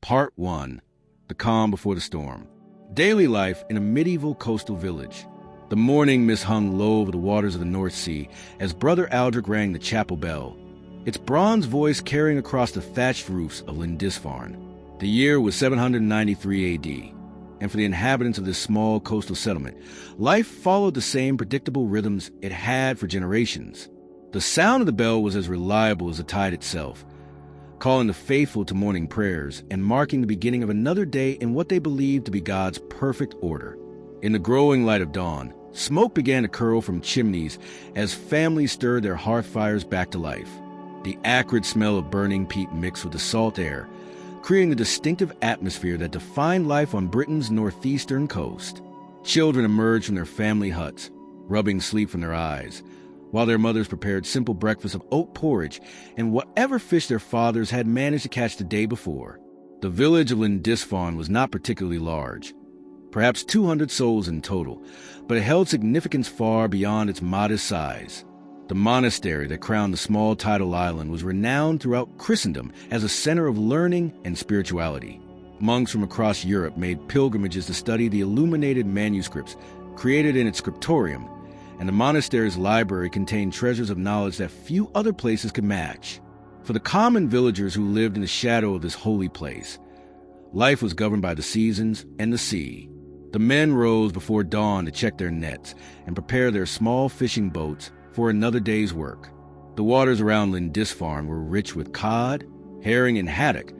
Part 1. The Calm Before the Storm. Daily life in a medieval coastal village. The morning mist hung low over the waters of the North Sea as Brother Aldrich rang the chapel bell, its bronze voice carrying across the thatched roofs of Lindisfarne. The year was 793 A.D., and for the inhabitants of this small coastal settlement, life followed the same predictable rhythms it had for generations. The sound of the bell was as reliable as the tide itself, calling the faithful to morning prayers and marking the beginning of another day in what they believed to be God's perfect order. In the growing light of dawn, smoke began to curl from chimneys as families stirred their hearth fires back to life. The acrid smell of burning peat mixed with the salt air, creating the distinctive atmosphere that defined life on Britain's northeastern coast. Children emerged from their family huts, rubbing sleep from their eyes, while their mothers prepared simple breakfasts of oat porridge and whatever fish their fathers had managed to catch the day before. The village of Lindisfarne was not particularly large, perhaps 200 souls in total, but it held significance far beyond its modest size. The monastery that crowned the small tidal island was renowned throughout Christendom as a center of learning and spirituality. Monks from across Europe made pilgrimages to study the illuminated manuscripts created in its scriptorium, and the monastery's library contained treasures of knowledge that few other places could match. For the common villagers who lived in the shadow of this holy place, life was governed by the seasons and the sea. The men rose before dawn to check their nets and prepare their small fishing boats for another day's work. The waters around Lindisfarne were rich with cod, herring, and haddock,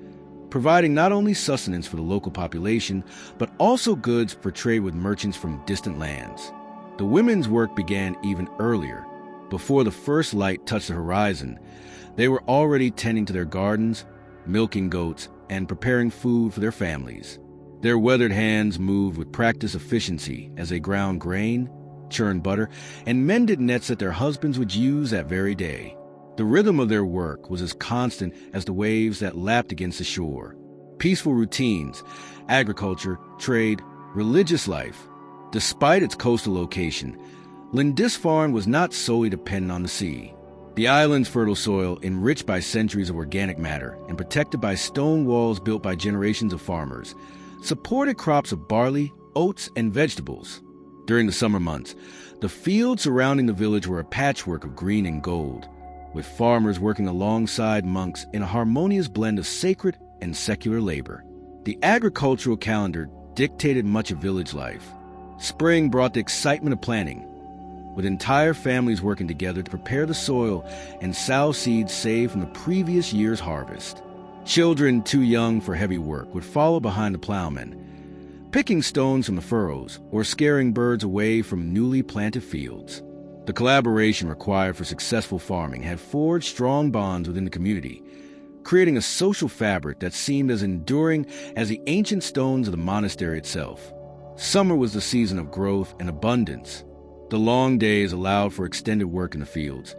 providing not only sustenance for the local population, but also goods for trade with merchants from distant lands. The women's work began even earlier. Before the first light touched the horizon, they were already tending to their gardens, milking goats, and preparing food for their families. Their weathered hands moved with practiced efficiency as they ground grain, churned butter, and mended nets that their husbands would use that very day. The rhythm of their work was as constant as the waves that lapped against the shore. Peaceful routines, agriculture, trade, religious life. Despite its coastal location, Lindisfarne was not solely dependent on the sea. The island's fertile soil, enriched by centuries of organic matter and protected by stone walls built by generations of farmers, supported crops of barley, oats, and vegetables. During the summer months, the fields surrounding the village were a patchwork of green and gold, with farmers working alongside monks in a harmonious blend of sacred and secular labor. The agricultural calendar dictated much of village life. Spring brought the excitement of planting, with entire families working together to prepare the soil and sow seeds saved from the previous year's harvest. Children too young for heavy work would follow behind the plowmen, picking stones from the furrows or scaring birds away from newly planted fields. The collaboration required for successful farming had forged strong bonds within the community, creating a social fabric that seemed as enduring as the ancient stones of the monastery itself. Summer was the season of growth and abundance. The long days allowed for extended work in the fields,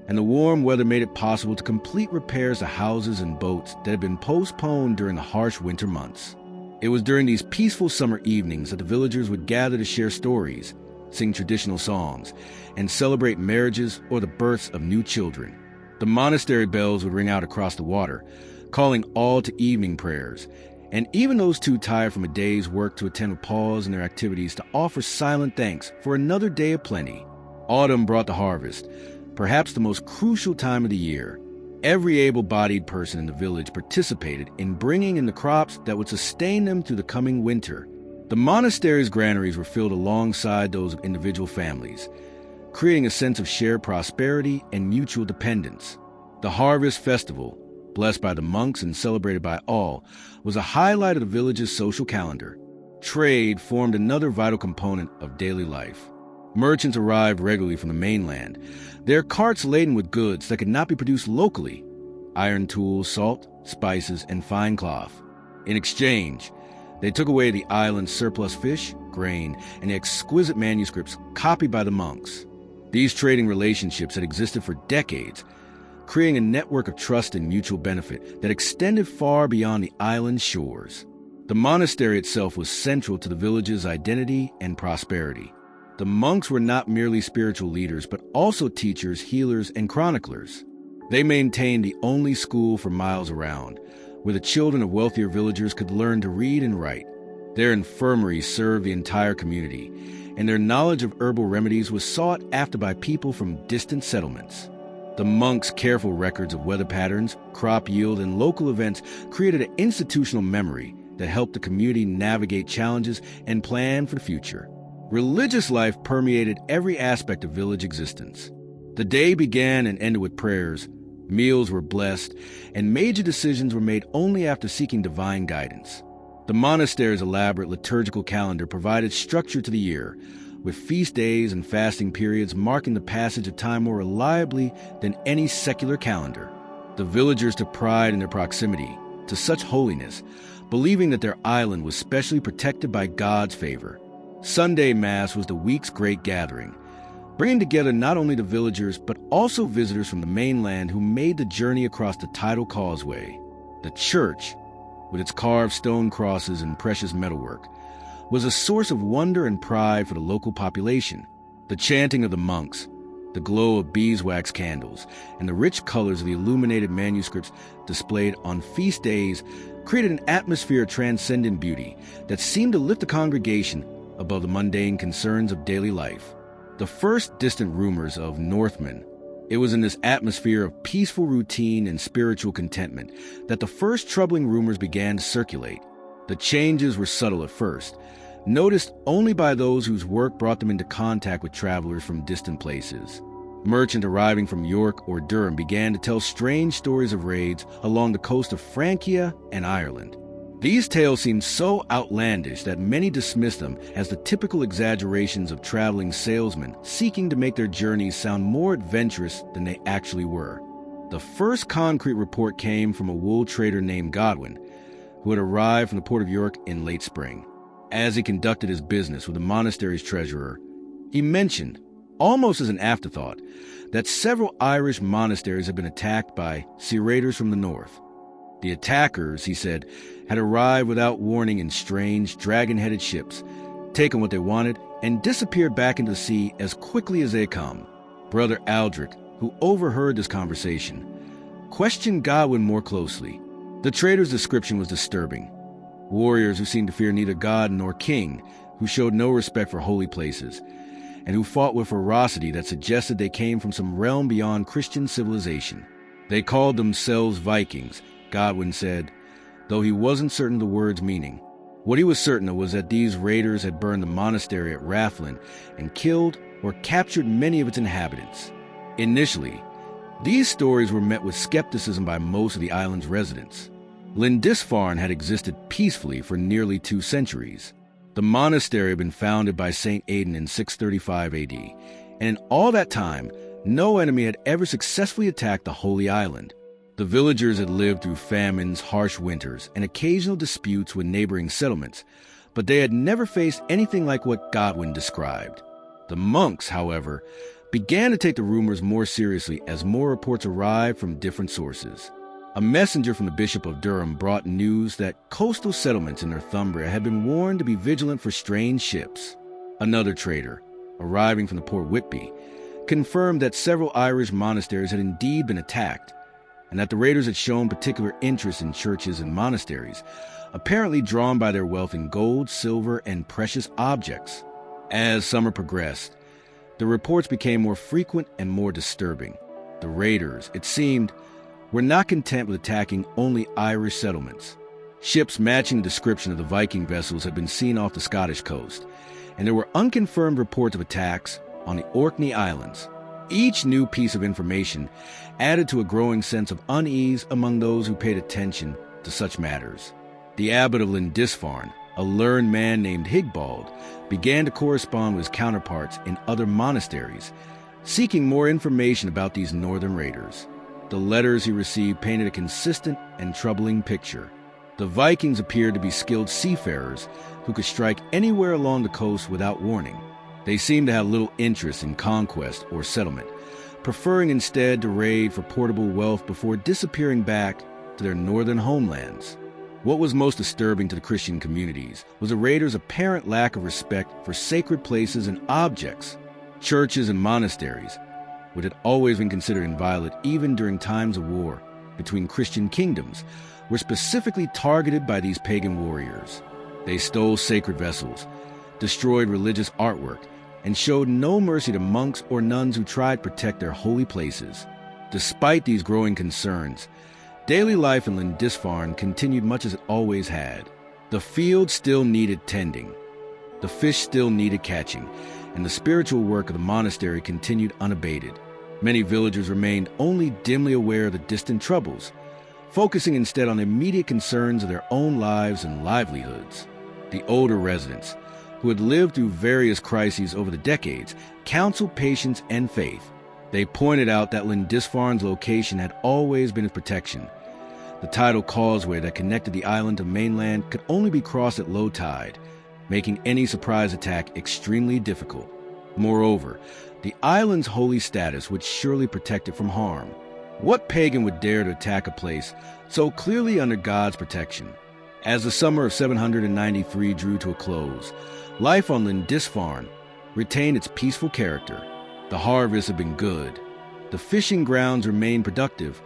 and the warm weather made it possible to complete repairs to houses and boats that had been postponed during the harsh winter months. It was during these peaceful summer evenings that the villagers would gather to share stories, sing traditional songs, and celebrate marriages or the births of new children. The monastery bells would ring out across the water, calling all to evening prayers, and even those too tired from a day's work to attend a pause in their activities to offer silent thanks for another day of plenty. Autumn brought the harvest, perhaps the most crucial time of the year. Every able-bodied person in the village participated in bringing in the crops that would sustain them through the coming winter. The monastery's granaries were filled alongside those of individual families, creating a sense of shared prosperity and mutual dependence. The harvest festival, blessed by the monks and celebrated by all, was a highlight of the village's social calendar. Trade formed another vital component of daily life. Merchants arrived regularly from the mainland, their carts laden with goods that could not be produced locally: iron tools, salt, spices, and fine cloth. In exchange, they took away the island's surplus fish, grain, and the exquisite manuscripts copied by the monks. These trading relationships had existed for decades, creating a network of trust and mutual benefit that extended far beyond the island's shores. The monastery itself was central to the village's identity and prosperity. The monks were not merely spiritual leaders, but also teachers, healers, and chroniclers. They maintained the only school for miles around, where the children of wealthier villagers could learn to read and write. Their infirmaries served the entire community, and their knowledge of herbal remedies was sought after by people from distant settlements. The monks' careful records of weather patterns, crop yield, and local events created an institutional memory that helped the community navigate challenges and plan for the future. Religious life permeated every aspect of village existence. The day began and ended with prayers, meals were blessed, and major decisions were made only after seeking divine guidance. The monastery's elaborate liturgical calendar provided structure to the year, with feast days and fasting periods marking the passage of time more reliably than any secular calendar. The villagers took pride in their proximity to such holiness, believing that their island was specially protected by God's favor. Sunday Mass was the week's great gathering, bringing together not only the villagers but also visitors from the mainland who made the journey across the tidal causeway. The church, with its carved stone crosses and precious metalwork, was a source of wonder and pride for the local population. The chanting of the monks, the glow of beeswax candles, and the rich colors of the illuminated manuscripts displayed on feast days created an atmosphere of transcendent beauty that seemed to lift the congregation above the mundane concerns of daily life. The first distant rumors of Northmen, it was in this atmosphere of peaceful routine and spiritual contentment that the first troubling rumors began to circulate. The changes were subtle at first, noticed only by those whose work brought them into contact with travelers from distant places. Merchants arriving from York or Durham began to tell strange stories of raids along the coast of Francia and Ireland. These tales seemed so outlandish that many dismissed them as the typical exaggerations of traveling salesmen seeking to make their journeys sound more adventurous than they actually were. The first concrete report came from a wool trader named Godwin, who had arrived from the port of York in late spring. As he conducted his business with the monastery's treasurer, he mentioned, almost as an afterthought, that several Irish monasteries had been attacked by sea raiders from the north. The attackers, he said, had arrived without warning in strange, dragon-headed ships, taken what they wanted, and disappeared back into the sea as quickly as they had come. Brother Aldrich, who overheard this conversation, questioned Godwin more closely. The trader's description was disturbing. Warriors who seemed to fear neither God nor king, who showed no respect for holy places, and who fought with ferocity that suggested they came from some realm beyond Christian civilization. They called themselves Vikings, Godwin said, though he wasn't certain of the word's meaning. What he was certain of was that these raiders had burned the monastery at Rathlin and killed or captured many of its inhabitants. Initially, these stories were met with skepticism by most of the island's residents. Lindisfarne had existed peacefully for nearly 2 centuries. The monastery had been founded by St. Aidan in 635 AD, and in all that time, no enemy had ever successfully attacked the Holy Island. The villagers had lived through famines, harsh winters, and occasional disputes with neighboring settlements, but they had never faced anything like what Godwin described. The monks, however, began to take the rumors more seriously as more reports arrived from different sources. A messenger from the Bishop of Durham brought news that coastal settlements in Northumbria had been warned to be vigilant for strange ships. Another trader, arriving from the port Whitby, confirmed that several Irish monasteries had indeed been attacked, and that the raiders had shown particular interest in churches and monasteries, apparently drawn by their wealth in gold, silver, and precious objects. As summer progressed, the reports became more frequent and more disturbing. The raiders, it seemed, were not content with attacking only Irish settlements. Ships matching the description of the Viking vessels had been seen off the Scottish coast, and there were unconfirmed reports of attacks on the Orkney Islands. Each new piece of information added to a growing sense of unease among those who paid attention to such matters. The abbot of Lindisfarne, a learned man named Higbald, began to correspond with his counterparts in other monasteries, seeking more information about these northern raiders. The letters he received painted a consistent and troubling picture. The Vikings appeared to be skilled seafarers who could strike anywhere along the coast without warning. They seemed to have little interest in conquest or settlement, preferring instead to raid for portable wealth before disappearing back to their northern homelands. What was most disturbing to the Christian communities was the raiders' apparent lack of respect for sacred places and objects. Churches and monasteries, which had always been considered inviolate even during times of war between Christian kingdoms, were specifically targeted by these pagan warriors. They stole sacred vessels, destroyed religious artwork, and showed no mercy to monks or nuns who tried to protect their holy places. Despite these growing concerns, daily life in Lindisfarne continued much as it always had. The field still needed tending, the fish still needed catching, and the spiritual work of the monastery continued unabated. Many villagers remained only dimly aware of the distant troubles, focusing instead on the immediate concerns of their own lives and livelihoods. The older residents, who had lived through various crises over the decades, counseled patience and faith. They pointed out that Lindisfarne's location had always been its protection. The tidal causeway that connected the island to mainland could only be crossed at low tide, making any surprise attack extremely difficult. Moreover, the island's holy status would surely protect it from harm. What pagan would dare to attack a place so clearly under God's protection? As the summer of 793 drew to a close, life on Lindisfarne retained its peaceful character. The harvest had been good, the fishing grounds remained productive,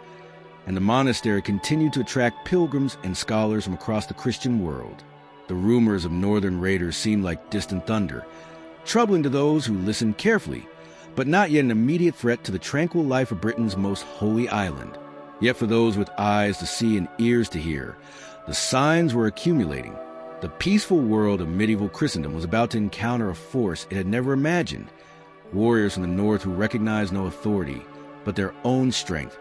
and the monastery continued to attract pilgrims and scholars from across the Christian world. The rumors of northern raiders seemed like distant thunder, troubling to those who listened carefully, but not yet an immediate threat to the tranquil life of Britain's most holy island. Yet for those with eyes to see and ears to hear, the signs were accumulating. The peaceful world of medieval Christendom was about to encounter a force it had never imagined. Warriors from the north who recognized no authority but their own strength,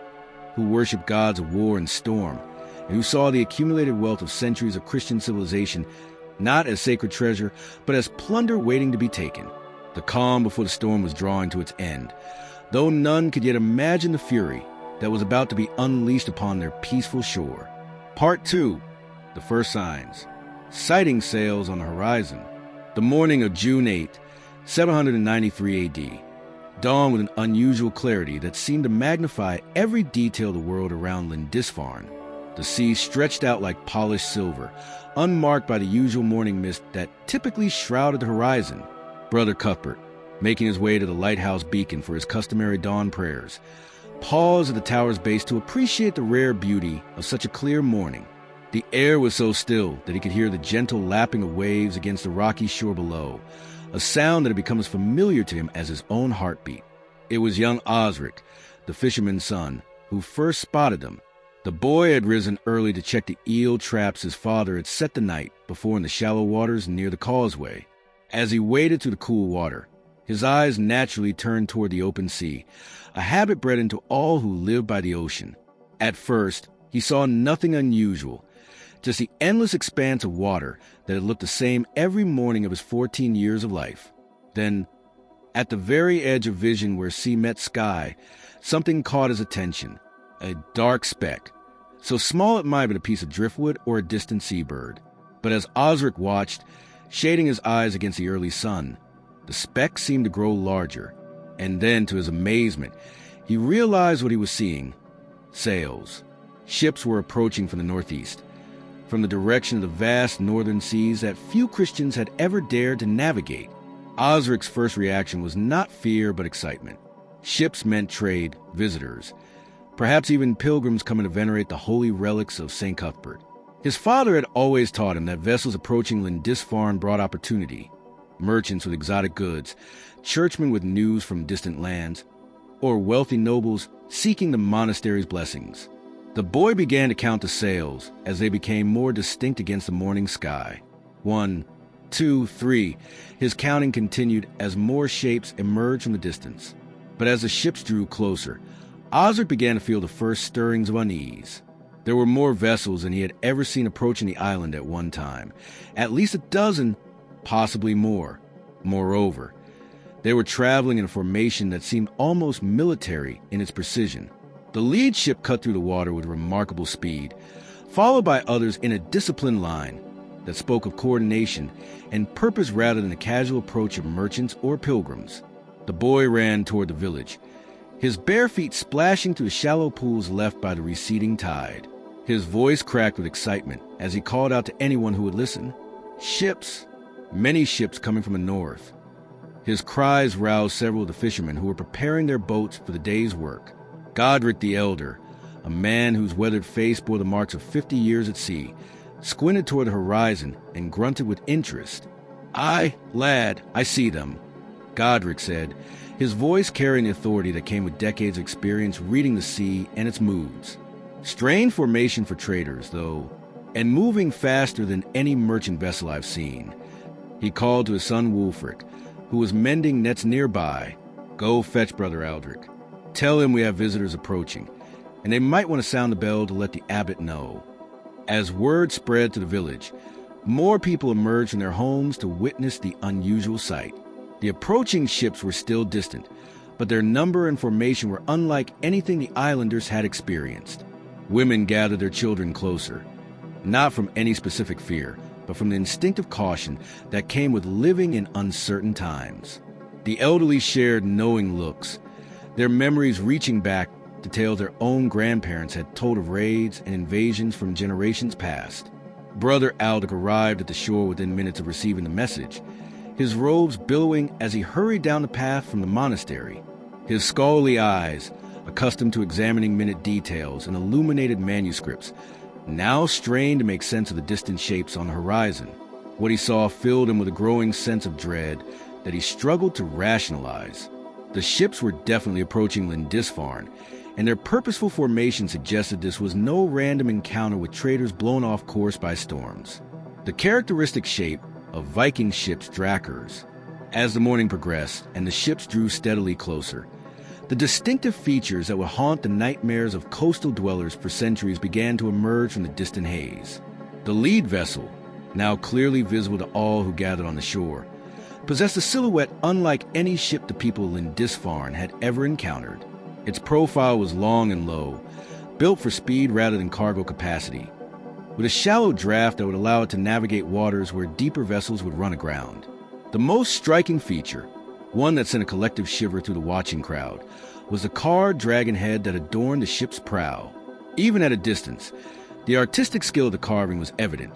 who worshiped gods of war and storm, and who saw the accumulated wealth of centuries of Christian civilization not as sacred treasure, but as plunder waiting to be taken. The calm before the storm was drawing to its end, though none could yet imagine the fury that was about to be unleashed upon their peaceful shore. Part 2. The first signs. Sighting sails on the horizon. The morning of June 8, 793 AD, dawned with an unusual clarity that seemed to magnify every detail of the world around Lindisfarne. The sea stretched out like polished silver, unmarked by the usual morning mist that typically shrouded the horizon. Brother Cuthbert, making his way to the lighthouse beacon for his customary dawn prayers, paused at the tower's base to appreciate the rare beauty of such a clear morning. The air was so still that he could hear the gentle lapping of waves against the rocky shore below, a sound that had become as familiar to him as his own heartbeat. It was young Osric, the fisherman's son, who first spotted them. The boy had risen early to check the eel traps his father had set the night before in the shallow waters near the causeway. As he waded through the cool water, his eyes naturally turned toward the open sea, a habit bred into all who live by the ocean. At first, he saw nothing unusual, just the endless expanse of water that had looked the same every morning of his 14 years of life. Then, at the very edge of vision where sea met sky, something caught his attention, a dark speck, so small it might have been a piece of driftwood or a distant seabird. But as Osric watched, shading his eyes against the early sun, the speck seemed to grow larger, and then, to his amazement, he realized what he was seeing. Sails. Ships were approaching from the northeast, from the direction of the vast northern seas that few Christians had ever dared to navigate. Osric's first reaction was not fear but excitement. Ships meant trade, visitors, perhaps even pilgrims coming to venerate the holy relics of St. Cuthbert. His father had always taught him that vessels approaching Lindisfarne brought opportunity. Merchants with exotic goods, churchmen with news from distant lands, or wealthy nobles seeking the monastery's blessings. The boy began to count the sails as they became more distinct against the morning sky. 1, 2, 3. His counting continued as more shapes emerged from the distance. But as the ships drew closer, Osric began to feel the first stirrings of unease. There were more vessels than he had ever seen approaching the island at one time, at least a dozen, possibly more. Moreover, they were traveling in a formation that seemed almost military in its precision. The lead ship cut through the water with remarkable speed, followed by others in a disciplined line that spoke of coordination and purpose rather than the casual approach of merchants or pilgrims. The boy ran toward the village, his bare feet splashing through the shallow pools left by the receding tide. His voice cracked with excitement as he called out to anyone who would listen. Ships! Many ships coming from the north. His cries roused several of the fishermen who were preparing their boats for the day's work. Godric the elder, a man whose weathered face bore the marks of 50 years at sea, squinted toward the horizon and grunted with interest. "Aye, lad, I see them," Godric said, his voice carrying the authority that came with decades of experience reading the sea and its moods. "Strange formation for traders, though, and moving faster than any merchant vessel I've seen." He called to his son Wulfric, who was mending nets nearby. "Go fetch Brother Aldrich. Tell him we have visitors approaching, and they might want to sound the bell to let the abbot know." As word spread to the village, more people emerged from their homes to witness the unusual sight. The approaching ships were still distant, but their number and formation were unlike anything the islanders had experienced. Women gathered their children closer, not from any specific fear, but from the instinctive caution that came with living in uncertain times. The elderly shared knowing looks, their memories reaching back to tales their own grandparents had told of raids and invasions from generations past. Brother Aldrich arrived at the shore within minutes of receiving the message, his robes billowing as he hurried down the path from the monastery. His scholarly eyes, accustomed to examining minute details and illuminated manuscripts, now strained to make sense of the distant shapes on the horizon. What he saw filled him with a growing sense of dread that he struggled to rationalize. The ships were definitely approaching Lindisfarne, and their purposeful formation suggested this was no random encounter with traders blown off course by storms. The characteristic shape of Viking ships' drakers. As the morning progressed and the ships drew steadily closer, the distinctive features that would haunt the nightmares of coastal dwellers for centuries began to emerge from the distant haze. The lead vessel, now clearly visible to all who gathered on the shore, possessed a silhouette unlike any ship the people of Lindisfarne had ever encountered. Its profile was long and low, built for speed rather than cargo capacity, with a shallow draft that would allow it to navigate waters where deeper vessels would run aground. The most striking feature, one that sent a collective shiver through the watching crowd, was the carved dragon head that adorned the ship's prow. Even at a distance, the artistic skill of the carving was evident.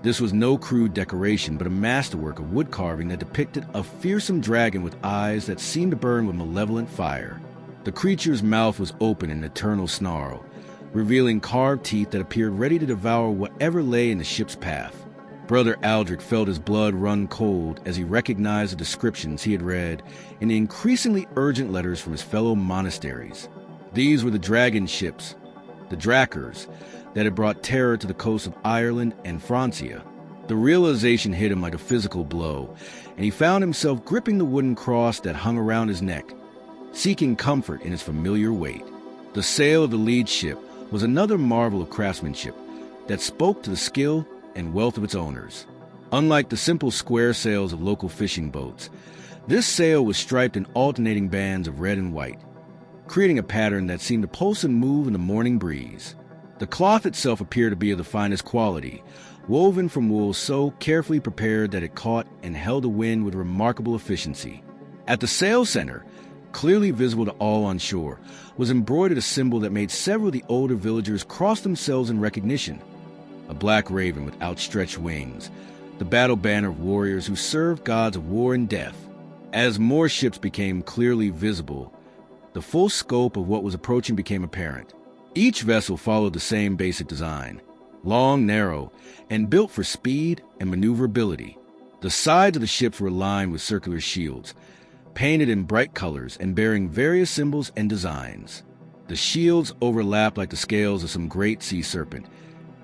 This was no crude decoration, but a masterwork of wood carving that depicted a fearsome dragon with eyes that seemed to burn with malevolent fire. The creature's mouth was open in an eternal snarl, revealing carved teeth that appeared ready to devour whatever lay in the ship's path. Brother Aldrich felt his blood run cold as he recognized the descriptions he had read in the increasingly urgent letters from his fellow monasteries. These were the dragon ships, the drakers, that had brought terror to the coasts of Ireland and Francia. The realization hit him like a physical blow, and he found himself gripping the wooden cross that hung around his neck, seeking comfort in its familiar weight. The sail of the lead ship was another marvel of craftsmanship that spoke to the skill and wealth of its owners. Unlike the simple square sails of local fishing boats, this sail was striped in alternating bands of red and white, creating a pattern that seemed to pulse and move in the morning breeze. The cloth itself appeared to be of the finest quality, woven from wool so carefully prepared that it caught and held the wind with remarkable efficiency. At the sail center, clearly visible to all on shore, was embroidered a symbol that made several of the older villagers cross themselves in recognition. A black raven with outstretched wings, the battle banner of warriors who served gods of war and death. As more ships became clearly visible, the full scope of what was approaching became apparent. Each vessel followed the same basic design, long, narrow, and built for speed and maneuverability. The sides of the ships were lined with circular shields, painted in bright colors and bearing various symbols and designs. The shields overlapped like the scales of some great sea serpent,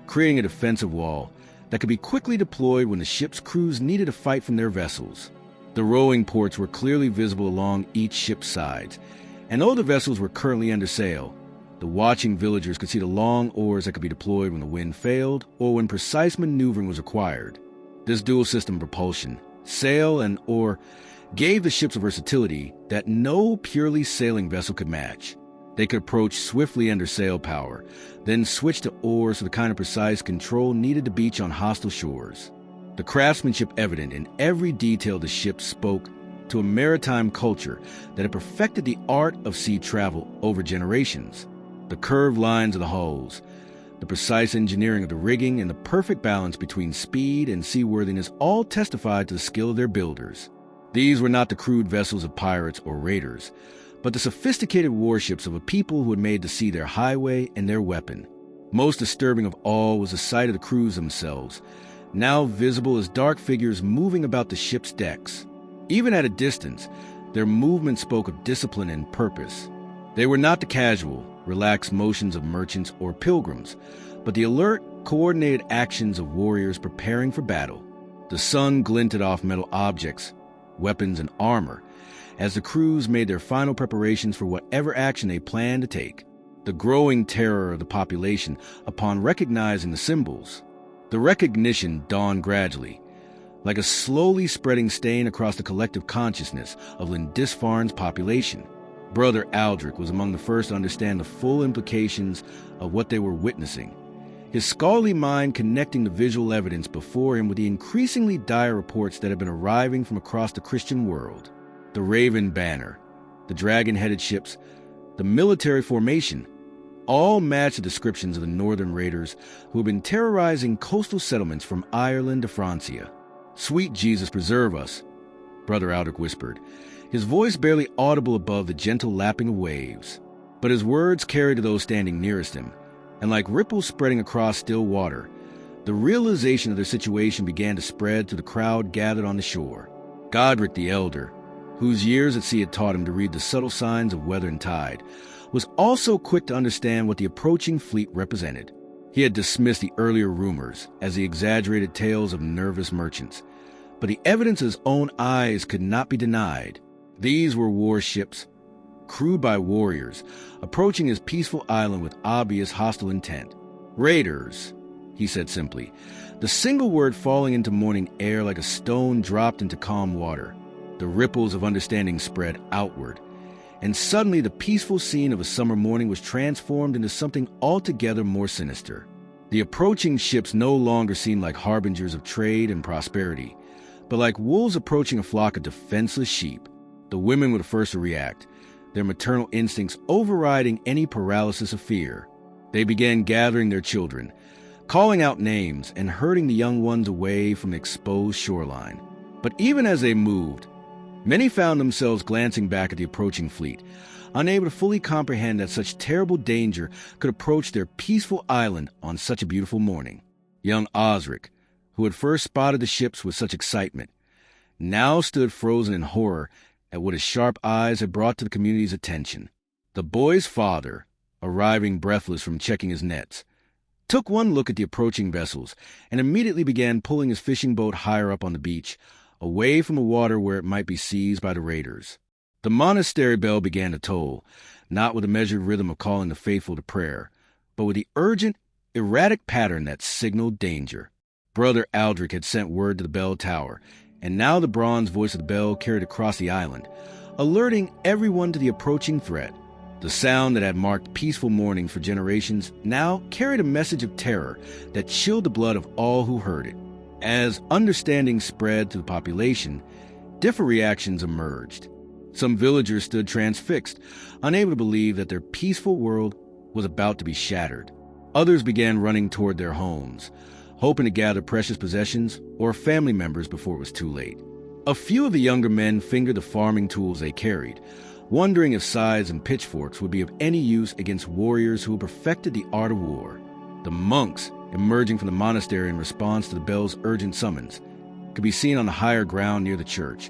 creating a defensive wall that could be quickly deployed when the ship's crews needed to fight from their vessels. The rowing ports were clearly visible along each ship's sides, and though the vessels were currently under sail, the watching villagers could see the long oars that could be deployed when the wind failed or when precise maneuvering was required. This dual system propulsion, sail and oar, gave the ships a versatility that no purely sailing vessel could match. They could approach swiftly under sail power, then switch to oars for the kind of precise control needed to beach on hostile shores. The craftsmanship evident in every detail of the ship spoke to a maritime culture that had perfected the art of sea travel over generations. The curved lines of the hulls, the precise engineering of the rigging, and the perfect balance between speed and seaworthiness all testified to the skill of their builders. These were not the crude vessels of pirates or raiders, but the sophisticated warships of a people who had made the sea their highway and their weapon. Most disturbing of all was the sight of the crews themselves, now visible as dark figures moving about the ship's decks. Even at a distance, their movement spoke of discipline and purpose. They were not the casual, relaxed motions of merchants or pilgrims, but the alert, coordinated actions of warriors preparing for battle. The sun glinted off metal objects, weapons, and armor, as the crews made their final preparations for whatever action they planned to take. The growing terror of the population upon recognizing the symbols. The recognition dawned gradually, like a slowly spreading stain across the collective consciousness of Lindisfarne's population. Brother Aldrich was among the first to understand the full implications of what they were witnessing, his scholarly mind connecting the visual evidence before him with the increasingly dire reports that had been arriving from across the Christian world. The Raven Banner, the dragon-headed ships, the military formation, all matched the descriptions of the northern raiders who had been terrorizing coastal settlements from Ireland to Francia. "Sweet Jesus, preserve us," Brother Aldrich whispered, his voice barely audible above the gentle lapping of waves. But his words carried to those standing nearest him, and like ripples spreading across still water, the realization of their situation began to spread to the crowd gathered on the shore. Godric the Elder, whose years at sea had taught him to read the subtle signs of weather and tide, was also quick to understand what the approaching fleet represented. He had dismissed the earlier rumors as the exaggerated tales of nervous merchants, but the evidence his own eyes could not be denied. These were warships, crewed by warriors, approaching his peaceful island with obvious hostile intent. "Raiders," he said simply, the single word falling into morning air like a stone dropped into calm water. The ripples of understanding spread outward, and suddenly the peaceful scene of a summer morning was transformed into something altogether more sinister. The approaching ships no longer seemed like harbingers of trade and prosperity, but like wolves approaching a flock of defenseless sheep. The women were the first to react, their maternal instincts overriding any paralysis of fear. They began gathering their children, calling out names and herding the young ones away from the exposed shoreline. But even as they moved, many found themselves glancing back at the approaching fleet, unable to fully comprehend that such terrible danger could approach their peaceful island on such a beautiful morning. Young Osric, who had first spotted the ships with such excitement, now stood frozen in horror at what his sharp eyes had brought to the community's attention. The boy's father, arriving breathless from checking his nets, took one look at the approaching vessels and immediately began pulling his fishing boat higher up on the beach, away from the water where it might be seized by the raiders. The monastery bell began to toll, not with a measured rhythm of calling the faithful to prayer, but with the urgent, erratic pattern that signaled danger. Brother Aldrich had sent word to the bell tower, and now the bronze voice of the bell carried across the island, alerting everyone to the approaching threat. The sound that had marked peaceful mornings for generations now carried a message of terror that chilled the blood of all who heard it. As understanding spread to the population, different reactions emerged. Some villagers stood transfixed, unable to believe that their peaceful world was about to be shattered. Others began running toward their homes, hoping to gather precious possessions or family members before it was too late. A few of the younger men fingered the farming tools they carried, wondering if scythes and pitchforks would be of any use against warriors who had perfected the art of war. The monks, emerging from the monastery in response to the bell's urgent summons, could be seen on the higher ground near the church,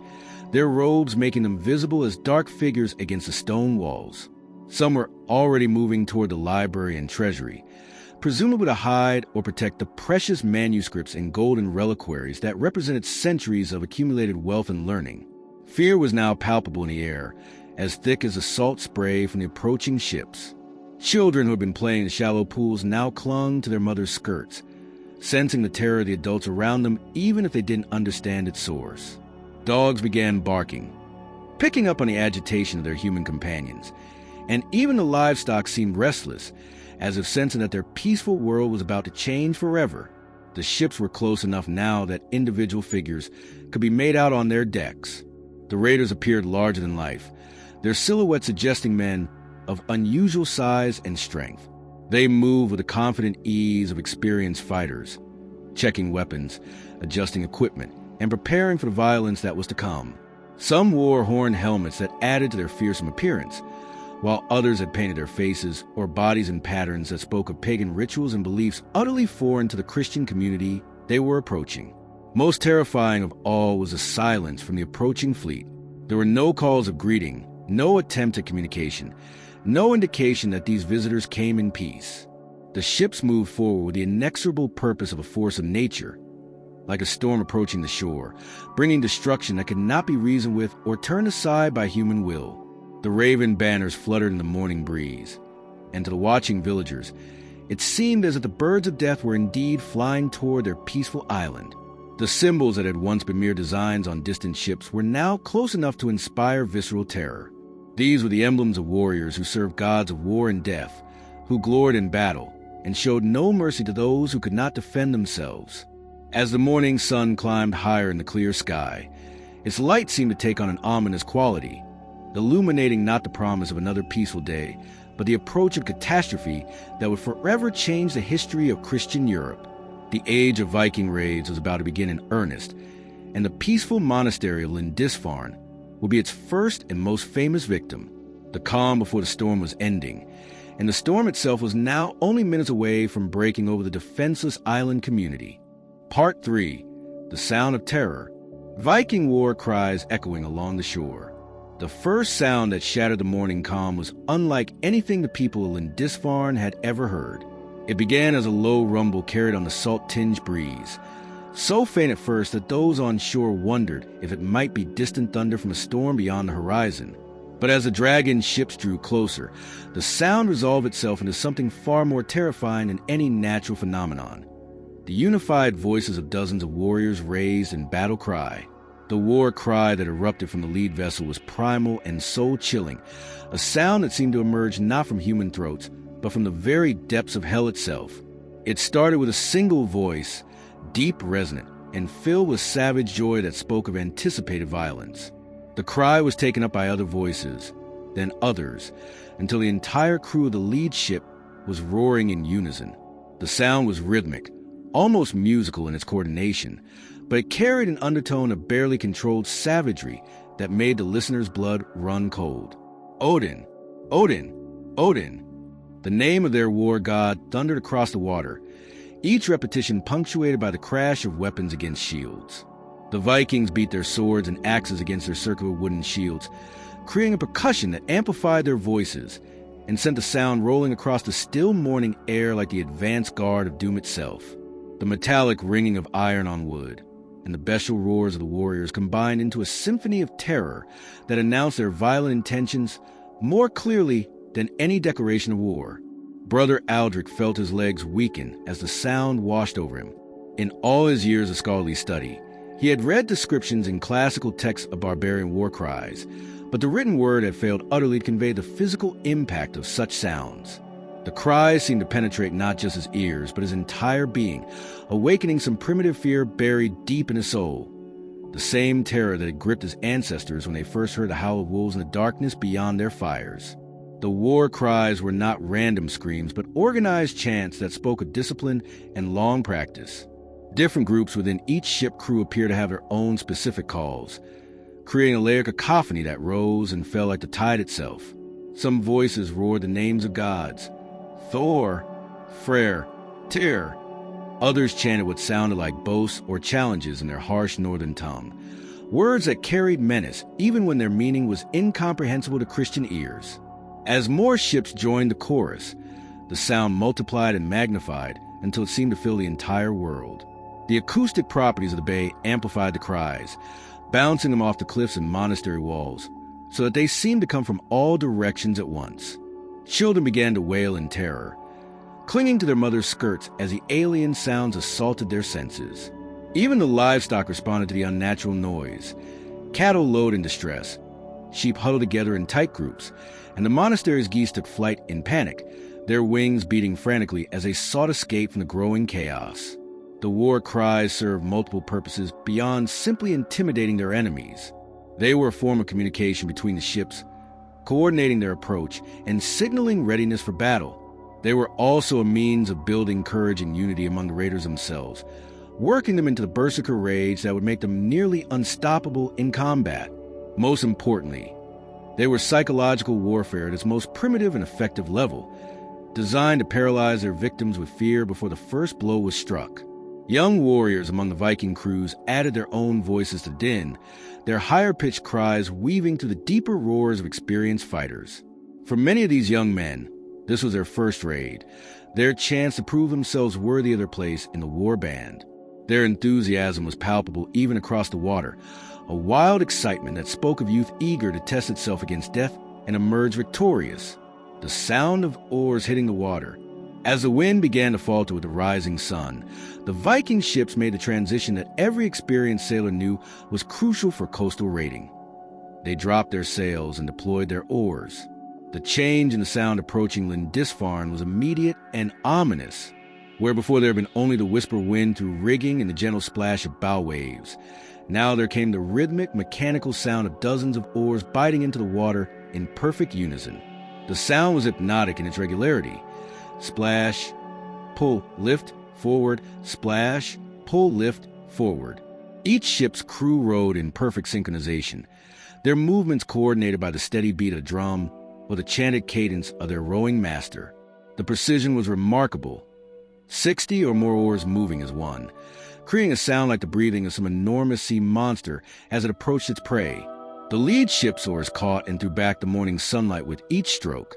their robes making them visible as dark figures against the stone walls. Some were already moving toward the library and treasury, presumably to hide or protect the precious manuscripts and golden reliquaries that represented centuries of accumulated wealth and learning. Fear was now palpable in the air, as thick as the salt spray from the approaching ships. Children who had been playing in shallow pools now clung to their mothers' skirts, sensing the terror of the adults around them even if they didn't understand its source. Dogs began barking, picking up on the agitation of their human companions, and even the livestock seemed restless, as if sensing that their peaceful world was about to change forever. The ships were close enough now that individual figures could be made out on their decks. The raiders appeared larger than life, their silhouettes suggesting men of unusual size and strength. They moved with the confident ease of experienced fighters, checking weapons, adjusting equipment, and preparing for the violence that was to come. Some wore horned helmets that added to their fearsome appearance, while others had painted their faces or bodies in patterns that spoke of pagan rituals and beliefs utterly foreign to the Christian community they were approaching. Most terrifying of all was the silence from the approaching fleet. There were no calls of greeting, no attempt at communication, no indication that these visitors came in peace. The ships moved forward with the inexorable purpose of a force of nature, like a storm approaching the shore, bringing destruction that could not be reasoned with or turned aside by human will. The raven banners fluttered in the morning breeze, and to the watching villagers, it seemed as if the birds of death were indeed flying toward their peaceful island. The symbols that had once been mere designs on distant ships were now close enough to inspire visceral terror. These were the emblems of warriors who served gods of war and death, who gloried in battle, and showed no mercy to those who could not defend themselves. As the morning sun climbed higher in the clear sky, its light seemed to take on an ominous quality, illuminating not the promise of another peaceful day, but the approach of catastrophe that would forever change the history of Christian Europe. The age of Viking raids was about to begin in earnest, and the peaceful monastery of Lindisfarne would be its first and most famous victim. The calm before the storm was ending, and the storm itself was now only minutes away from breaking over the defenseless island community. Part 3. The Sound of Terror. Viking war cries echoing along the shore. The first sound that shattered the morning calm was unlike anything the people of Lindisfarne had ever heard. It began as a low rumble carried on the salt-tinged breeze, so faint at first that those on shore wondered if it might be distant thunder from a storm beyond the horizon. But as the dragon ships drew closer, the sound resolved itself into something far more terrifying than any natural phenomenon. The unified voices of dozens of warriors raised in battle cry. The war cry that erupted from the lead vessel was primal and soul-chilling, a sound that seemed to emerge not from human throats, but from the very depths of hell itself. It started with a single voice, deep, resonant, and filled with savage joy that spoke of anticipated violence. The cry was taken up by other voices, then others, until the entire crew of the lead ship was roaring in unison. The sound was rhythmic, almost musical in its coordination, but it carried an undertone of barely controlled savagery that made the listener's blood run cold. Odin, Odin, Odin. The name of their war god thundered across the water, each repetition punctuated by the crash of weapons against shields. The Vikings beat their swords and axes against their circular wooden shields, creating a percussion that amplified their voices and sent the sound rolling across the still morning air like the advance guard of doom itself. The metallic ringing of iron on wood and the bestial roars of the warriors combined into a symphony of terror that announced their violent intentions more clearly than any declaration of war. Brother Aldrich felt his legs weaken as the sound washed over him. In all his years of scholarly study, he had read descriptions in classical texts of barbarian war cries, but the written word had failed utterly to convey the physical impact of such sounds. The cries seemed to penetrate not just his ears, but his entire being, awakening some primitive fear buried deep in his soul. The same terror that had gripped his ancestors when they first heard the howl of wolves in the darkness beyond their fires. The war cries were not random screams, but organized chants that spoke of discipline and long practice. Different groups within each ship crew appear to have their own specific calls, creating a layered cacophony that rose and fell like the tide itself. Some voices roared the names of gods: Thor, Freyr, Tyr. Others chanted what sounded like boasts or challenges in their harsh northern tongue, words that carried menace even when their meaning was incomprehensible to Christian ears. As more ships joined the chorus, the sound multiplied and magnified until it seemed to fill the entire world. The acoustic properties of the bay amplified the cries, bouncing them off the cliffs and monastery walls, so that they seemed to come from all directions at once. Children began to wail in terror, clinging to their mothers' skirts as the alien sounds assaulted their senses. Even the livestock responded to the unnatural noise. Cattle lowed in distress, sheep huddled together in tight groups, and the monastery's geese took flight in panic, their wings beating frantically as they sought escape from the growing chaos. The war cries served multiple purposes beyond simply intimidating their enemies. They were a form of communication between the ships, coordinating their approach and signaling readiness for battle. They were also a means of building courage and unity among the raiders themselves, working them into the berserker rage that would make them nearly unstoppable in combat. Most importantly, they were psychological warfare at its most primitive and effective level, designed to paralyze their victims with fear before the first blow was struck. Young warriors among the Viking crews added their own voices to din, their higher-pitched cries weaving through the deeper roars of experienced fighters. For many of these young men, this was their first raid, their chance to prove themselves worthy of their place in the war band. Their enthusiasm was palpable even across the water, a wild excitement that spoke of youth eager to test itself against death and emerge victorious. The sound of oars hitting the water. As the wind began to falter with the rising sun, the Viking ships made the transition that every experienced sailor knew was crucial for coastal raiding. They dropped their sails and deployed their oars. The change in the sound approaching Lindisfarne was immediate and ominous. Where before there had been only the whisper wind through rigging and the gentle splash of bow waves, now there came the rhythmic, mechanical sound of dozens of oars biting into the water in perfect unison. The sound was hypnotic in its regularity. Splash, pull, lift, forward, splash, pull, lift, forward. Each ship's crew rowed in perfect synchronization, their movements coordinated by the steady beat of the drum or the chanted cadence of their rowing master. The precision was remarkable. 60 or more oars moving as one, creating a sound like the breathing of some enormous sea monster as it approached its prey. The lead ship's oars caught and threw back the morning sunlight with each stroke,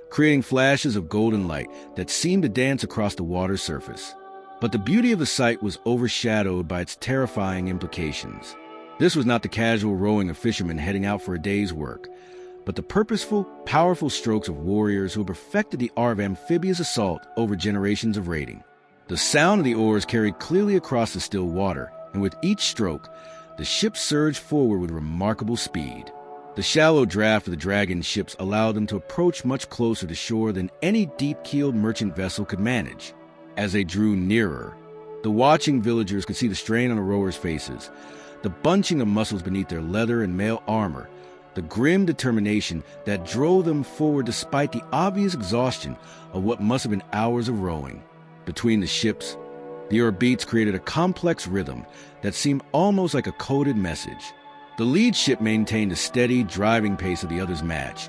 creating flashes of golden light that seemed to dance across the water's surface. But the beauty of the sight was overshadowed by its terrifying implications. This was not the casual rowing of fishermen heading out for a day's work, but the purposeful, powerful strokes of warriors who had perfected the art of amphibious assault over generations of raiding. The sound of the oars carried clearly across the still water, and with each stroke, the ship surged forward with remarkable speed. The shallow draft of the dragon ships allowed them to approach much closer to shore than any deep-keeled merchant vessel could manage. As they drew nearer, the watching villagers could see the strain on the rowers' faces, the bunching of muscles beneath their leather and mail armor, the grim determination that drove them forward despite the obvious exhaustion of what must have been hours of rowing. Between the ships, the oar beats created a complex rhythm that seemed almost like a coded message. The lead ship maintained a steady, driving pace of the other's match,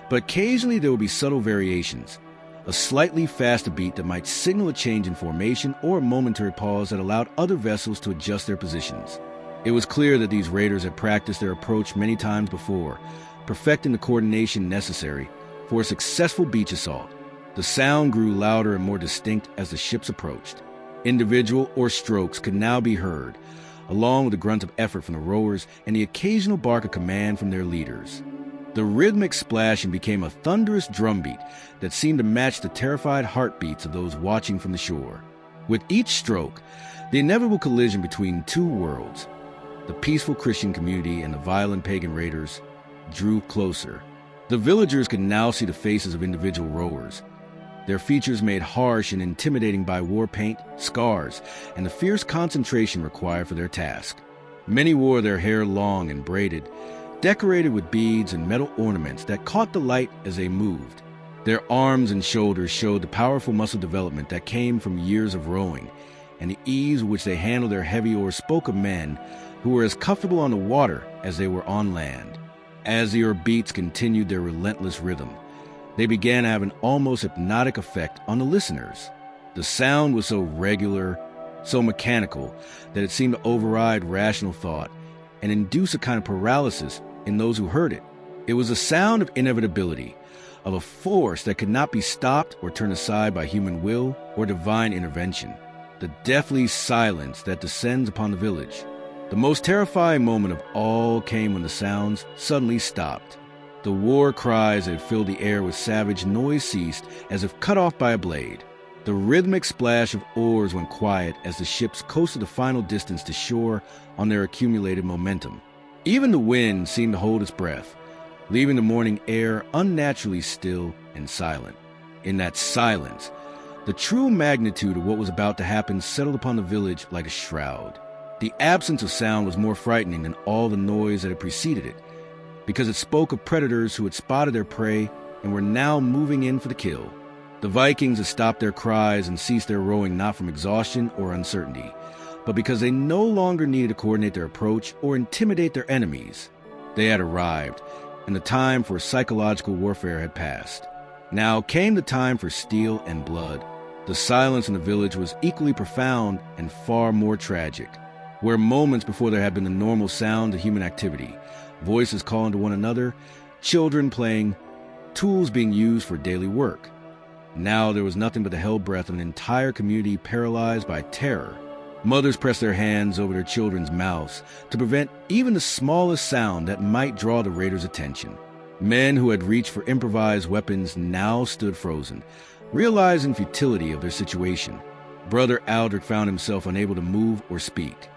but occasionally there would be subtle variations, a slightly faster beat that might signal a change in formation or a momentary pause that allowed other vessels to adjust their positions. It was clear that these raiders had practiced their approach many times before, perfecting the coordination necessary for a successful beach assault. The sound grew louder and more distinct as the ships approached. Individual oar strokes could now be heard, along with the grunt of effort from the rowers and the occasional bark of command from their leaders. The rhythmic splashing became a thunderous drumbeat that seemed to match the terrified heartbeats of those watching from the shore. With each stroke, the inevitable collision between two worlds, the peaceful Christian community and the violent pagan raiders, drew closer. The villagers could now see the faces of individual rowers, their features made harsh and intimidating by war paint, scars, and the fierce concentration required for their task. Many wore their hair long and braided, decorated with beads and metal ornaments that caught the light as they moved. Their arms and shoulders showed the powerful muscle development that came from years of rowing, and the ease with which they handled their heavy oars spoke of men who were as comfortable on the water as they were on land. As the oar beats continued their relentless rhythm, they began to have an almost hypnotic effect on the listeners. The sound was so regular, so mechanical, that it seemed to override rational thought and induce a kind of paralysis in those who heard it. It was a sound of inevitability, of a force that could not be stopped or turned aside by human will or divine intervention. The deathly silence that descends upon the village. The most terrifying moment of all came when the sounds suddenly stopped. The war cries that filled the air with savage noise ceased as if cut off by a blade. The rhythmic splash of oars went quiet as the ships coasted the final distance to shore on their accumulated momentum. Even the wind seemed to hold its breath, leaving the morning air unnaturally still and silent. In that silence, the true magnitude of what was about to happen settled upon the village like a shroud. The absence of sound was more frightening than all the noise that had preceded it, because it spoke of predators who had spotted their prey and were now moving in for the kill. The Vikings had stopped their cries and ceased their rowing not from exhaustion or uncertainty, but because they no longer needed to coordinate their approach or intimidate their enemies. They had arrived, and the time for psychological warfare had passed. Now came the time for steel and blood. The silence in the village was equally profound and far more tragic. Where moments before there had been the normal sound of human activity, voices calling to one another, children playing, tools being used for daily work. Now there was nothing but the held breath of an entire community paralyzed by terror. Mothers pressed their hands over their children's mouths to prevent even the smallest sound that might draw the raiders' attention. Men who had reached for improvised weapons now stood frozen, realizing futility of their situation. Brother Aldrich found himself unable to move or speak,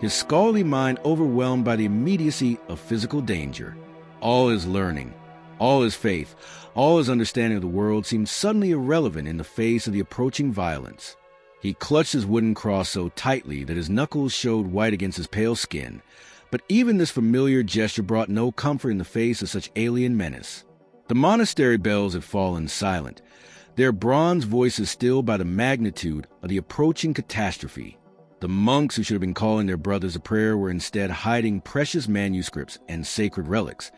his scholarly mind overwhelmed by the immediacy of physical danger. All his learning, all his faith, all his understanding of the world seemed suddenly irrelevant in the face of the approaching violence. He clutched his wooden cross so tightly that his knuckles showed white against his pale skin, but even this familiar gesture brought no comfort in the face of such alien menace. The monastery bells had fallen silent, their bronze voices stilled by the magnitude of the approaching catastrophe. The monks who should have been calling their brothers a prayer were instead hiding precious manuscripts and sacred relics,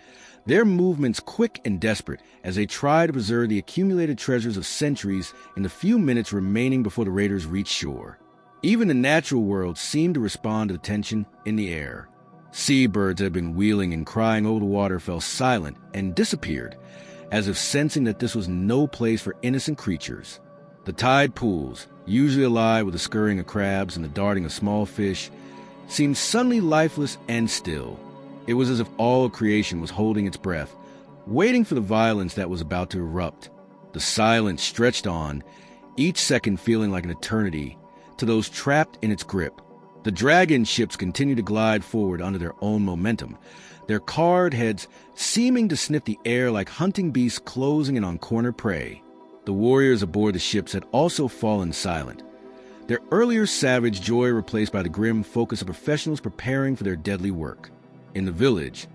their movements quick and desperate as they tried to preserve the accumulated treasures of centuries in the few minutes remaining before the raiders reached shore. Even the natural world seemed to respond to the tension in the air. Seabirds that had been wheeling and crying over the water fell silent and disappeared, as if sensing that this was no place for innocent creatures. The tide pools, usually alive with the scurrying of crabs and the darting of small fish, seemed suddenly lifeless and still. It was as if all of creation was holding its breath, waiting for the violence that was about to erupt. The silence stretched on, each second feeling like an eternity, to those trapped in its grip. The dragon ships continued to glide forward under their own momentum, their carved heads seeming to sniff the air like hunting beasts closing in on cornered prey. The warriors aboard the ships had also fallen silent, their earlier savage joy replaced by the grim focus of professionals preparing for their deadly work. In the village,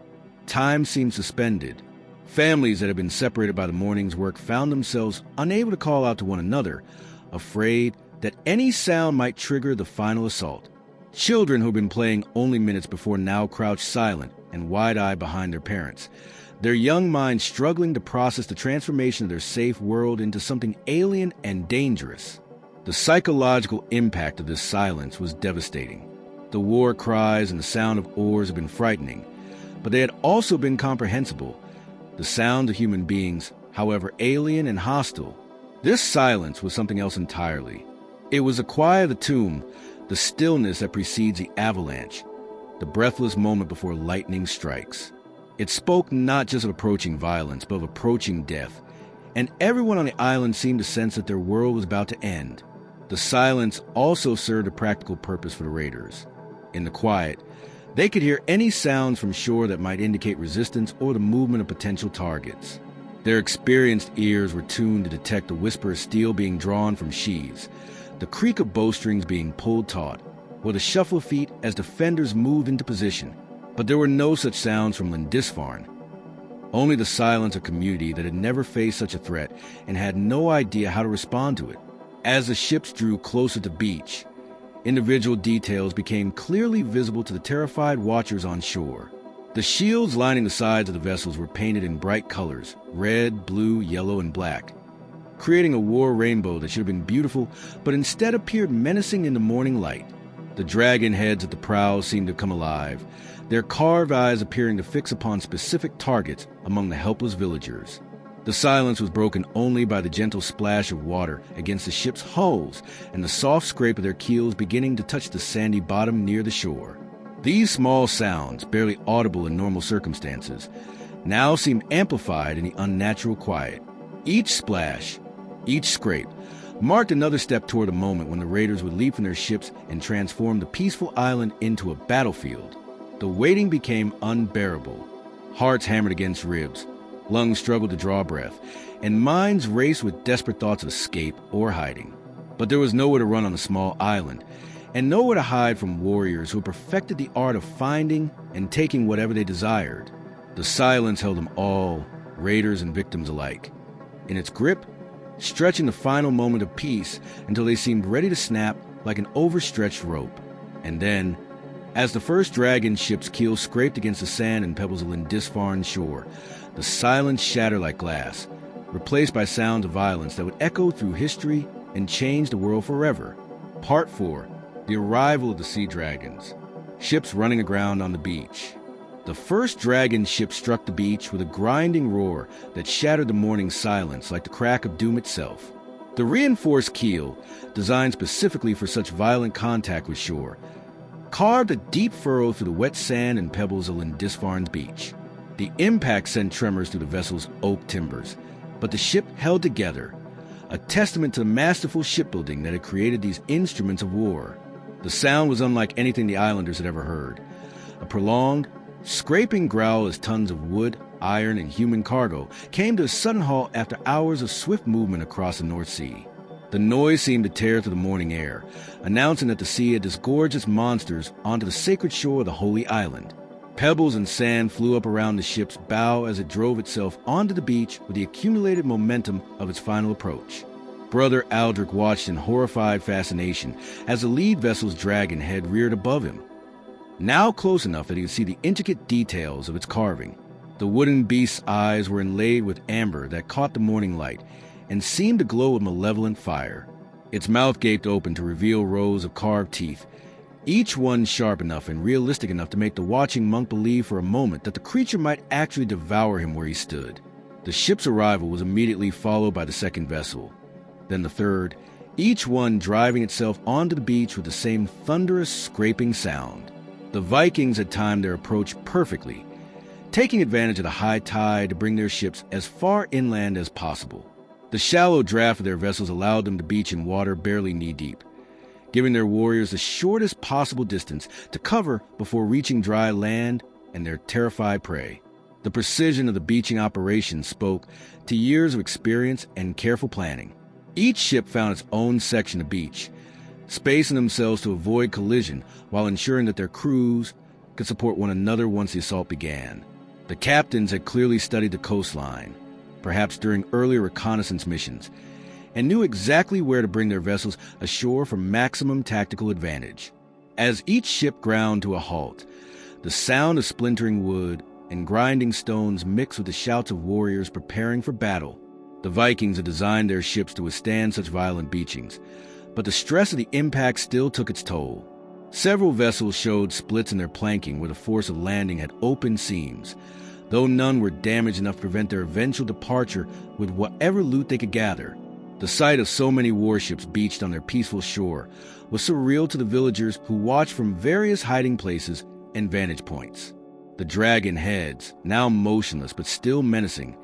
time seemed suspended. Families that had been separated by the morning's work found themselves unable to call out to one another, afraid that any sound might trigger the final assault. Children who had been playing only minutes before now crouched silent and wide-eyed behind their parents, their young minds struggling to process the transformation of their safe world into something alien and dangerous. The psychological impact of this silence was devastating. The war cries and the sound of oars had been frightening, but they had also been comprehensible. The sound of human beings, however alien and hostile. This silence was something else entirely. It was the quiet of the tomb, the stillness that precedes the avalanche, the breathless moment before lightning strikes. It spoke not just of approaching violence, but of approaching death, and everyone on the island seemed to sense that their world was about to end. The silence also served a practical purpose for the raiders. In the quiet, they could hear any sounds from shore that might indicate resistance or the movement of potential targets. Their experienced ears were tuned to detect the whisper of steel being drawn from sheaths, the creak of bowstrings being pulled taut, or the shuffle of feet as defenders moved into position. But there were no such sounds from Lindisfarne. Only the silence of community that had never faced such a threat and had no idea how to respond to it. As the ships drew closer to beach, individual details became clearly visible to the terrified watchers on shore. The shields lining the sides of the vessels were painted in bright colors, red, blue, yellow, and black, creating a war rainbow that should have been beautiful, but instead appeared menacing in the morning light. The dragon heads at the prows seemed to come alive, their carved eyes appearing to fix upon specific targets among the helpless villagers. The silence was broken only by the gentle splash of water against the ship's hulls and the soft scrape of their keels beginning to touch the sandy bottom near the shore. These small sounds, barely audible in normal circumstances, now seemed amplified in the unnatural quiet. Each splash, each scrape, marked another step toward a moment when the raiders would leap from their ships and transform the peaceful island into a battlefield. The waiting became unbearable. Hearts hammered against ribs, lungs struggled to draw breath, and minds raced with desperate thoughts of escape or hiding. But there was nowhere to run on the small island, and nowhere to hide from warriors who had perfected the art of finding and taking whatever they desired. The silence held them all, raiders and victims alike, in its grip, stretching the final moment of peace until they seemed ready to snap like an overstretched rope. And then, As the first dragon ship's keel scraped against the sand and pebbles of Lindisfarne's shore, the silence shattered like glass, replaced by sounds of violence that would echo through history and change the world forever. Part 4. The arrival of the sea dragons. Ships running aground on the beach. The first dragon ship struck the beach with a grinding roar that shattered the morning silence like the crack of doom itself. The reinforced keel, designed specifically for such violent contact with shore, carved a deep furrow through the wet sand and pebbles of Lindisfarne's beach. The impact sent tremors through the vessel's oak timbers, but the ship held together, a testament to the masterful shipbuilding that had created these instruments of war. The sound was unlike anything the islanders had ever heard. A prolonged, scraping growl as tons of wood, iron, and human cargo came to a sudden halt after hours of swift movement across the North Sea. The noise seemed to tear through the morning air, announcing that the sea had disgorged its monsters onto the sacred shore of the Holy Island. Pebbles and sand flew up around the ship's bow as it drove itself onto the beach with the accumulated momentum of its final approach. Brother Aldrich watched in horrified fascination as the lead vessel's dragon head reared above him, now close enough that he could see the intricate details of its carving. The wooden beast's eyes were inlaid with amber that caught the morning light and seemed to glow with malevolent fire. Its mouth gaped open to reveal rows of carved teeth, each one sharp enough and realistic enough to make the watching monk believe for a moment that the creature might actually devour him where he stood. The ship's arrival was immediately followed by the second vessel, then the third, each one driving itself onto the beach with the same thunderous, scraping sound. The Vikings had timed their approach perfectly, taking advantage of the high tide to bring their ships as far inland as possible. The shallow draft of their vessels allowed them to beach in water barely knee-deep, giving their warriors the shortest possible distance to cover before reaching dry land and their terrified prey. The precision of the beaching operation spoke to years of experience and careful planning. Each ship found its own section of beach, spacing themselves to avoid collision while ensuring that their crews could support one another once the assault began. The captains had clearly studied the coastline, perhaps during earlier reconnaissance missions, and knew exactly where to bring their vessels ashore for maximum tactical advantage. As each ship ground to a halt, the sound of splintering wood and grinding stones mixed with the shouts of warriors preparing for battle. The Vikings had designed their ships to withstand such violent beachings, but the stress of the impact still took its toll. Several vessels showed splits in their planking where the force of landing had opened seams, though none were damaged enough to prevent their eventual departure with whatever loot they could gather. The sight of so many warships beached on their peaceful shore was surreal to the villagers who watched from various hiding places and vantage points. The dragon heads, now motionless but still menacing,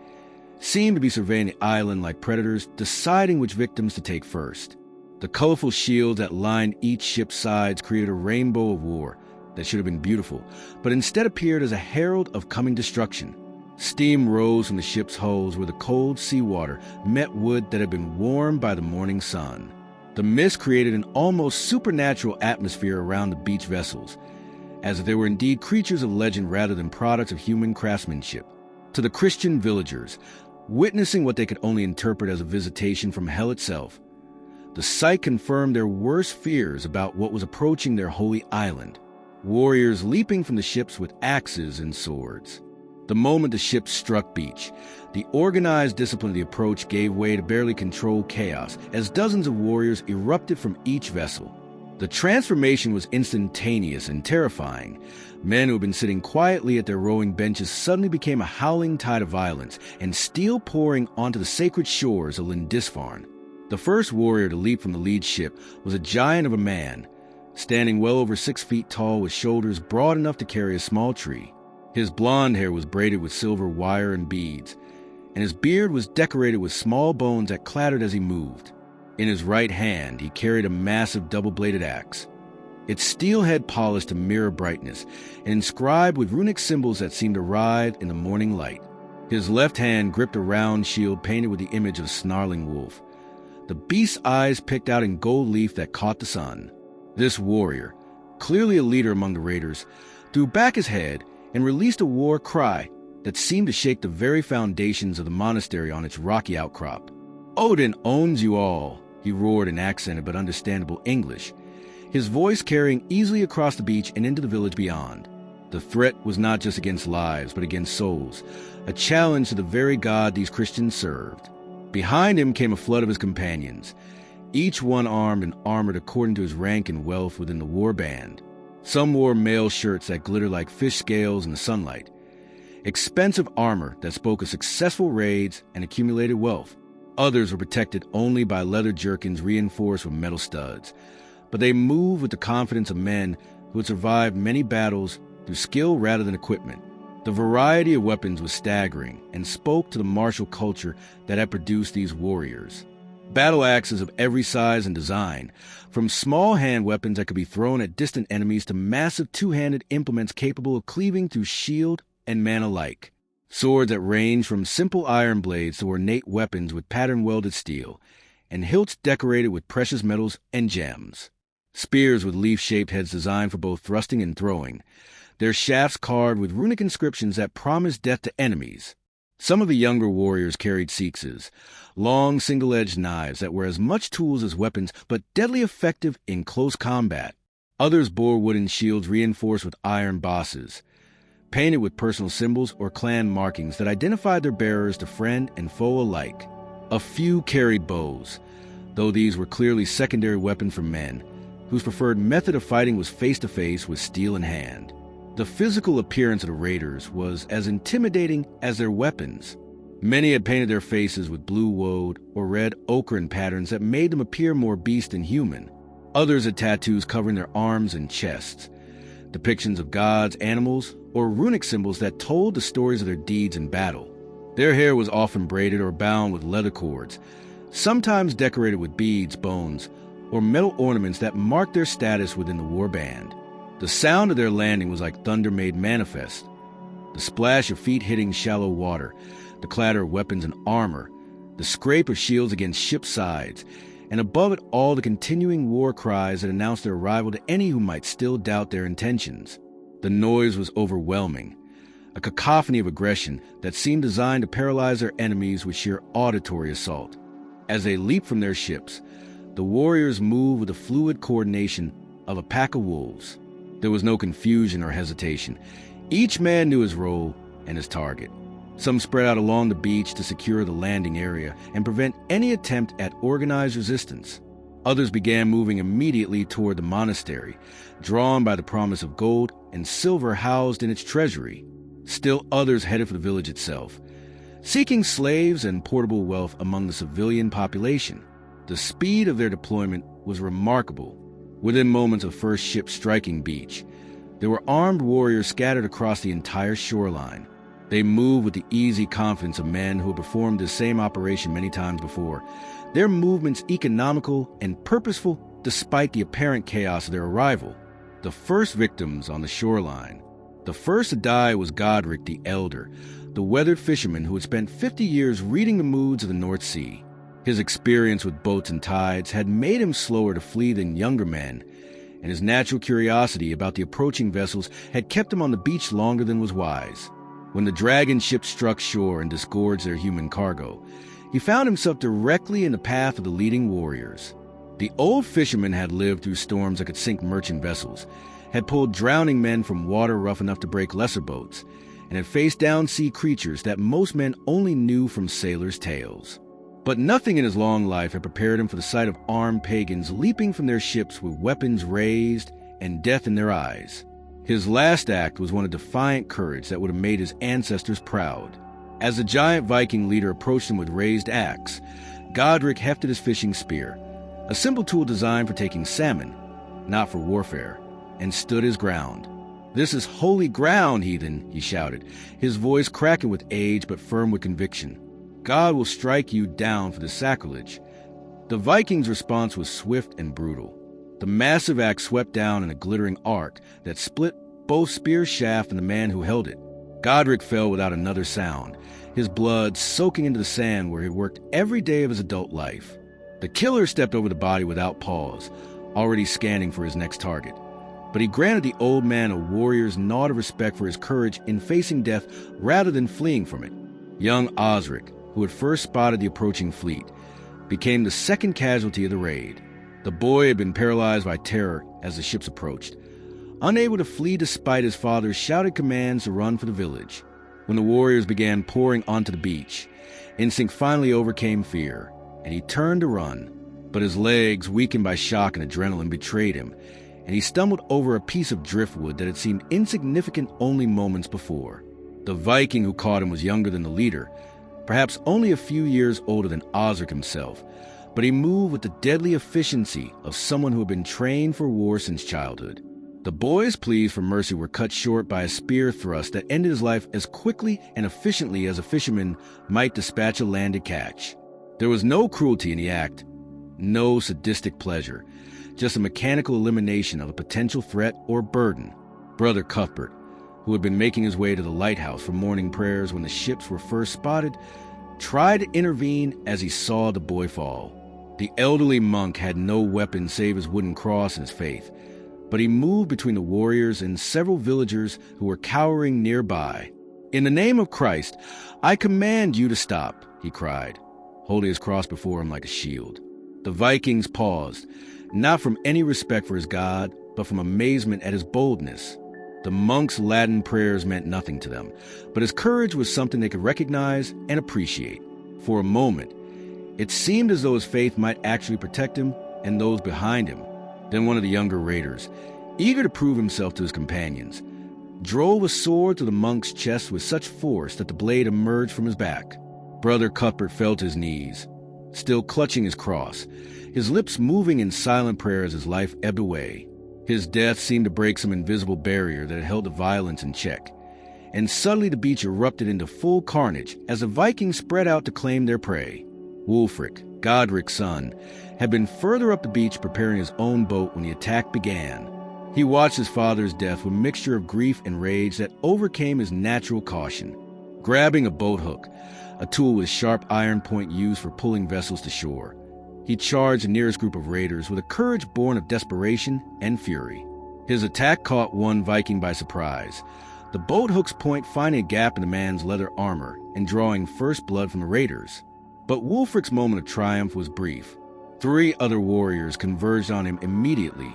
seemed to be surveying the island like predators, deciding which victims to take first. The colorful shields that lined each ship's sides created a rainbow of war that should have been beautiful, but instead appeared as a herald of coming destruction. Steam rose from the ship's hulls where the cold seawater met wood that had been warmed by the morning sun. The mist created an almost supernatural atmosphere around the beach vessels, as if they were indeed creatures of legend rather than products of human craftsmanship. To the Christian villagers, witnessing what they could only interpret as a visitation from hell itself, the sight confirmed their worst fears about what was approaching their holy island. Warriors leaping from the ships with axes and swords. The moment the ships struck beach, the organized discipline of the approach gave way to barely controlled chaos as dozens of warriors erupted from each vessel. The transformation was instantaneous and terrifying. Men who had been sitting quietly at their rowing benches suddenly became a howling tide of violence and steel pouring onto the sacred shores of Lindisfarne. The first warrior to leap from the lead ship was a giant of a man, standing well over 6 feet tall with shoulders broad enough to carry a small tree. His blonde hair was braided with silver wire and beads, and his beard was decorated with small bones that clattered as he moved. In his right hand, he carried a massive double-bladed axe, its steel head polished to mirror brightness and inscribed with runic symbols that seemed to writhe in the morning light. His left hand gripped a round shield painted with the image of a snarling wolf, the beast's eyes picked out in gold leaf that caught the sun. This warrior, clearly a leader among the raiders, threw back his head and released a war cry that seemed to shake the very foundations of the monastery on its rocky outcrop. "Odin owns you all," he roared in accented but understandable English, his voice carrying easily across the beach and into the village beyond. The threat was not just against lives, but against souls, a challenge to the very God these Christians served. Behind him came a flood of his companions, each one armed and armored according to his rank and wealth within the war band. Some wore mail shirts that glittered like fish scales in the sunlight, expensive armor that spoke of successful raids and accumulated wealth. Others were protected only by leather jerkins reinforced with metal studs, but they moved with the confidence of men who had survived many battles through skill rather than equipment. The variety of weapons was staggering and spoke to the martial culture that had produced these warriors. Battle axes of every size and design, from small hand weapons that could be thrown at distant enemies to massive two-handed implements capable of cleaving through shield and man alike. Swords that ranged from simple iron blades to ornate weapons with pattern-welded steel, and hilts decorated with precious metals and gems. Spears with leaf-shaped heads designed for both thrusting and throwing, their shafts carved with runic inscriptions that promised death to enemies. Some of the younger warriors carried seekses, long single-edged knives that were as much tools as weapons but deadly effective in close combat. Others bore wooden shields reinforced with iron bosses, painted with personal symbols or clan markings that identified their bearers to friend and foe alike. A few carried bows, though these were clearly secondary weapons for men, whose preferred method of fighting was face-to-face with steel in hand. The physical appearance of the raiders was as intimidating as their weapons. Many had painted their faces with blue woad or red ochre patterns that made them appear more beast than human. Others had tattoos covering their arms and chests, depictions of gods, animals, or runic symbols that told the stories of their deeds in battle. Their hair was often braided or bound with leather cords, sometimes decorated with beads, bones, or metal ornaments that marked their status within the war band. The sound of their landing was like thunder made manifest. The splash of feet hitting shallow water, the clatter of weapons and armor, the scrape of shields against ship sides, and above it all the continuing war cries that announced their arrival to any who might still doubt their intentions. The noise was overwhelming, a cacophony of aggression that seemed designed to paralyze their enemies with sheer auditory assault. As they leaped from their ships, the warriors moved with the fluid coordination of a pack of wolves. There was no confusion or hesitation. Each man knew his role and his target. Some spread out along the beach to secure the landing area and prevent any attempt at organized resistance. Others began moving immediately toward the monastery, drawn by the promise of gold and silver housed in its treasury. Still others headed for the village itself, seeking slaves and portable wealth among the civilian population. The speed of their deployment was remarkable. Within moments of first ship striking beach, there were armed warriors scattered across the entire shoreline. They moved with the easy confidence of men who had performed the same operation many times before, their movements economical and purposeful despite the apparent chaos of their arrival. The first victims on the shoreline. The first to die was Godric the Elder, the weathered fisherman who had spent 50 years reading the moods of the North Sea. His experience with boats and tides had made him slower to flee than younger men, and his natural curiosity about the approaching vessels had kept him on the beach longer than was wise. When the dragon ship struck shore and disgorged their human cargo, he found himself directly in the path of the leading warriors. The old fisherman had lived through storms that could sink merchant vessels, had pulled drowning men from water rough enough to break lesser boats, and had faced down-sea creatures that most men only knew from sailors' tales. But nothing in his long life had prepared him for the sight of armed pagans leaping from their ships with weapons raised and death in their eyes. His last act was one of defiant courage that would have made his ancestors proud. As the giant Viking leader approached him with raised axe, Godric hefted his fishing spear, a simple tool designed for taking salmon, not for warfare, and stood his ground. "This is holy ground, heathen," he shouted, his voice cracking with age but firm with conviction. "God will strike you down for this sacrilege." The Vikings' response was swift and brutal. The massive axe swept down in a glittering arc that split both spear shaft and the man who held it. Godric fell without another sound, his blood soaking into the sand where he worked every day of his adult life. The killer stepped over the body without pause, already scanning for his next target. But he granted the old man a warrior's nod of respect for his courage in facing death rather than fleeing from it. Young Osric, who had first spotted the approaching fleet, became the second casualty of the raid. The boy had been paralyzed by terror as the ships approached, unable to flee despite his father's shouted commands to run for the village. When the warriors began pouring onto the beach, instinct finally overcame fear, and he turned to run. But his legs, weakened by shock and adrenaline, betrayed him, and he stumbled over a piece of driftwood that had seemed insignificant only moments before. The Viking who caught him was younger than the leader, perhaps only a few years older than Osric himself, but he moved with the deadly efficiency of someone who had been trained for war since childhood. The boy's pleas for mercy were cut short by a spear thrust that ended his life as quickly and efficiently as a fisherman might dispatch a landed catch. There was no cruelty in the act, no sadistic pleasure, just a mechanical elimination of a potential threat or burden. Brother Cuthbert, who had been making his way to the lighthouse for morning prayers when the ships were first spotted, tried to intervene as he saw the boy fall. The elderly monk had no weapon save his wooden cross and his faith, but he moved between the warriors and several villagers who were cowering nearby. "In the name of Christ, I command you to stop," he cried, holding his cross before him like a shield. The Vikings paused, not from any respect for his God, but from amazement at his boldness. The monk's Latin prayers meant nothing to them, but his courage was something they could recognize and appreciate. For a moment, it seemed as though his faith might actually protect him and those behind him. Then one of the younger raiders, eager to prove himself to his companions, drove a sword to the monk's chest with such force that the blade emerged from his back. Brother Cuthbert fell to his knees, still clutching his cross, his lips moving in silent prayer as his life ebbed away. His death seemed to break some invisible barrier that had held the violence in check, and suddenly the beach erupted into full carnage as the Vikings spread out to claim their prey. Wulfric, Godric's son, had been further up the beach preparing his own boat when the attack began. He watched his father's death with a mixture of grief and rage that overcame his natural caution. Grabbing a boat hook, a tool with sharp iron point used for pulling vessels to shore, he charged the nearest group of raiders with a courage born of desperation and fury. His attack caught one Viking by surprise, the boat hook's point finding a gap in the man's leather armor and drawing first blood from the raiders. But Wulfric's moment of triumph was brief. 3 other warriors converged on him immediately,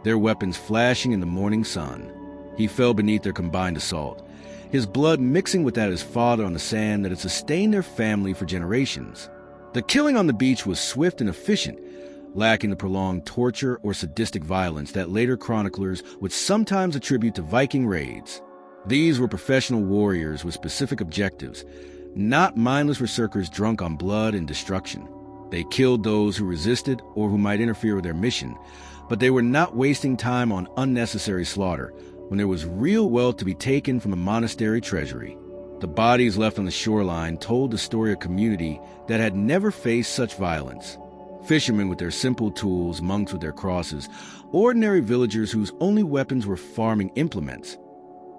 their weapons flashing in the morning sun. He fell beneath their combined assault, his blood mixing with that of his father on the sand that had sustained their family for generations. The killing on the beach was swift and efficient, lacking the prolonged torture or sadistic violence that later chroniclers would sometimes attribute to Viking raids. These were professional warriors with specific objectives, not mindless berserkers drunk on blood and destruction. They killed those who resisted or who might interfere with their mission, but they were not wasting time on unnecessary slaughter when there was real wealth to be taken from the monastery treasury. The bodies left on the shoreline told the story of a community that had never faced such violence. Fishermen with their simple tools, monks with their crosses, ordinary villagers whose only weapons were farming implements.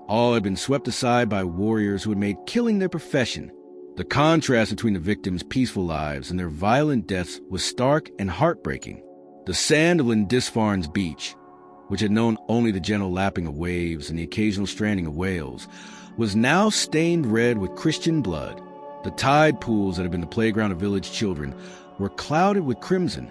All had been swept aside by warriors who had made killing their profession. The contrast between the victims' peaceful lives and their violent deaths was stark and heartbreaking. The sand of Lindisfarne's beach, which had known only the gentle lapping of waves and the occasional stranding of whales, was now stained red with Christian blood. The tide pools that had been the playground of village children were clouded with crimson,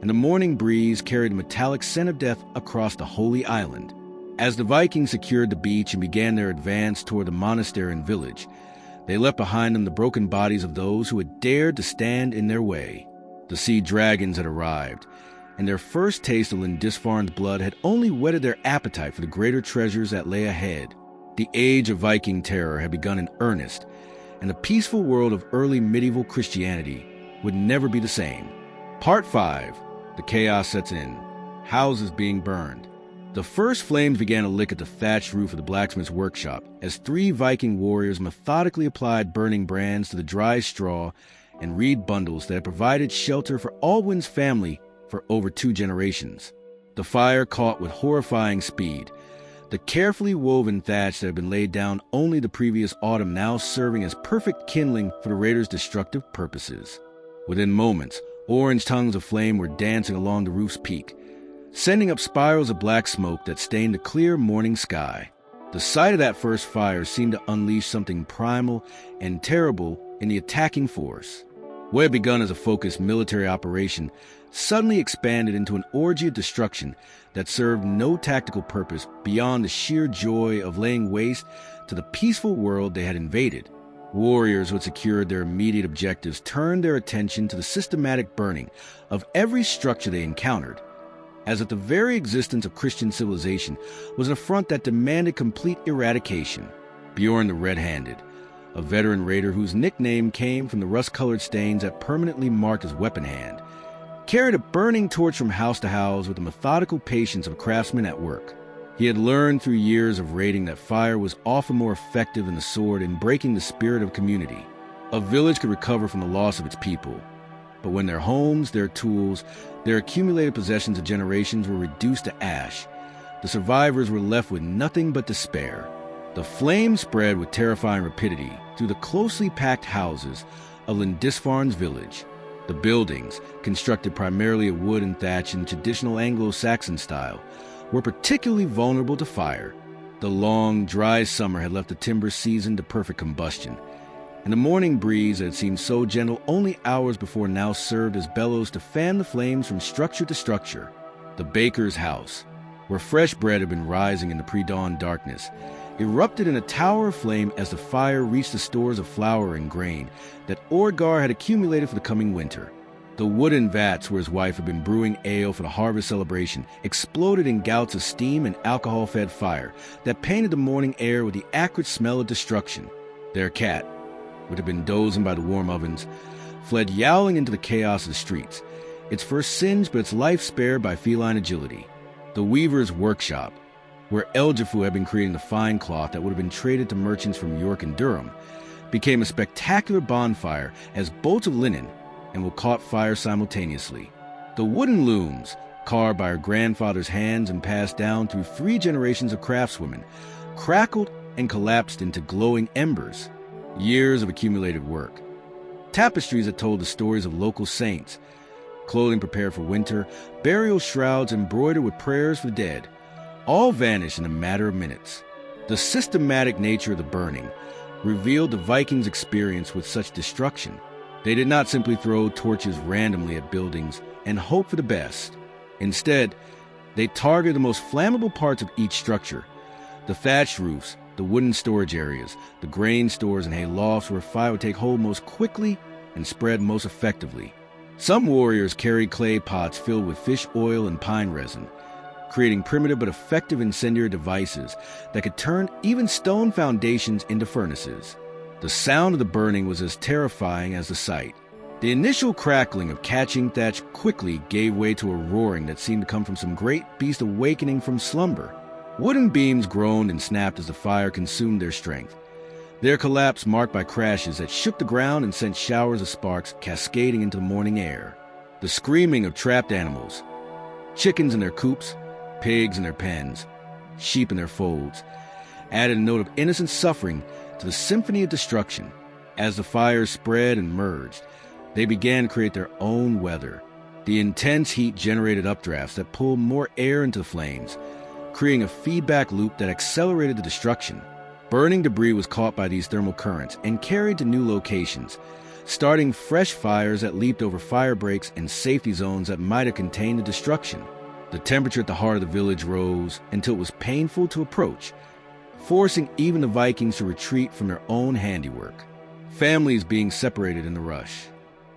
and the morning breeze carried a metallic scent of death across the holy island. As the Vikings secured the beach and began their advance toward the monastery and village, they left behind them the broken bodies of those who had dared to stand in their way. The sea dragons had arrived, and their first taste of Lindisfarne's blood had only whetted their appetite for the greater treasures that lay ahead. The age of Viking terror had begun in earnest, and the peaceful world of early medieval Christianity would never be the same. Part 5. The chaos sets in. Houses being burned. The first flames began to lick at the thatched roof of the blacksmith's workshop as 3 Viking warriors methodically applied burning brands to the dry straw and reed bundles that had provided shelter for Alwyn's family for over 2 generations. The fire caught with horrifying speed, the carefully woven thatch that had been laid down only the previous autumn now serving as perfect kindling for the raiders' destructive purposes. Within moments, orange tongues of flame were dancing along the roof's peak, sending up spirals of black smoke that stained the clear morning sky. The sight of that first fire seemed to unleash something primal and terrible in the attacking force. What had begun as a focused military operation suddenly expanded into an orgy of destruction that served no tactical purpose beyond the sheer joy of laying waste to the peaceful world they had invaded. Warriors who had secured their immediate objectives turned their attention to the systematic burning of every structure they encountered, as if the very existence of Christian civilization was an affront that demanded complete eradication. Bjorn the Red-Handed, a veteran raider whose nickname came from the rust-colored stains that permanently marked his weapon hand, carried a burning torch from house to house with the methodical patience of a craftsman at work. He had learned through years of raiding that fire was often more effective than the sword in breaking the spirit of community. A village could recover from the loss of its people, but when their homes, their tools, their accumulated possessions of generations were reduced to ash, the survivors were left with nothing but despair. The flames spread with terrifying rapidity through the closely packed houses of Lindisfarne's village. The buildings, constructed primarily of wood and thatch in traditional Anglo-Saxon style, were particularly vulnerable to fire. The long, dry summer had left the timber seasoned to perfect combustion, and the morning breeze that had seemed so gentle only hours before now served as bellows to fan the flames from structure to structure. The baker's house, where fresh bread had been rising in the pre-dawn darkness, erupted in a tower of flame as the fire reached the stores of flour and grain that Orgar had accumulated for the coming winter. The wooden vats where his wife had been brewing ale for the harvest celebration exploded in gouts of steam and alcohol-fed fire that painted the morning air with the acrid smell of destruction. Their cat, which had been dozing by the warm ovens, fled yowling into the chaos of the streets, its fur singed but its life spared by feline agility. The weaver's workshop, where Elgifu had been creating the fine cloth that would have been traded to merchants from York and Durham, became a spectacular bonfire as bolts of linen and will caught fire simultaneously. The wooden looms, carved by her grandfather's hands and passed down through 3 generations of craftswomen, crackled and collapsed into glowing embers. Years of accumulated work. Tapestries that told the stories of local saints, clothing prepared for winter, burial shrouds embroidered with prayers for the dead, all vanished in a matter of minutes. The systematic nature of the burning revealed the Vikings' experience with such destruction. They did not simply throw torches randomly at buildings and hope for the best. Instead, they targeted the most flammable parts of each structure: the thatched roofs, the wooden storage areas, the grain stores and hay lofts where fire would take hold most quickly and spread most effectively. Some warriors carried clay pots filled with fish oil and pine resin, creating primitive but effective incendiary devices that could turn even stone foundations into furnaces. The sound of the burning was as terrifying as the sight. The initial crackling of catching thatch quickly gave way to a roaring that seemed to come from some great beast awakening from slumber. Wooden beams groaned and snapped as the fire consumed their strength, their collapse marked by crashes that shook the ground and sent showers of sparks cascading into the morning air. The screaming of trapped animals, chickens in their coops, pigs in their pens, sheep in their folds, added a note of innocent suffering to the symphony of destruction. As the fires spread and merged, they began to create their own weather. The intense heat generated updrafts that pulled more air into the flames, creating a feedback loop that accelerated the destruction. Burning debris was caught by these thermal currents and carried to new locations, starting fresh fires that leaped over fire breaks and safety zones that might have contained the destruction. The temperature at the heart of the village rose until it was painful to approach, forcing even the Vikings to retreat from their own handiwork. Families being separated in the rush.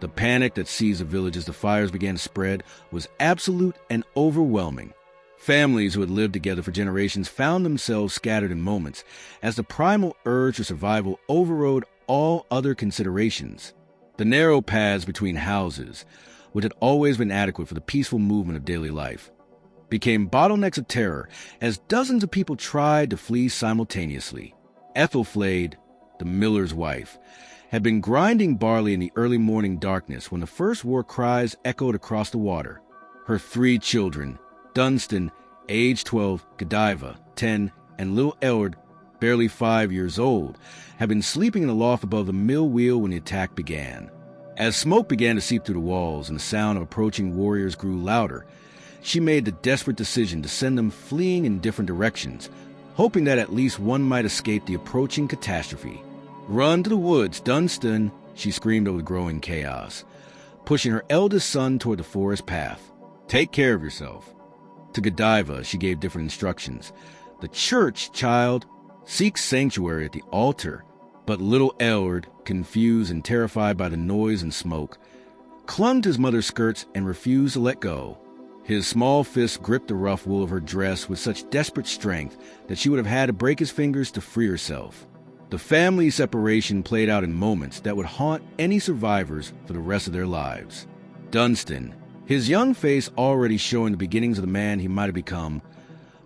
The panic that seized the village as the fires began to spread was absolute and overwhelming. Families who had lived together for generations found themselves scattered in moments as the primal urge for survival overrode all other considerations. The narrow paths between houses, which had always been adequate for the peaceful movement of daily life, became bottlenecks of terror as dozens of people tried to flee simultaneously. Ethelflaed, the miller's wife, had been grinding barley in the early morning darkness when the first war cries echoed across the water. Her 3 children, Dunstan, age 12, Godiva, 10, and little Ellard, barely 5 years old, had been sleeping in the loft above the mill wheel when the attack began. As smoke began to seep through the walls and the sound of approaching warriors grew louder, she made the desperate decision to send them fleeing in different directions, hoping that at least one might escape the approaching catastrophe. Run to the woods, Dunstan, she screamed over the growing chaos, pushing her eldest son toward the forest path. "Take care of yourself." To Godiva, she gave different instructions. "The church, child, seeks sanctuary at the altar." But little Eldred, confused and terrified by the noise and smoke, clung to his mother's skirts and refused to let go. His small fists gripped the rough wool of her dress with such desperate strength that she would have had to break his fingers to free herself. The family separation played out in moments that would haunt any survivors for the rest of their lives. Dunstan, his young face already showing the beginnings of the man he might have become,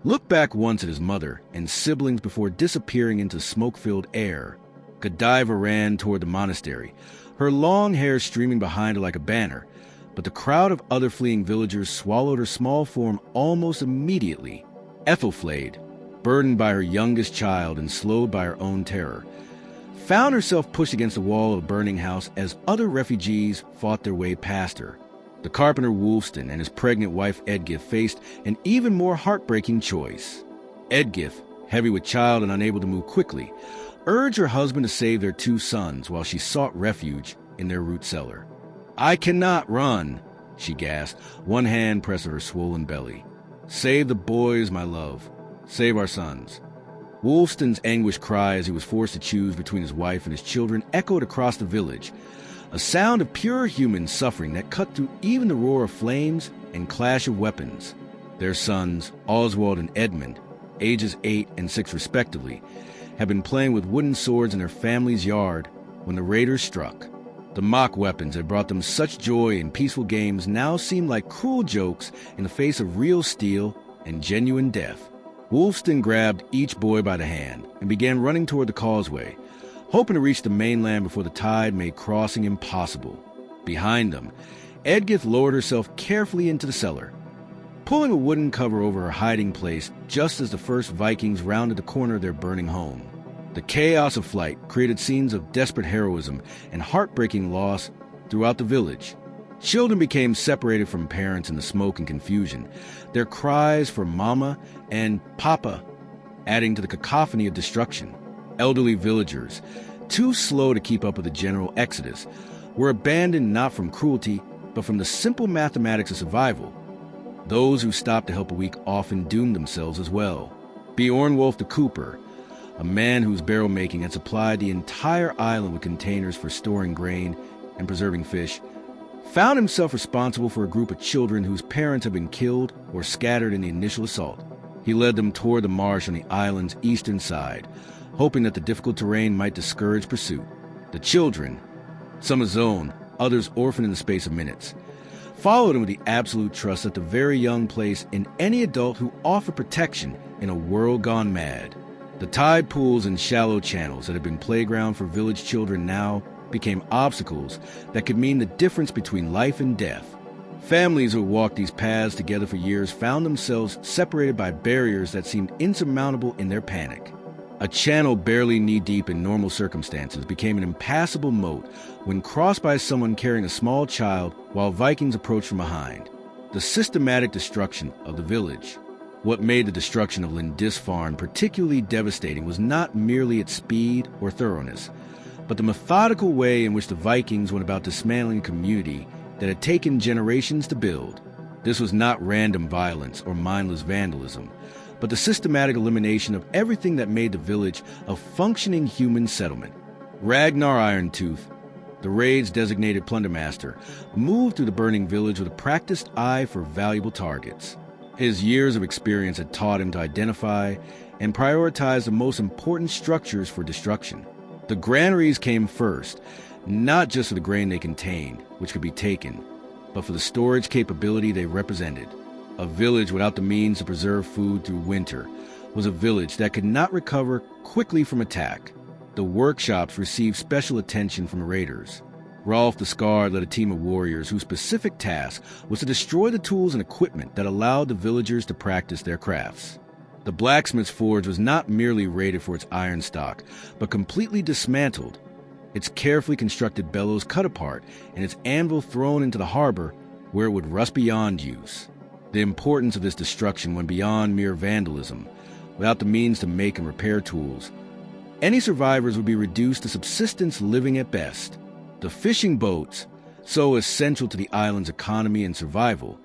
looked back once at his mother and siblings before disappearing into smoke-filled air. Godiva ran toward the monastery, her long hair streaming behind her like a banner, but the crowd of other fleeing villagers swallowed her small form almost immediately. Ethelflaed, burdened by her youngest child and slowed by her own terror, found herself pushed against the wall of a burning house as other refugees fought their way past her. The carpenter Wulfstan and his pregnant wife Edgith faced an even more heartbreaking choice. Edgith, heavy with child and unable to move quickly, urged her husband to save their 2 sons while she sought refuge in their root cellar. "I cannot run," she gasped, one hand pressed on her swollen belly. "Save the boys, my love. Save our sons." Wulfstan's anguished cry as he was forced to choose between his wife and his children echoed across the village, a sound of pure human suffering that cut through even the roar of flames and clash of weapons. Their sons, Oswald and Edmund, ages 8 and 6 respectively, had been playing with wooden swords in their family's yard when the raiders struck. The mock weapons that brought them such joy in peaceful games now seemed like cruel jokes in the face of real steel and genuine death. Wulfstan grabbed each boy by the hand and began running toward the causeway, hoping to reach the mainland before the tide made crossing impossible. Behind them, Edgith lowered herself carefully into the cellar, pulling a wooden cover over her hiding place just as the first Vikings rounded the corner of their burning home. The chaos of flight created scenes of desperate heroism and heartbreaking loss throughout the village. Children became separated from parents in the smoke and confusion, their cries for mama and papa adding to the cacophony of destruction. Elderly villagers, too slow to keep up with the general exodus, were abandoned not from cruelty, but from the simple mathematics of survival. Those who stopped to help a weak often doomed themselves as well. Beornwulf the Cooper, a man whose barrel making had supplied the entire island with containers for storing grain and preserving fish, found himself responsible for a group of children whose parents had been killed or scattered in the initial assault. He led them toward the marsh on the island's eastern side, hoping that the difficult terrain might discourage pursuit. The children, some his own, others orphaned in the space of minutes, followed him with the absolute trust that the very young place in any adult who offered protection in a world gone mad. The tide pools and shallow channels that had been playground for village children now became obstacles that could mean the difference between life and death. Families who had walked these paths together for years found themselves separated by barriers that seemed insurmountable in their panic. A channel barely knee-deep in normal circumstances became an impassable moat when crossed by someone carrying a small child while Vikings approached from behind. The systematic destruction of the village. What made the destruction of Lindisfarne particularly devastating was not merely its speed or thoroughness, but the methodical way in which the Vikings went about dismantling a community that had taken generations to build. This was not random violence or mindless vandalism, but the systematic elimination of everything that made the village a functioning human settlement. Ragnar Irontooth, the raid's designated plundermaster, moved through the burning village with a practiced eye for valuable targets. His years of experience had taught him to identify and prioritize the most important structures for destruction. The granaries came first, not just for the grain they contained, which could be taken, but for the storage capability they represented. A village without the means to preserve food through winter was a village that could not recover quickly from attack. The workshops received special attention from the raiders. Rolf the Scarred led a team of warriors whose specific task was to destroy the tools and equipment that allowed the villagers to practice their crafts. The blacksmith's forge was not merely raided for its iron stock, but completely dismantled, its carefully constructed bellows cut apart, and its anvil thrown into the harbor where it would rust beyond use. The importance of this destruction went beyond mere vandalism. Without the means to make and repair tools, any survivors would be reduced to subsistence living at best. The fishing boats, so essential to the island's economy and survival,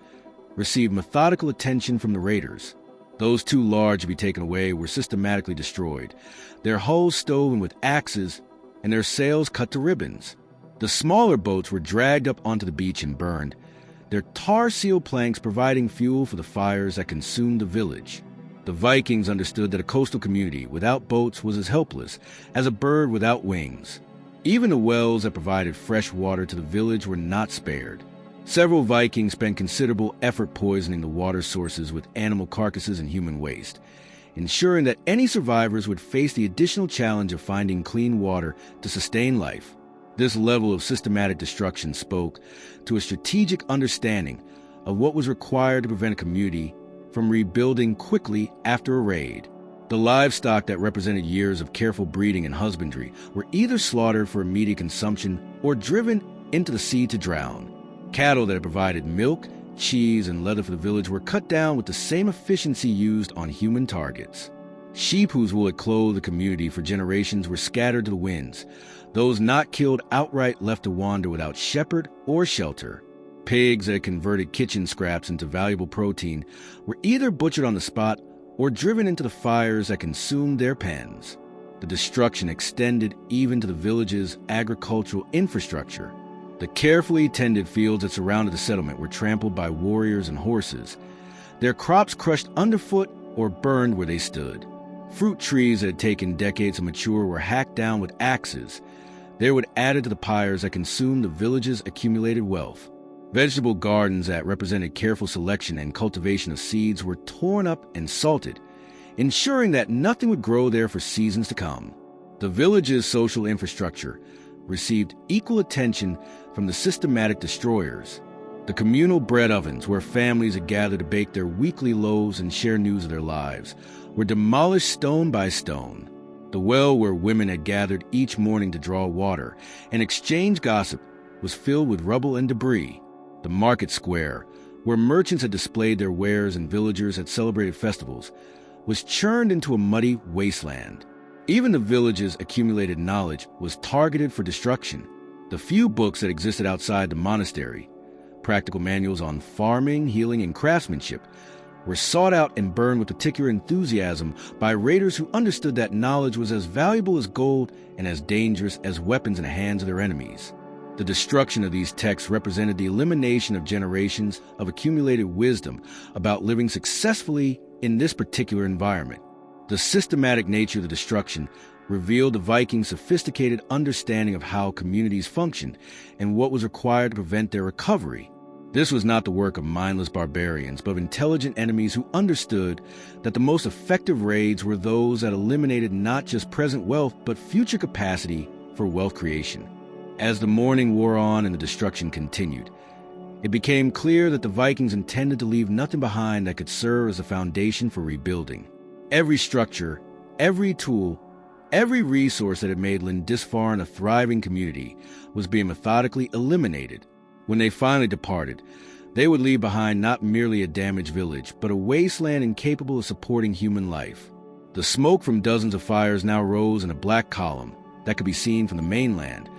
received methodical attention from the raiders. Those too large to be taken away were systematically destroyed, their hulls stoven with axes and their sails cut to ribbons. The smaller boats were dragged up onto the beach and burned, their tar seal planks providing fuel for the fires that consumed the village. The Vikings understood that a coastal community without boats was as helpless as a bird without wings. Even the wells that provided fresh water to the village were not spared. Several Vikings spent considerable effort poisoning the water sources with animal carcasses and human waste, ensuring that any survivors would face the additional challenge of finding clean water to sustain life. This level of systematic destruction spoke to a strategic understanding of what was required to prevent a community from rebuilding quickly after a raid. The livestock that represented years of careful breeding and husbandry were either slaughtered for immediate consumption or driven into the sea to drown. Cattle that had provided milk, cheese, and leather for the village were cut down with the same efficiency used on human targets. Sheep whose wool had clothed the community for generations were scattered to the winds. Those not killed outright left to wander without shepherd or shelter. Pigs that had converted kitchen scraps into valuable protein were either butchered on the spot or driven into the fires that consumed their pens. The destruction extended even to the village's agricultural infrastructure. The carefully tended fields that surrounded the settlement were trampled by warriors and horses, their crops crushed underfoot or burned where they stood. Fruit trees that had taken decades to mature were hacked down with axes. They were added to the pyres that consumed the village's accumulated wealth. Vegetable gardens that represented careful selection and cultivation of seeds were torn up and salted, ensuring that nothing would grow there for seasons to come. The village's social infrastructure received equal attention from the systematic destroyers. The communal bread ovens, where families had gathered to bake their weekly loaves and share news of their lives, were demolished stone by stone. The well where women had gathered each morning to draw water and exchange gossip was filled with rubble and debris. The market square, where merchants had displayed their wares and villagers had celebrated festivals, was churned into a muddy wasteland. Even the village's accumulated knowledge was targeted for destruction. The few books that existed outside the monastery, practical manuals on farming, healing, and craftsmanship, were sought out and burned with particular enthusiasm by raiders who understood that knowledge was as valuable as gold and as dangerous as weapons in the hands of their enemies. The destruction of these texts represented the elimination of generations of accumulated wisdom about living successfully in this particular environment. The systematic nature of the destruction revealed the Vikings' sophisticated understanding of how communities functioned and what was required to prevent their recovery. This was not the work of mindless barbarians, but of intelligent enemies who understood that the most effective raids were those that eliminated not just present wealth, but future capacity for wealth creation. As the morning wore on and the destruction continued, it became clear that the Vikings intended to leave nothing behind that could serve as a foundation for rebuilding. Every structure, every tool, every resource that had made Lindisfarne a thriving community was being methodically eliminated. When they finally departed, they would leave behind not merely a damaged village, but a wasteland incapable of supporting human life. The smoke from dozens of fires now rose in a black column that could be seen from the mainland,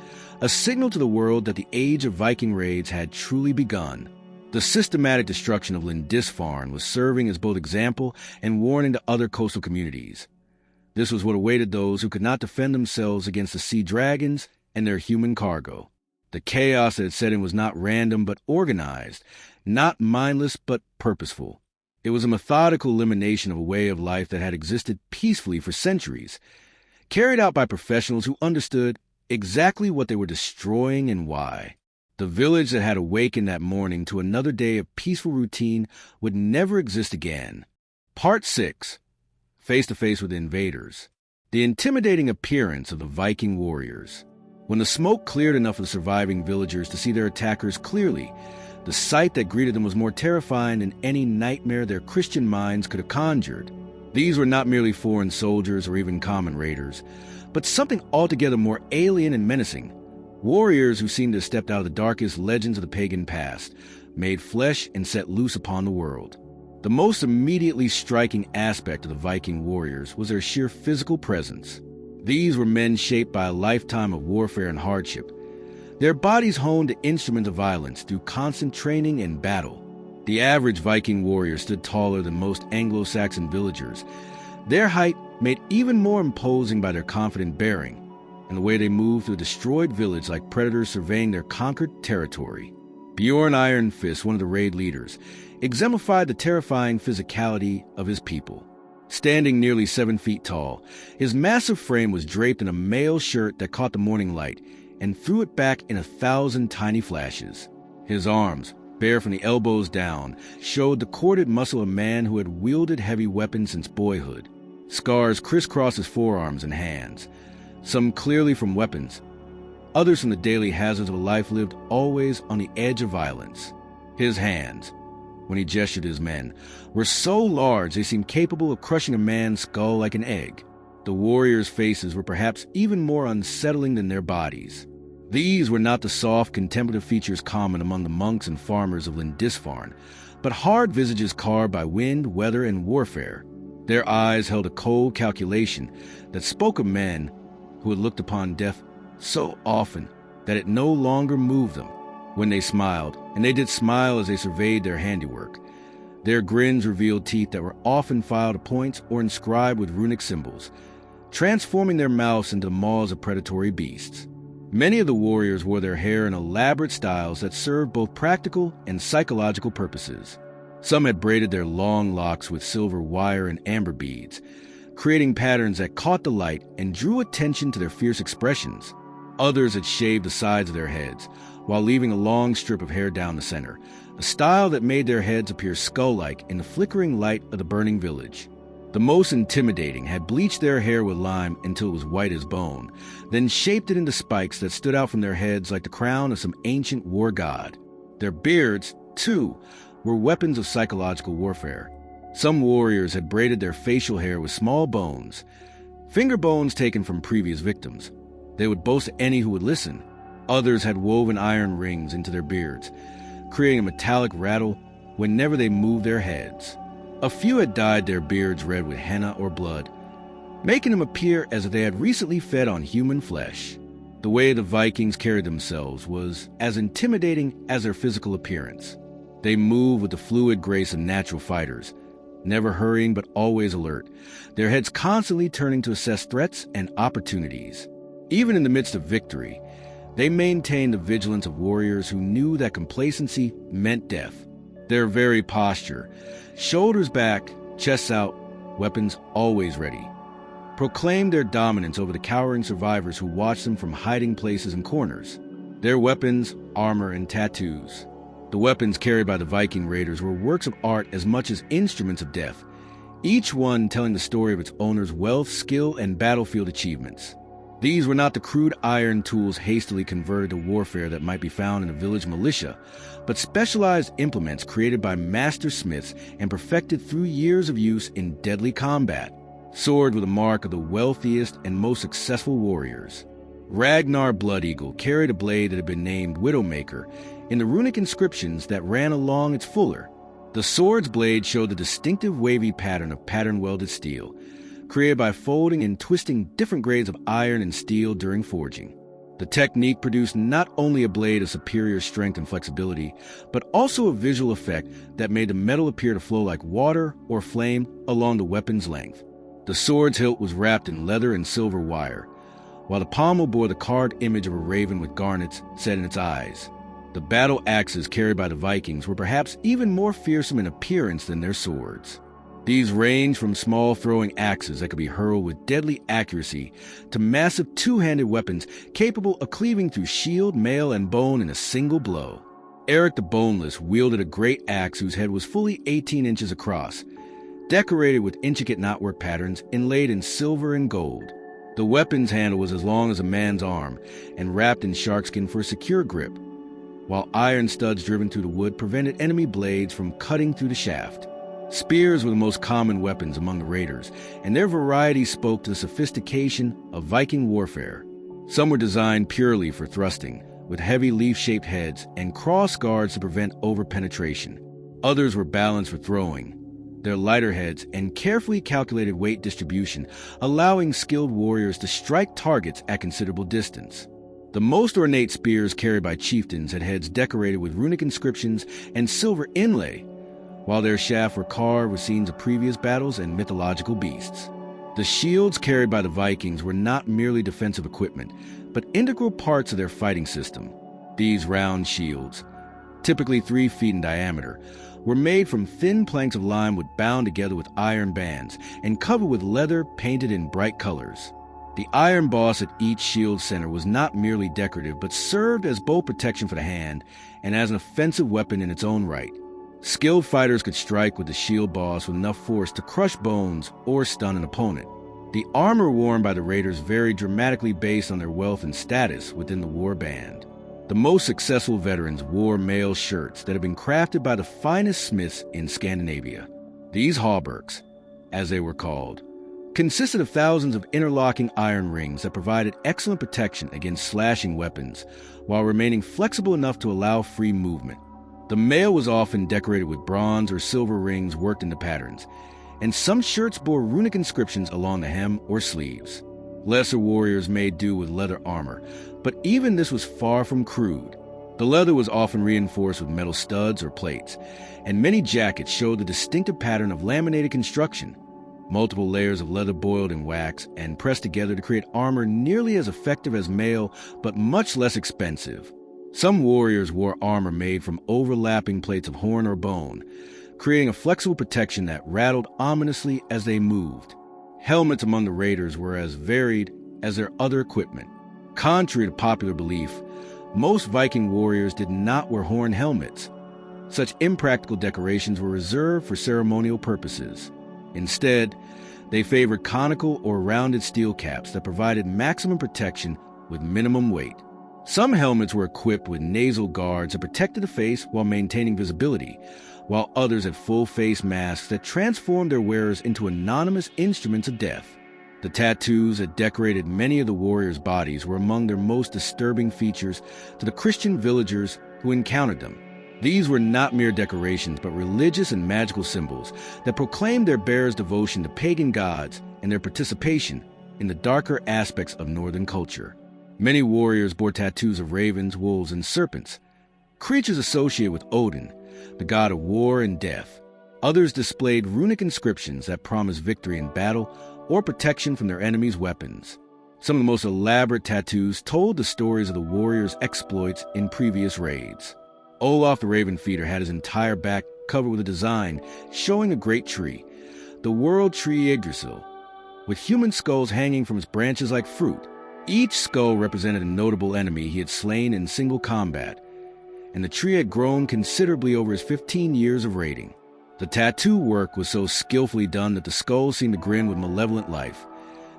a signal to the world that the age of Viking raids had truly begun. The systematic destruction of Lindisfarne was serving as both example and warning to other coastal communities. This was what awaited those who could not defend themselves against the sea dragons and their human cargo. The chaos that had set in was not random but organized, not mindless but purposeful. It was a methodical elimination of a way of life that had existed peacefully for centuries, carried out by professionals who understood exactly what they were destroying and why. The village that had awakened that morning to another day of peaceful routine would never exist again. Part 6. Face-to-face with the invaders. The intimidating appearance of the Viking warriors. When the smoke cleared enough of the surviving villagers to see their attackers clearly, the sight that greeted them was more terrifying than any nightmare their Christian minds could have conjured. These were not merely foreign soldiers or even common raiders, but something altogether more alien and menacing. Warriors who seemed to have stepped out of the darkest legends of the pagan past, made flesh and set loose upon the world. The most immediately striking aspect of the Viking warriors was their sheer physical presence. These were men shaped by a lifetime of warfare and hardship. Their bodies honed the instrument of violence through constant training and battle. The average Viking warrior stood taller than most Anglo-Saxon villagers. Their height made even more imposing by their confident bearing, and the way they moved through a destroyed village like predators surveying their conquered territory. Bjorn Iron Fist, one of the raid leaders, exemplified the terrifying physicality of his people. Standing nearly 7 feet tall, his massive frame was draped in a mail shirt that caught the morning light and threw it back in 1,000 tiny flashes. His arms, bare from the elbows down, showed the corded muscle of a man who had wielded heavy weapons since boyhood. Scars crisscrossed his forearms and hands, some clearly from weapons, others from the daily hazards of a life lived always on the edge of violence. His hands, when he gestured to his men, were so large they seemed capable of crushing a man's skull like an egg. The warriors' faces were perhaps even more unsettling than their bodies. These were not the soft, contemplative features common among the monks and farmers of Lindisfarne, but hard visages carved by wind, weather, and warfare. Their eyes held a cold calculation that spoke of men who had looked upon death so often that it no longer moved them. When they smiled, and they did smile as they surveyed their handiwork, their grins revealed teeth that were often filed to points or inscribed with runic symbols, transforming their mouths into the maws of predatory beasts. Many of the warriors wore their hair in elaborate styles that served both practical and psychological purposes. Some had braided their long locks with silver wire and amber beads, creating patterns that caught the light and drew attention to their fierce expressions. Others had shaved the sides of their heads, while leaving a long strip of hair down the center, a style that made their heads appear skull-like in the flickering light of the burning village. The most intimidating had bleached their hair with lime until it was white as bone, then shaped it into spikes that stood out from their heads like the crown of some ancient war god. Their beards, too, were weapons of psychological warfare. Some warriors had braided their facial hair with small bones, finger bones taken from previous victims. They would boast to any who would listen. Others had woven iron rings into their beards, creating a metallic rattle whenever they moved their heads. A few had dyed their beards red with henna or blood, making them appear as if they had recently fed on human flesh. The way the Vikings carried themselves was as intimidating as their physical appearance. They moved with the fluid grace of natural fighters, never hurrying but always alert, their heads constantly turning to assess threats and opportunities. Even in the midst of victory, they maintained the vigilance of warriors who knew that complacency meant death. Their very posture, shoulders back, chests out, weapons always ready, proclaimed their dominance over the cowering survivors who watched them from hiding places and corners. Their weapons, armor, and tattoos. The weapons carried by the Viking raiders were works of art as much as instruments of death, each one telling the story of its owner's wealth, skill, and battlefield achievements. These were not the crude iron tools hastily converted to warfare that might be found in a village militia, but specialized implements created by master smiths and perfected through years of use in deadly combat. Swords were the mark of the wealthiest and most successful warriors. Ragnar Blood Eagle carried a blade that had been named Widowmaker in the runic inscriptions that ran along its fuller. The sword's blade showed the distinctive wavy pattern of pattern-welded steel, created by folding and twisting different grades of iron and steel during forging. The technique produced not only a blade of superior strength and flexibility, but also a visual effect that made the metal appear to flow like water or flame along the weapon's length. The sword's hilt was wrapped in leather and silver wire, while the pommel bore the carved image of a raven with garnets set in its eyes. The battle axes carried by the Vikings were perhaps even more fearsome in appearance than their swords. These ranged from small throwing axes that could be hurled with deadly accuracy to massive two-handed weapons capable of cleaving through shield, mail, and bone in a single blow. Eric the Boneless wielded a great axe whose head was fully 18 inches across, decorated with intricate knotwork patterns inlaid in silver and gold. The weapon's handle was as long as a man's arm and wrapped in sharkskin for a secure grip, while iron studs driven through the wood prevented enemy blades from cutting through the shaft. Spears were the most common weapons among the raiders, and their variety spoke to the sophistication of Viking warfare. Some were designed purely for thrusting, with heavy leaf-shaped heads and cross guards to prevent over-penetration. Others were balanced for throwing, their lighter heads and carefully calculated weight distribution allowing skilled warriors to strike targets at considerable distance. The most ornate spears carried by chieftains had heads decorated with runic inscriptions and silver inlay, while their shafts were carved with scenes of previous battles and mythological beasts. The shields carried by the Vikings were not merely defensive equipment, but integral parts of their fighting system. These round shields, typically 3 feet in diameter, were made from thin planks of lime bound together with iron bands and covered with leather painted in bright colors. The iron boss at each shield center was not merely decorative, but served as both protection for the hand and as an offensive weapon in its own right. Skilled fighters could strike with the shield boss with enough force to crush bones or stun an opponent. The armor worn by the raiders varied dramatically based on their wealth and status within the war band. The most successful veterans wore mail shirts that had been crafted by the finest smiths in Scandinavia. These hauberks, as they were called, consisted of thousands of interlocking iron rings that provided excellent protection against slashing weapons, while remaining flexible enough to allow free movement. The mail was often decorated with bronze or silver rings worked into patterns, and some shirts bore runic inscriptions along the hem or sleeves. Lesser warriors made do with leather armor, but even this was far from crude. The leather was often reinforced with metal studs or plates, and many jackets showed the distinctive pattern of laminated construction. Multiple layers of leather boiled in wax and pressed together to create armor nearly as effective as mail, but much less expensive. Some warriors wore armor made from overlapping plates of horn or bone, creating a flexible protection that rattled ominously as they moved. Helmets among the raiders were as varied as their other equipment. Contrary to popular belief, most Viking warriors did not wear horn helmets. Such impractical decorations were reserved for ceremonial purposes. Instead, they favored conical or rounded steel caps that provided maximum protection with minimum weight. Some helmets were equipped with nasal guards that protected the face while maintaining visibility, while others had full face masks that transformed their wearers into anonymous instruments of death. The tattoos that decorated many of the warriors' bodies were among their most disturbing features to the Christian villagers who encountered them. These were not mere decorations, but religious and magical symbols that proclaimed their bearers' devotion to pagan gods and their participation in the darker aspects of northern culture. Many warriors bore tattoos of ravens, wolves, and serpents, creatures associated with Odin, the god of war and death. Others displayed runic inscriptions that promised victory in battle or protection from their enemies' weapons. Some of the most elaborate tattoos told the stories of the warriors' exploits in previous raids. Olaf the Raven Feeder had his entire back covered with a design showing a great tree, the world tree Yggdrasil, with human skulls hanging from its branches like fruit. Each skull represented a notable enemy he had slain in single combat, and the tree had grown considerably over his 15 years of raiding. The tattoo work was so skillfully done that the skulls seemed to grin with malevolent life,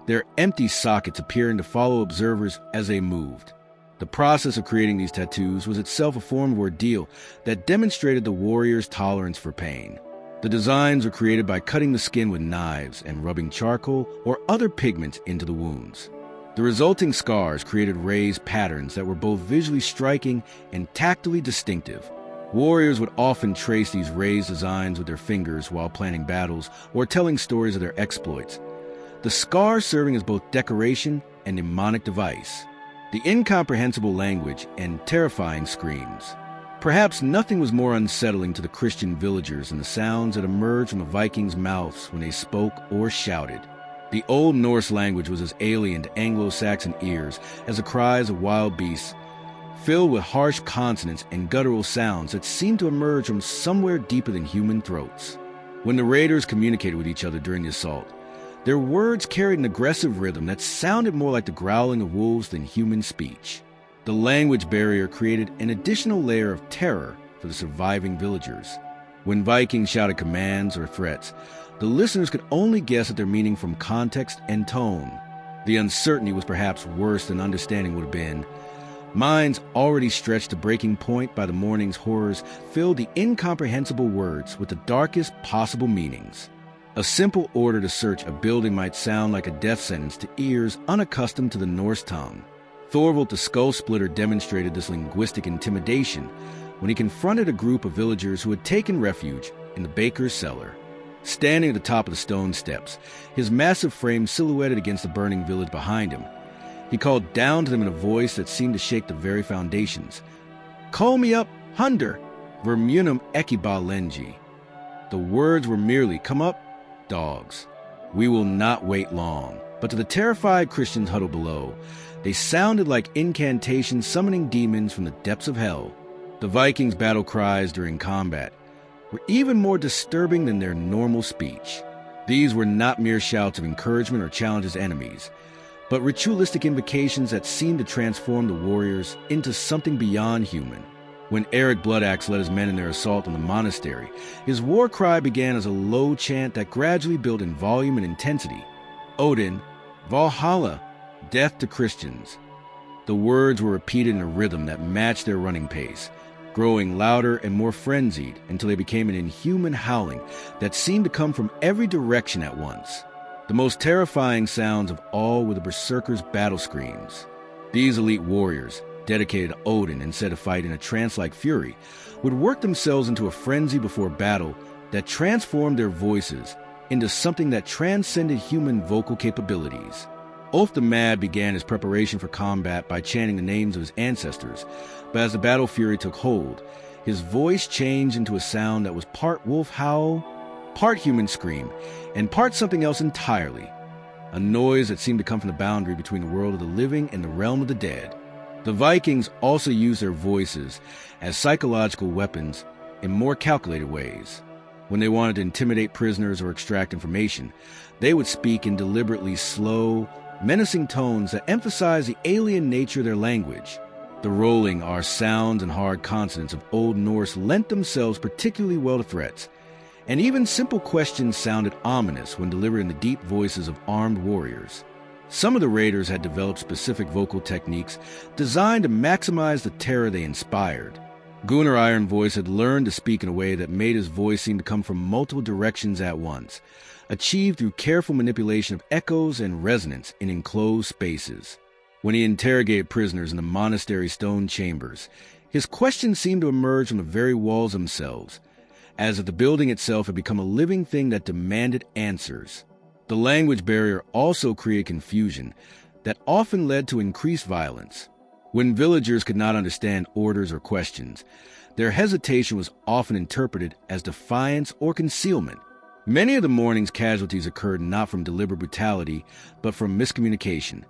their empty sockets appearing to follow observers as they moved. The process of creating these tattoos was itself a form of ordeal that demonstrated the warrior's tolerance for pain. The designs were created by cutting the skin with knives and rubbing charcoal or other pigments into the wounds. The resulting scars created raised patterns that were both visually striking and tactily distinctive. Warriors would often trace these raised designs with their fingers while planning battles or telling stories of their exploits, the scars serving as both decoration and mnemonic device. The incomprehensible language and terrifying screams. Perhaps nothing was more unsettling to the Christian villagers than the sounds that emerged from the Vikings' mouths when they spoke or shouted. The Old Norse language was as alien to Anglo-Saxon ears as the cries of wild beasts, filled with harsh consonants and guttural sounds that seemed to emerge from somewhere deeper than human throats. When the raiders communicated with each other during the assault, their words carried an aggressive rhythm that sounded more like the growling of wolves than human speech. The language barrier created an additional layer of terror for the surviving villagers. When Vikings shouted commands or threats, the listeners could only guess at their meaning from context and tone. The uncertainty was perhaps worse than understanding would have been. Minds already stretched to breaking point by the morning's horrors filled the incomprehensible words with the darkest possible meanings. A simple order to search a building might sound like a death sentence to ears unaccustomed to the Norse tongue. Thorvald the Skull Splitter demonstrated this linguistic intimidation when he confronted a group of villagers who had taken refuge in the baker's cellar. Standing at the top of the stone steps, his massive frame silhouetted against the burning village behind him, He called down to them in a voice that seemed to shake the very foundations. "Call me up, Hunder, vermunum equibalengi." The words were merely, "Come up, dogs. We will not wait long." But to the terrified Christians huddled below, they sounded like incantations summoning demons from the depths of hell. The Vikings' battle cries during combat were even more disturbing than their normal speech. These were not mere shouts of encouragement or challenges to enemies, but ritualistic invocations that seemed to transform the warriors into something beyond human. When Eric Bloodaxe led his men in their assault on the monastery, his war cry began as a low chant that gradually built in volume and intensity. "Odin, Valhalla, death to Christians." The words were repeated in a rhythm that matched their running pace, growing louder and more frenzied until they became an inhuman howling that seemed to come from every direction at once. The most terrifying sounds of all were the berserkers' battle screams. These elite warriors, dedicated to Odin instead of fight in a trance-like fury, would work themselves into a frenzy before battle that transformed their voices into something that transcended human vocal capabilities. Ulf the Mad began his preparation for combat by chanting the names of his ancestors, but as the battle fury took hold, his voice changed into a sound that was part wolf howl, part human scream, and part something else entirely, a noise that seemed to come from the boundary between the world of the living and the realm of the dead. The Vikings also used their voices as psychological weapons in more calculated ways. When they wanted to intimidate prisoners or extract information, they would speak in deliberately slow, menacing tones that emphasized the alien nature of their language. The rolling R sounds and hard consonants of Old Norse lent themselves particularly well to threats, and even simple questions sounded ominous when delivered in the deep voices of armed warriors. Some of the raiders had developed specific vocal techniques designed to maximize the terror they inspired. Gunnar Ironvoice had learned to speak in a way that made his voice seem to come from multiple directions at once, achieved through careful manipulation of echoes and resonance in enclosed spaces. When he interrogated prisoners in the monastery stone chambers, his questions seemed to emerge from the very walls themselves, as if the building itself had become a living thing that demanded answers. The language barrier also created confusion that often led to increased violence. When villagers could not understand orders or questions, their hesitation was often interpreted as defiance or concealment. Many of the morning's casualties occurred not from deliberate brutality, but from miscommunication.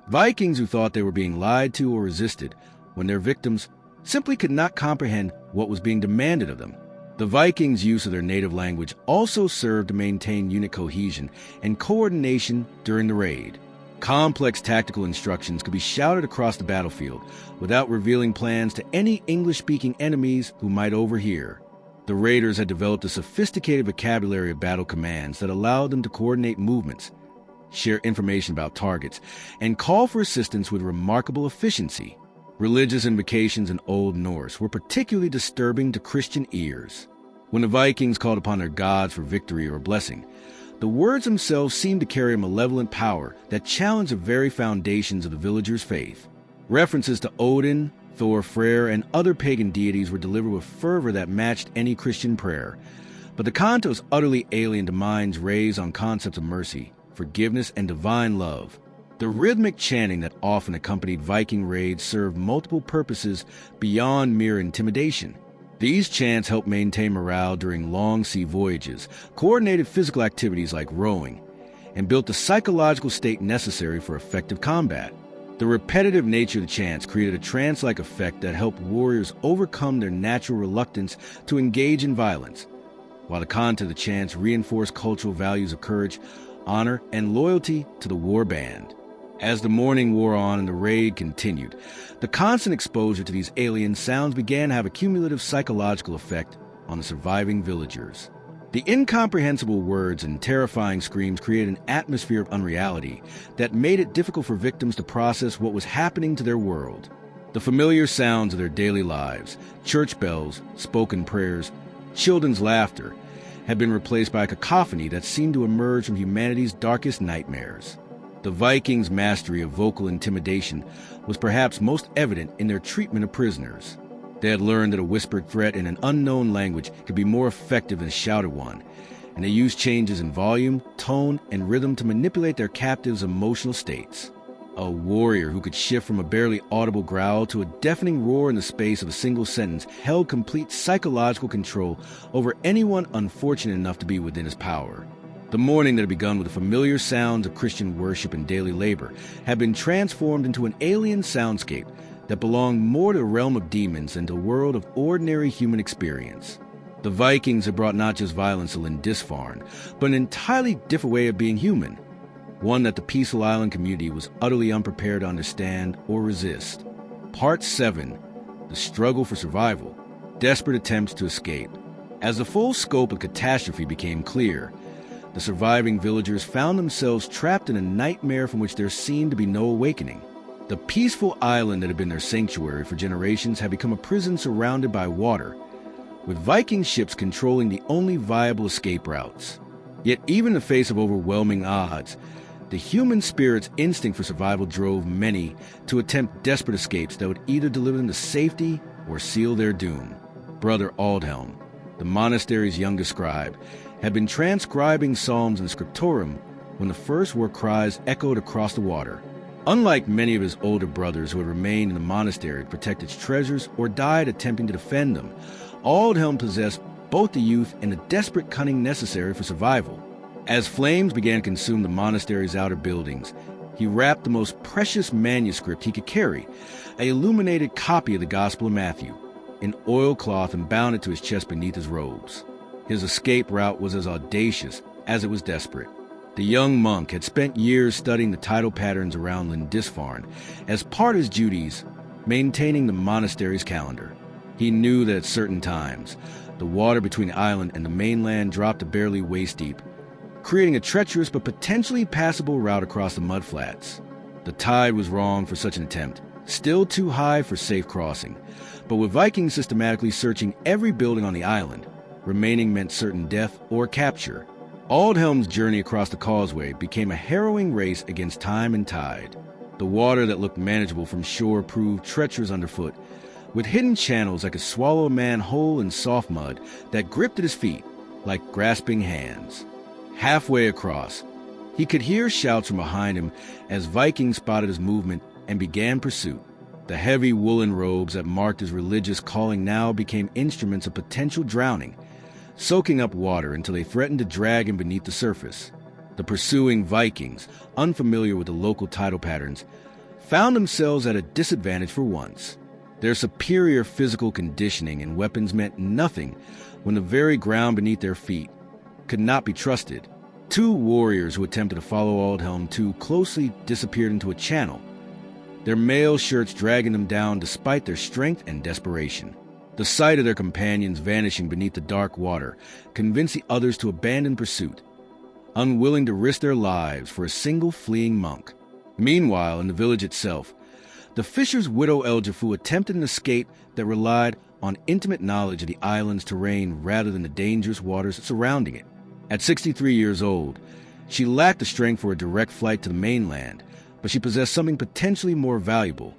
Vikings who thought they were being lied to or resisted, when their victims simply could not comprehend what was being demanded of them. The Vikings' use of their native language also served to maintain unit cohesion and coordination during the raid. Complex tactical instructions could be shouted across the battlefield without revealing plans to any English-speaking enemies who might overhear. The raiders had developed a sophisticated vocabulary of battle commands that allowed them to coordinate movements, share information about targets, and call for assistance with remarkable efficiency. Religious invocations in Old Norse were particularly disturbing to Christian ears. When the Vikings called upon their gods for victory or blessing, the words themselves seemed to carry a malevolent power that challenged the very foundations of the villagers' faith. References to Odin, Thor, Freyr, and other pagan deities were delivered with fervor that matched any Christian prayer. But the content was utterly alien to minds raised on concepts of mercy, forgiveness, and divine love. The rhythmic chanting that often accompanied Viking raids served multiple purposes beyond mere intimidation. These chants helped maintain morale during long sea voyages, coordinated physical activities like rowing, and built the psychological state necessary for effective combat. The repetitive nature of the chants created a trance-like effect that helped warriors overcome their natural reluctance to engage in violence, while the content of the chants reinforced cultural values of courage, honor, and loyalty to the war band. As the morning wore on and the raid continued, the constant exposure to these alien sounds began to have a cumulative psychological effect on the surviving villagers. The incomprehensible words and terrifying screams created an atmosphere of unreality that made it difficult for victims to process what was happening to their world. The familiar sounds of their daily lives, church bells, spoken prayers, children's laughter, had been replaced by a cacophony that seemed to emerge from humanity's darkest nightmares. The Vikings' mastery of vocal intimidation was perhaps most evident in their treatment of prisoners. They had learned that a whispered threat in an unknown language could be more effective than a shouted one, and they used changes in volume, tone, and rhythm to manipulate their captives' emotional states. A warrior who could shift from a barely audible growl to a deafening roar in the space of a single sentence held complete psychological control over anyone unfortunate enough to be within his power. The morning that had begun with the familiar sounds of Christian worship and daily labor had been transformed into an alien soundscape that belonged more to the realm of demons than to a world of ordinary human experience. The Vikings had brought not just violence to Lindisfarne, but an entirely different way of being human, one that the peaceful island community was utterly unprepared to understand or resist. Part 7, The Struggle for Survival, Desperate Attempts to Escape. As the full scope of catastrophe became clear, the surviving villagers found themselves trapped in a nightmare from which there seemed to be no awakening. The peaceful island that had been their sanctuary for generations had become a prison surrounded by water, with Viking ships controlling the only viable escape routes. Yet even in the face of overwhelming odds, the human spirit's instinct for survival drove many to attempt desperate escapes that would either deliver them to safety or seal their doom. Brother Aldhelm, the monastery's youngest scribe, had been transcribing psalms in the scriptorium when the first war cries echoed across the water. Unlike many of his older brothers who had remained in the monastery to protect its treasures or died attempting to defend them, Aldhelm possessed both the youth and the desperate cunning necessary for survival. As flames began to consume the monastery's outer buildings, he wrapped the most precious manuscript he could carry, an illuminated copy of the Gospel of Matthew, in oilcloth and bound it to his chest beneath his robes. His escape route was as audacious as it was desperate. The young monk had spent years studying the tidal patterns around Lindisfarne as part of his duties, maintaining the monastery's calendar. He knew that at certain times, the water between the island and the mainland dropped to barely waist-deep, creating a treacherous but potentially passable route across the mudflats. The tide was wrong for such an attempt, still too high for safe crossing, but with Vikings systematically searching every building on the island, remaining meant certain death or capture. Aldhelm's journey across the causeway became a harrowing race against time and tide. The water that looked manageable from shore proved treacherous underfoot, with hidden channels that could swallow a man whole in soft mud that gripped at his feet like grasping hands. Halfway across, he could hear shouts from behind him as Vikings spotted his movement and began pursuit. The heavy woolen robes that marked his religious calling now became instruments of potential drowning, soaking up water until they threatened to drag him beneath the surface. The pursuing Vikings, unfamiliar with the local tidal patterns, found themselves at a disadvantage for once. Their superior physical conditioning and weapons meant nothing when the very ground beneath their feet could not be trusted. Two warriors who attempted to follow Aldhelm too closely disappeared into a channel, their mail shirts dragging them down despite their strength and desperation. The sight of their companions vanishing beneath the dark water convinced the others to abandon pursuit, unwilling to risk their lives for a single fleeing monk. Meanwhile, in the village itself, the fisher's widow Elgifu attempted an escape that relied on intimate knowledge of the island's terrain rather than the dangerous waters surrounding it. At 63 years old, she lacked the strength for a direct flight to the mainland, but she possessed something potentially more valuable: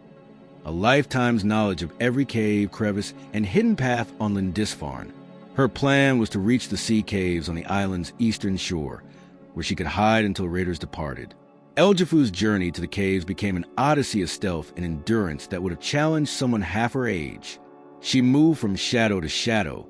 a lifetime's knowledge of every cave, crevice, and hidden path on Lindisfarne. Her plan was to reach the sea caves on the island's eastern shore, where she could hide until raiders departed. Elgifu's journey to the caves became an odyssey of stealth and endurance that would have challenged someone half her age. She moved from shadow to shadow,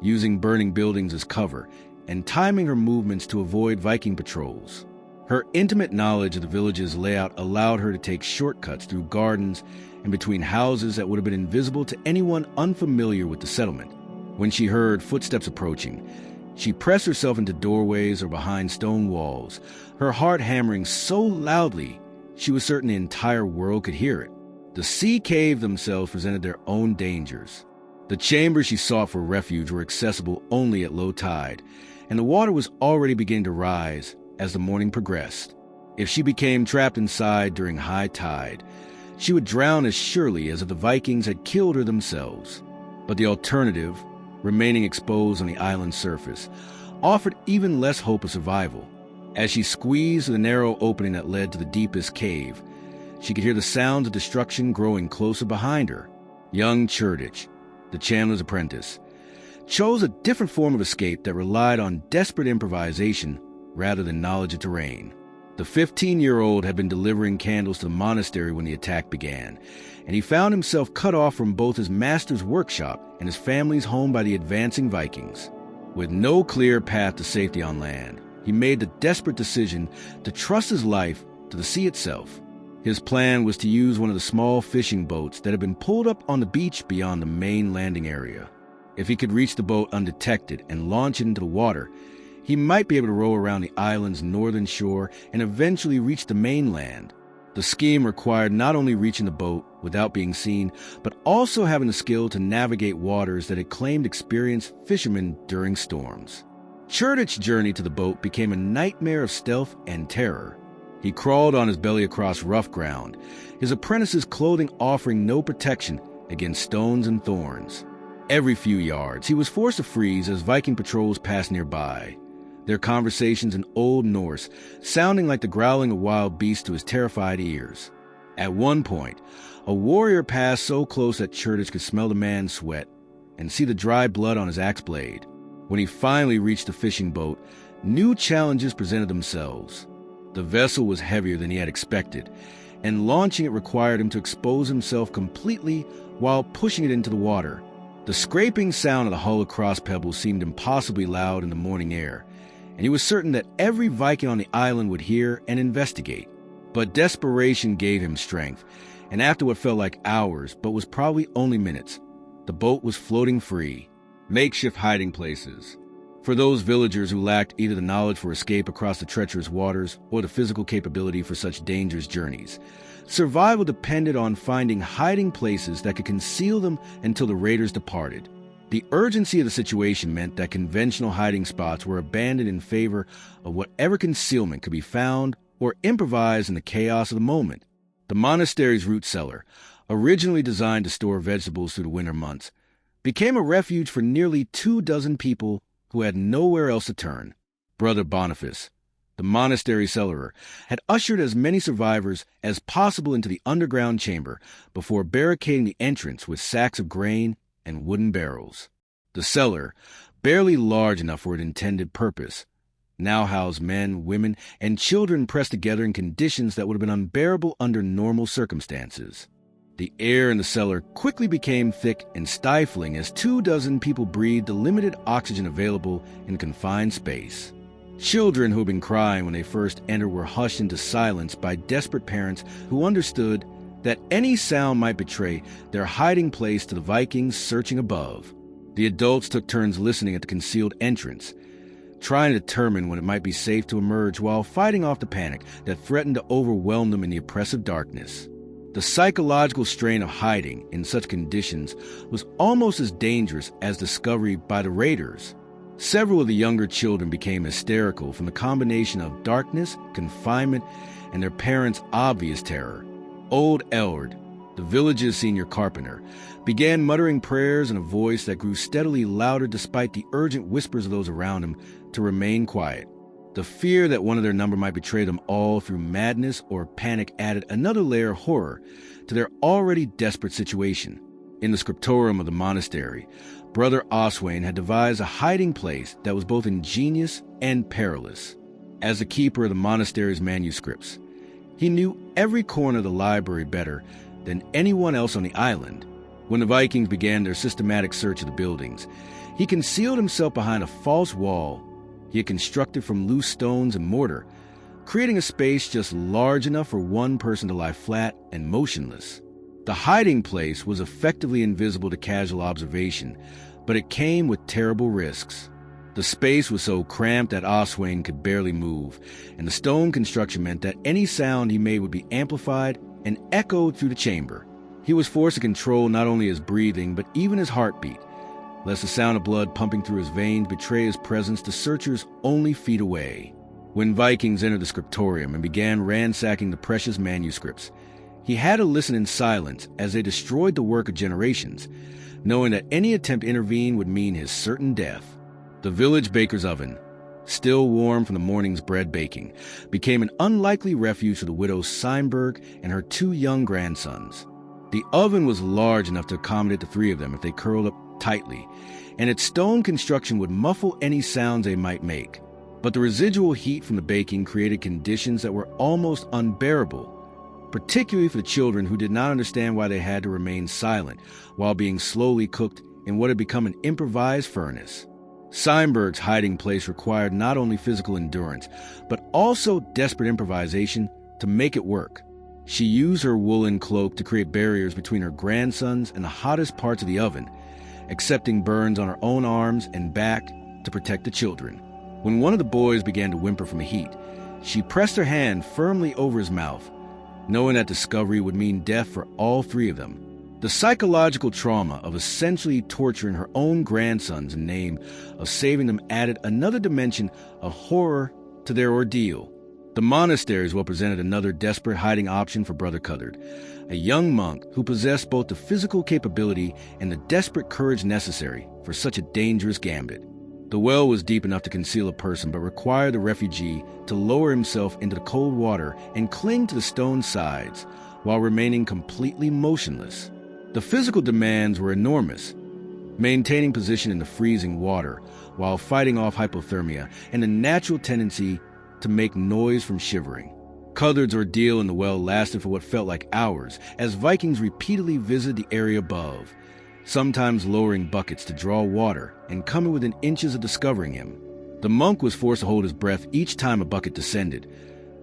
using burning buildings as cover and timing her movements to avoid Viking patrols. Her intimate knowledge of the village's layout allowed her to take shortcuts through gardens and between houses that would have been invisible to anyone unfamiliar with the settlement. When she heard footsteps approaching, she pressed herself into doorways or behind stone walls, her heart hammering so loudly she was certain the entire world could hear it. The sea caves themselves presented their own dangers. The chambers she sought for refuge were accessible only at low tide, and the water was already beginning to rise as the morning progressed. If she became trapped inside during high tide, she would drown as surely as if the Vikings had killed her themselves. But the alternative, remaining exposed on the island's surface, offered even less hope of survival. As she squeezed the narrow opening that led to the deepest cave, she could hear the sounds of destruction growing closer behind her. Young Churditch, the chandler's apprentice, chose a different form of escape that relied on desperate improvisation rather than knowledge of terrain. The 15-year-old had been delivering candles to the monastery when the attack began, and he found himself cut off from both his master's workshop and his family's home by the advancing Vikings. With no clear path to safety on land, he made the desperate decision to trust his life to the sea itself. His plan was to use one of the small fishing boats that had been pulled up on the beach beyond the main landing area. If he could reach the boat undetected and launch it into the water, he might be able to row around the island's northern shore and eventually reach the mainland. The scheme required not only reaching the boat without being seen, but also having the skill to navigate waters that had claimed experienced fishermen during storms. Churdich's journey to the boat became a nightmare of stealth and terror. He crawled on his belly across rough ground, his apprentice's clothing offering no protection against stones and thorns. Every few yards, he was forced to freeze as Viking patrols passed nearby, their conversations in Old Norse sounding like the growling of wild beasts to his terrified ears. At one point, a warrior passed so close that Churdich could smell the man's sweat and see the dry blood on his axe blade. When he finally reached the fishing boat, new challenges presented themselves. The vessel was heavier than he had expected, and launching it required him to expose himself completely while pushing it into the water. The scraping sound of the hull across pebbles seemed impossibly loud in the morning air, and he was certain that every Viking on the island would hear and investigate. But desperation gave him strength, and after what felt like hours, but was probably only minutes, the boat was floating free. Makeshift hiding places. For those villagers who lacked either the knowledge for escape across the treacherous waters or the physical capability for such dangerous journeys, survival depended on finding hiding places that could conceal them until the raiders departed. The urgency of the situation meant that conventional hiding spots were abandoned in favor of whatever concealment could be found or improvised in the chaos of the moment. The monastery's root cellar, originally designed to store vegetables through the winter months, became a refuge for nearly 24 people who had nowhere else to turn. Brother Boniface, the monastery cellarer, had ushered as many survivors as possible into the underground chamber before barricading the entrance with sacks of grain and wooden barrels. The cellar, barely large enough for its intended purpose, now housed men, women, and children pressed together in conditions that would have been unbearable under normal circumstances. The air in the cellar quickly became thick and stifling as 24 people breathed the limited oxygen available in confined space. Children who had been crying when they first entered were hushed into silence by desperate parents who understood that any sound might betray their hiding place to the Vikings searching above. The adults took turns listening at the concealed entrance, trying to determine when it might be safe to emerge while fighting off the panic that threatened to overwhelm them in the oppressive darkness. The psychological strain of hiding in such conditions was almost as dangerous as discovery by the raiders. Several of the younger children became hysterical from the combination of darkness, confinement, and their parents' obvious terror. Old Elward, the village's senior carpenter, began muttering prayers in a voice that grew steadily louder despite the urgent whispers of those around him to remain quiet. The fear that one of their number might betray them all through madness or panic added another layer of horror to their already desperate situation. In the scriptorium of the monastery, Brother Oswain had devised a hiding place that was both ingenious and perilous. As the keeper of the monastery's manuscripts, he knew every corner of the library better than anyone else on the island. When the Vikings began their systematic search of the buildings, he concealed himself behind a false wall he had constructed from loose stones and mortar, creating a space just large enough for one person to lie flat and motionless. The hiding place was effectively invisible to casual observation, but it came with terrible risks. The space was so cramped that Oswain could barely move, and the stone construction meant that any sound he made would be amplified and echoed through the chamber. He was forced to control not only his breathing, but even his heartbeat, lest the sound of blood pumping through his veins betray his presence to searchers only feet away. When Vikings entered the scriptorium and began ransacking the precious manuscripts, he had to listen in silence as they destroyed the work of generations, knowing that any attempt to intervene would mean his certain death. The village baker's oven, still warm from the morning's bread baking, became an unlikely refuge for the widow Seinberg and her 2 young grandsons. The oven was large enough to accommodate the 3 of them if they curled up tightly, and its stone construction would muffle any sounds they might make. But the residual heat from the baking created conditions that were almost unbearable, particularly for the children who did not understand why they had to remain silent while being slowly cooked in what had become an improvised furnace. Seinberg's hiding place required not only physical endurance, but also desperate improvisation to make it work. She used her woolen cloak to create barriers between her grandsons and the hottest parts of the oven, accepting burns on her own arms and back to protect the children. When one of the boys began to whimper from the heat, she pressed her hand firmly over his mouth, knowing that discovery would mean death for all three of them. The psychological trauma of essentially torturing her own grandsons in the name of saving them added another dimension of horror to their ordeal. The monasteries represented another desperate hiding option for Brother Cuthard, a young monk who possessed both the physical capability and the desperate courage necessary for such a dangerous gambit. The well was deep enough to conceal a person, but required the refugee to lower himself into the cold water and cling to the stone sides while remaining completely motionless. The physical demands were enormous, maintaining position in the freezing water while fighting off hypothermia and a natural tendency to make noise from shivering. Cuthard's ordeal in the well lasted for what felt like hours as Vikings repeatedly visited the area above, sometimes lowering buckets to draw water and coming within inches of discovering him. The monk was forced to hold his breath each time a bucket descended,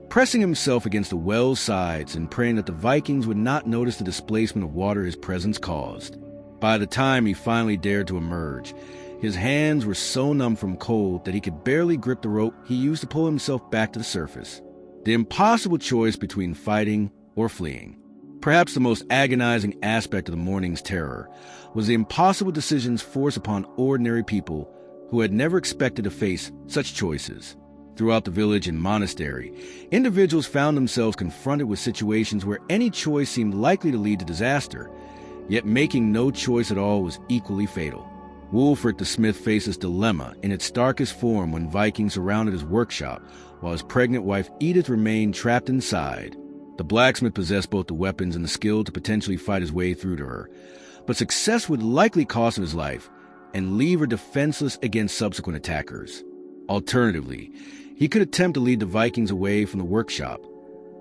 pressing himself against the well's sides and praying that the Vikings would not notice the displacement of water his presence caused. By the time he finally dared to emerge, his hands were so numb from cold that he could barely grip the rope he used to pull himself back to the surface. The impossible choice between fighting or fleeing. Perhaps the most agonizing aspect of the morning's terror was the impossible decisions forced upon ordinary people who had never expected to face such choices. Throughout the village and monastery, individuals found themselves confronted with situations where any choice seemed likely to lead to disaster, yet making no choice at all was equally fatal. Wulfric the smith faced this dilemma in its starkest form when Vikings surrounded his workshop, while his pregnant wife Edith remained trapped inside. The blacksmith possessed both the weapons and the skill to potentially fight his way through to her, but success would likely cost him his life and leave her defenseless against subsequent attackers. Alternatively, he could attempt to lead the Vikings away from the workshop,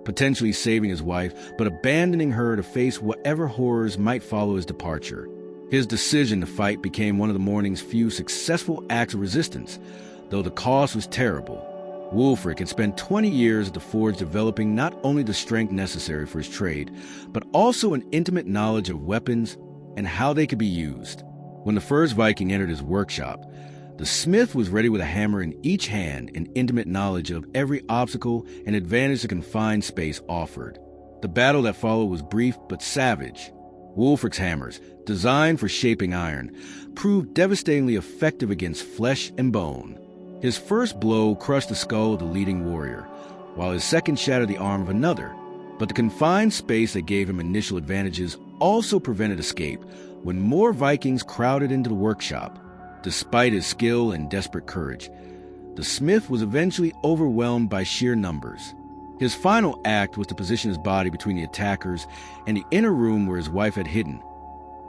potentially saving his wife, but abandoning her to face whatever horrors might follow his departure. His decision to fight became one of the morning's few successful acts of resistance, though the cost was terrible. Wulfric had spent 20 years at the forge developing not only the strength necessary for his trade, but also an intimate knowledge of weapons and how they could be used. When the first Viking entered his workshop, the smith was ready with a hammer in each hand and intimate knowledge of every obstacle and advantage the confined space offered. The battle that followed was brief but savage. Wulfric's hammers, designed for shaping iron, proved devastatingly effective against flesh and bone. His first blow crushed the skull of the leading warrior, while his second shattered the arm of another. But the confined space that gave him initial advantages also prevented escape when more Vikings crowded into the workshop. Despite his skill and desperate courage, the smith was eventually overwhelmed by sheer numbers. His final act was to position his body between the attackers and the inner room where his wife had hidden,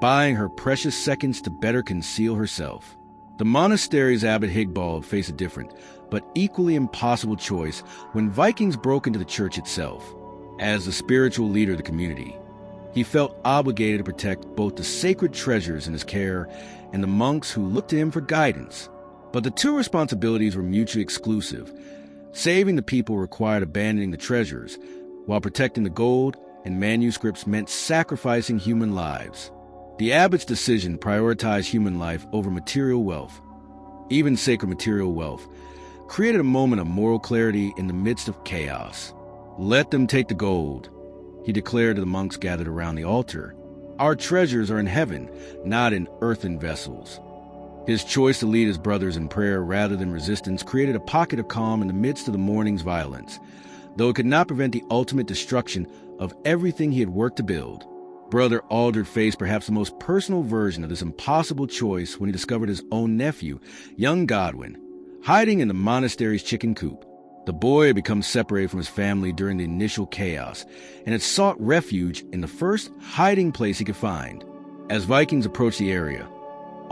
buying her precious seconds to better conceal herself. The monastery's abbot Higbald faced a different, but equally impossible choice when Vikings broke into the church itself. As the spiritual leader of the community, he felt obligated to protect both the sacred treasures in his care and the monks who looked to him for guidance. But the two responsibilities were mutually exclusive. Saving the people required abandoning the treasures, while protecting the gold and manuscripts meant sacrificing human lives. The abbot's decision prioritized human life over material wealth, even sacred material wealth, created a moment of moral clarity in the midst of chaos. "Let them take the gold," he declared to the monks gathered around the altar. "Our treasures are in heaven, not in earthen vessels." His choice to lead his brothers in prayer rather than resistance created a pocket of calm in the midst of the morning's violence, though it could not prevent the ultimate destruction of everything he had worked to build. Brother Aldred faced perhaps the most personal version of this impossible choice when he discovered his own nephew, young Godwin, hiding in the monastery's chicken coop. The boy had become separated from his family during the initial chaos and had sought refuge in the first hiding place he could find. As Vikings approached the area,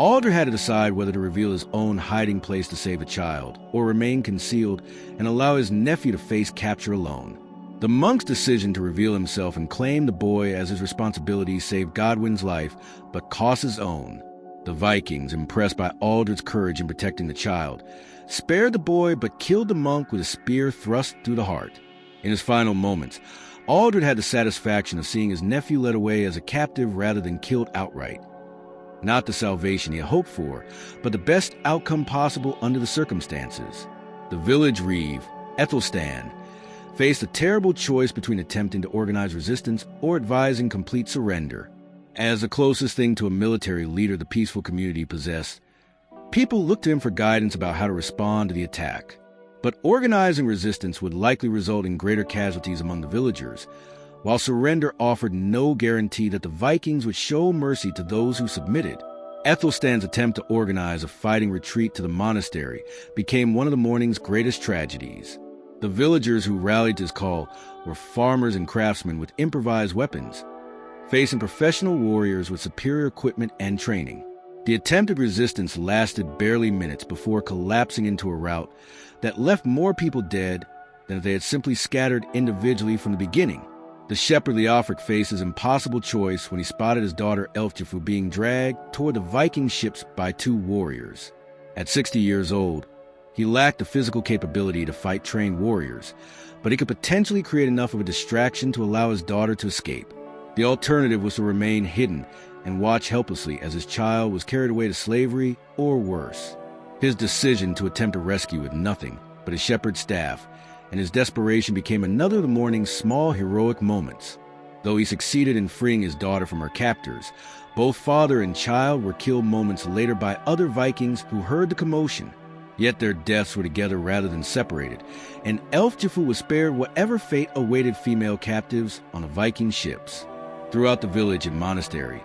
Aldr had to decide whether to reveal his own hiding place to save the child, or remain concealed and allow his nephew to face capture alone. The monk's decision to reveal himself and claim the boy as his responsibility saved Godwin's life, but cost his own. The Vikings, impressed by Aldr's courage in protecting the child, spared the boy but killed the monk with a spear thrust through the heart. In his final moments, Aldred had the satisfaction of seeing his nephew led away as a captive rather than killed outright. Not the salvation he had hoped for, but the best outcome possible under the circumstances. The village reeve, Ethelstan, faced a terrible choice between attempting to organize resistance or advising complete surrender. As the closest thing to a military leader the peaceful community possessed, people looked to him for guidance about how to respond to the attack. But organizing resistance would likely result in greater casualties among the villagers, while surrender offered no guarantee that the Vikings would show mercy to those who submitted. Ethelstan's attempt to organize a fighting retreat to the monastery became one of the morning's greatest tragedies. The villagers who rallied to his call were farmers and craftsmen with improvised weapons, facing professional warriors with superior equipment and training. The attempted resistance lasted barely minutes before collapsing into a rout that left more people dead than if they had simply scattered individually from the beginning. The shepherd Leofric faced his impossible choice when he spotted his daughter Elfgifu being dragged toward the Viking ships by two warriors. At 60 years old, he lacked the physical capability to fight trained warriors, but he could potentially create enough of a distraction to allow his daughter to escape. The alternative was to remain hidden and watch helplessly as his child was carried away to slavery or worse. His decision to attempt a rescue with nothing but his shepherd's staff, and his desperation became another of the morning's small heroic moments. Though he succeeded in freeing his daughter from her captors, both father and child were killed moments later by other Vikings who heard the commotion. Yet their deaths were together rather than separated, and Elfgifu was spared whatever fate awaited female captives on the Viking ships. Throughout the village and monastery,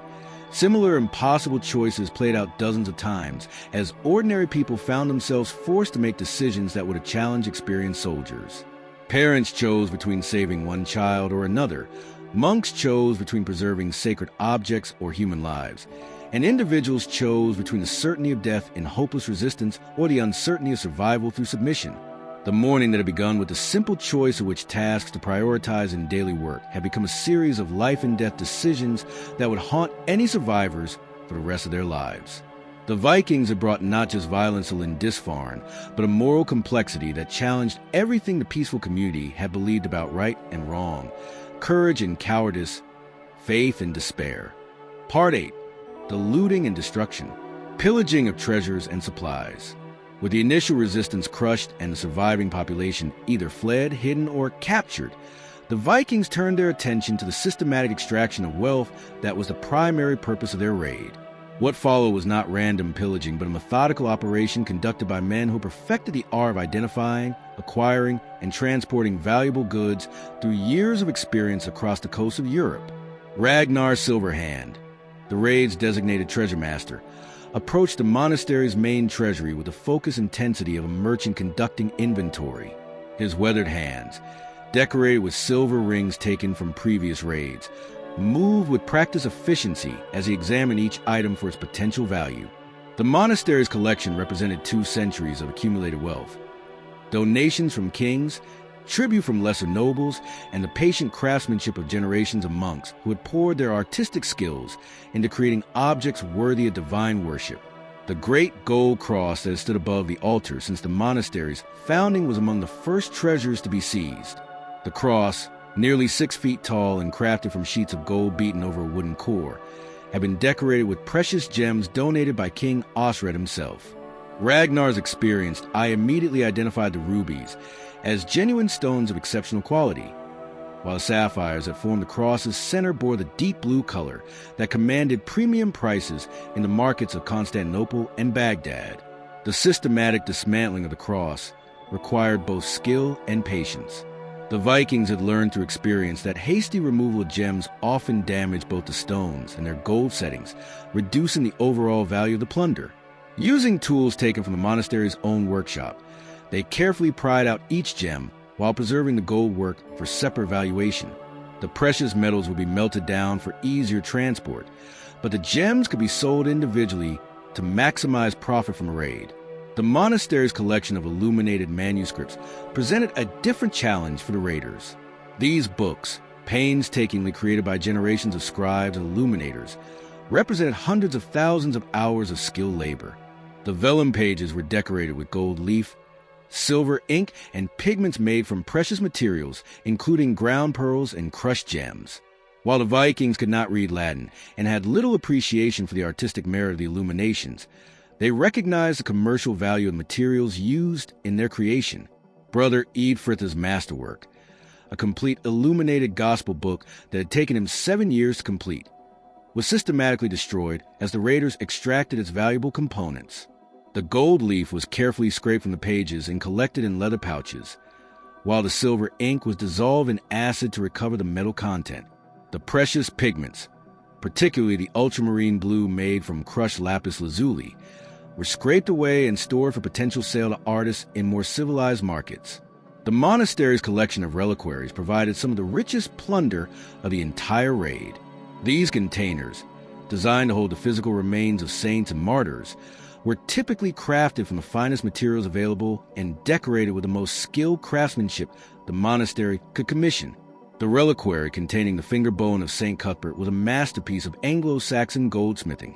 similar impossible choices played out dozens of times as ordinary people found themselves forced to make decisions that would have challenged experienced soldiers. Parents chose between saving one child or another. Monks chose between preserving sacred objects or human lives. And individuals chose between the certainty of death in hopeless resistance or the uncertainty of survival through submission. The morning that had begun with the simple choice of which tasks to prioritize in daily work had become a series of life and death decisions that would haunt any survivors for the rest of their lives. The Vikings had brought not just violence to Lindisfarne, but a moral complexity that challenged everything the peaceful community had believed about right and wrong, courage and cowardice, faith and despair. Part 8. The looting and destruction, pillaging of treasures and supplies. With the initial resistance crushed and the surviving population either fled, hidden, or captured, the Vikings turned their attention to the systematic extraction of wealth that was the primary purpose of their raid. What followed was not random pillaging, but a methodical operation conducted by men who perfected the art of identifying, acquiring, and transporting valuable goods through years of experience across the coast of Europe. Ragnar Silverhand, the raid's designated treasure master, approached the monastery's main treasury with the focused intensity of a merchant conducting inventory. His weathered hands, decorated with silver rings taken from previous raids, moved with practiced efficiency as he examined each item for its potential value. The monastery's collection represented 2 centuries of accumulated wealth. Donations from kings, tribute from lesser nobles, and the patient craftsmanship of generations of monks who had poured their artistic skills into creating objects worthy of divine worship. The great gold cross that had stood above the altar since the monastery's founding was among the first treasures to be seized. The cross, nearly 6 feet tall and crafted from sheets of gold beaten over a wooden core, had been decorated with precious gems donated by King Osred himself. Ragnar's experienced eye immediately identified the rubies as genuine stones of exceptional quality, while the sapphires that formed the cross's center bore the deep blue color that commanded premium prices in the markets of Constantinople and Baghdad. The systematic dismantling of the cross required both skill and patience. The Vikings had learned through experience that hasty removal of gems often damaged both the stones and their gold settings, reducing the overall value of the plunder. Using tools taken from the monastery's own workshop, they carefully pried out each gem while preserving the gold work for separate valuation. The precious metals would be melted down for easier transport, but the gems could be sold individually to maximize profit from a raid. The monastery's collection of illuminated manuscripts presented a different challenge for the raiders. These books, painstakingly created by generations of scribes and illuminators, represented hundreds of thousands of hours of skilled labor. The vellum pages were decorated with gold leaf, silver ink, and pigments made from precious materials, including ground pearls and crushed gems. While the Vikings could not read Latin and had little appreciation for the artistic merit of the illuminations, they recognized the commercial value of materials used in their creation. Brother Eadfrith's masterwork, a complete illuminated gospel book that had taken him 7 years to complete, was systematically destroyed as the raiders extracted its valuable components. The gold leaf was carefully scraped from the pages and collected in leather pouches, while the silver ink was dissolved in acid to recover the metal content. The precious pigments, particularly the ultramarine blue made from crushed lapis lazuli, were scraped away and stored for potential sale to artists in more civilized markets. The monastery's collection of reliquaries provided some of the richest plunder of the entire raid. These containers, designed to hold the physical remains of saints and martyrs, were typically crafted from the finest materials available and decorated with the most skilled craftsmanship the monastery could commission. The reliquary containing the finger bone of St. Cuthbert was a masterpiece of Anglo-Saxon goldsmithing,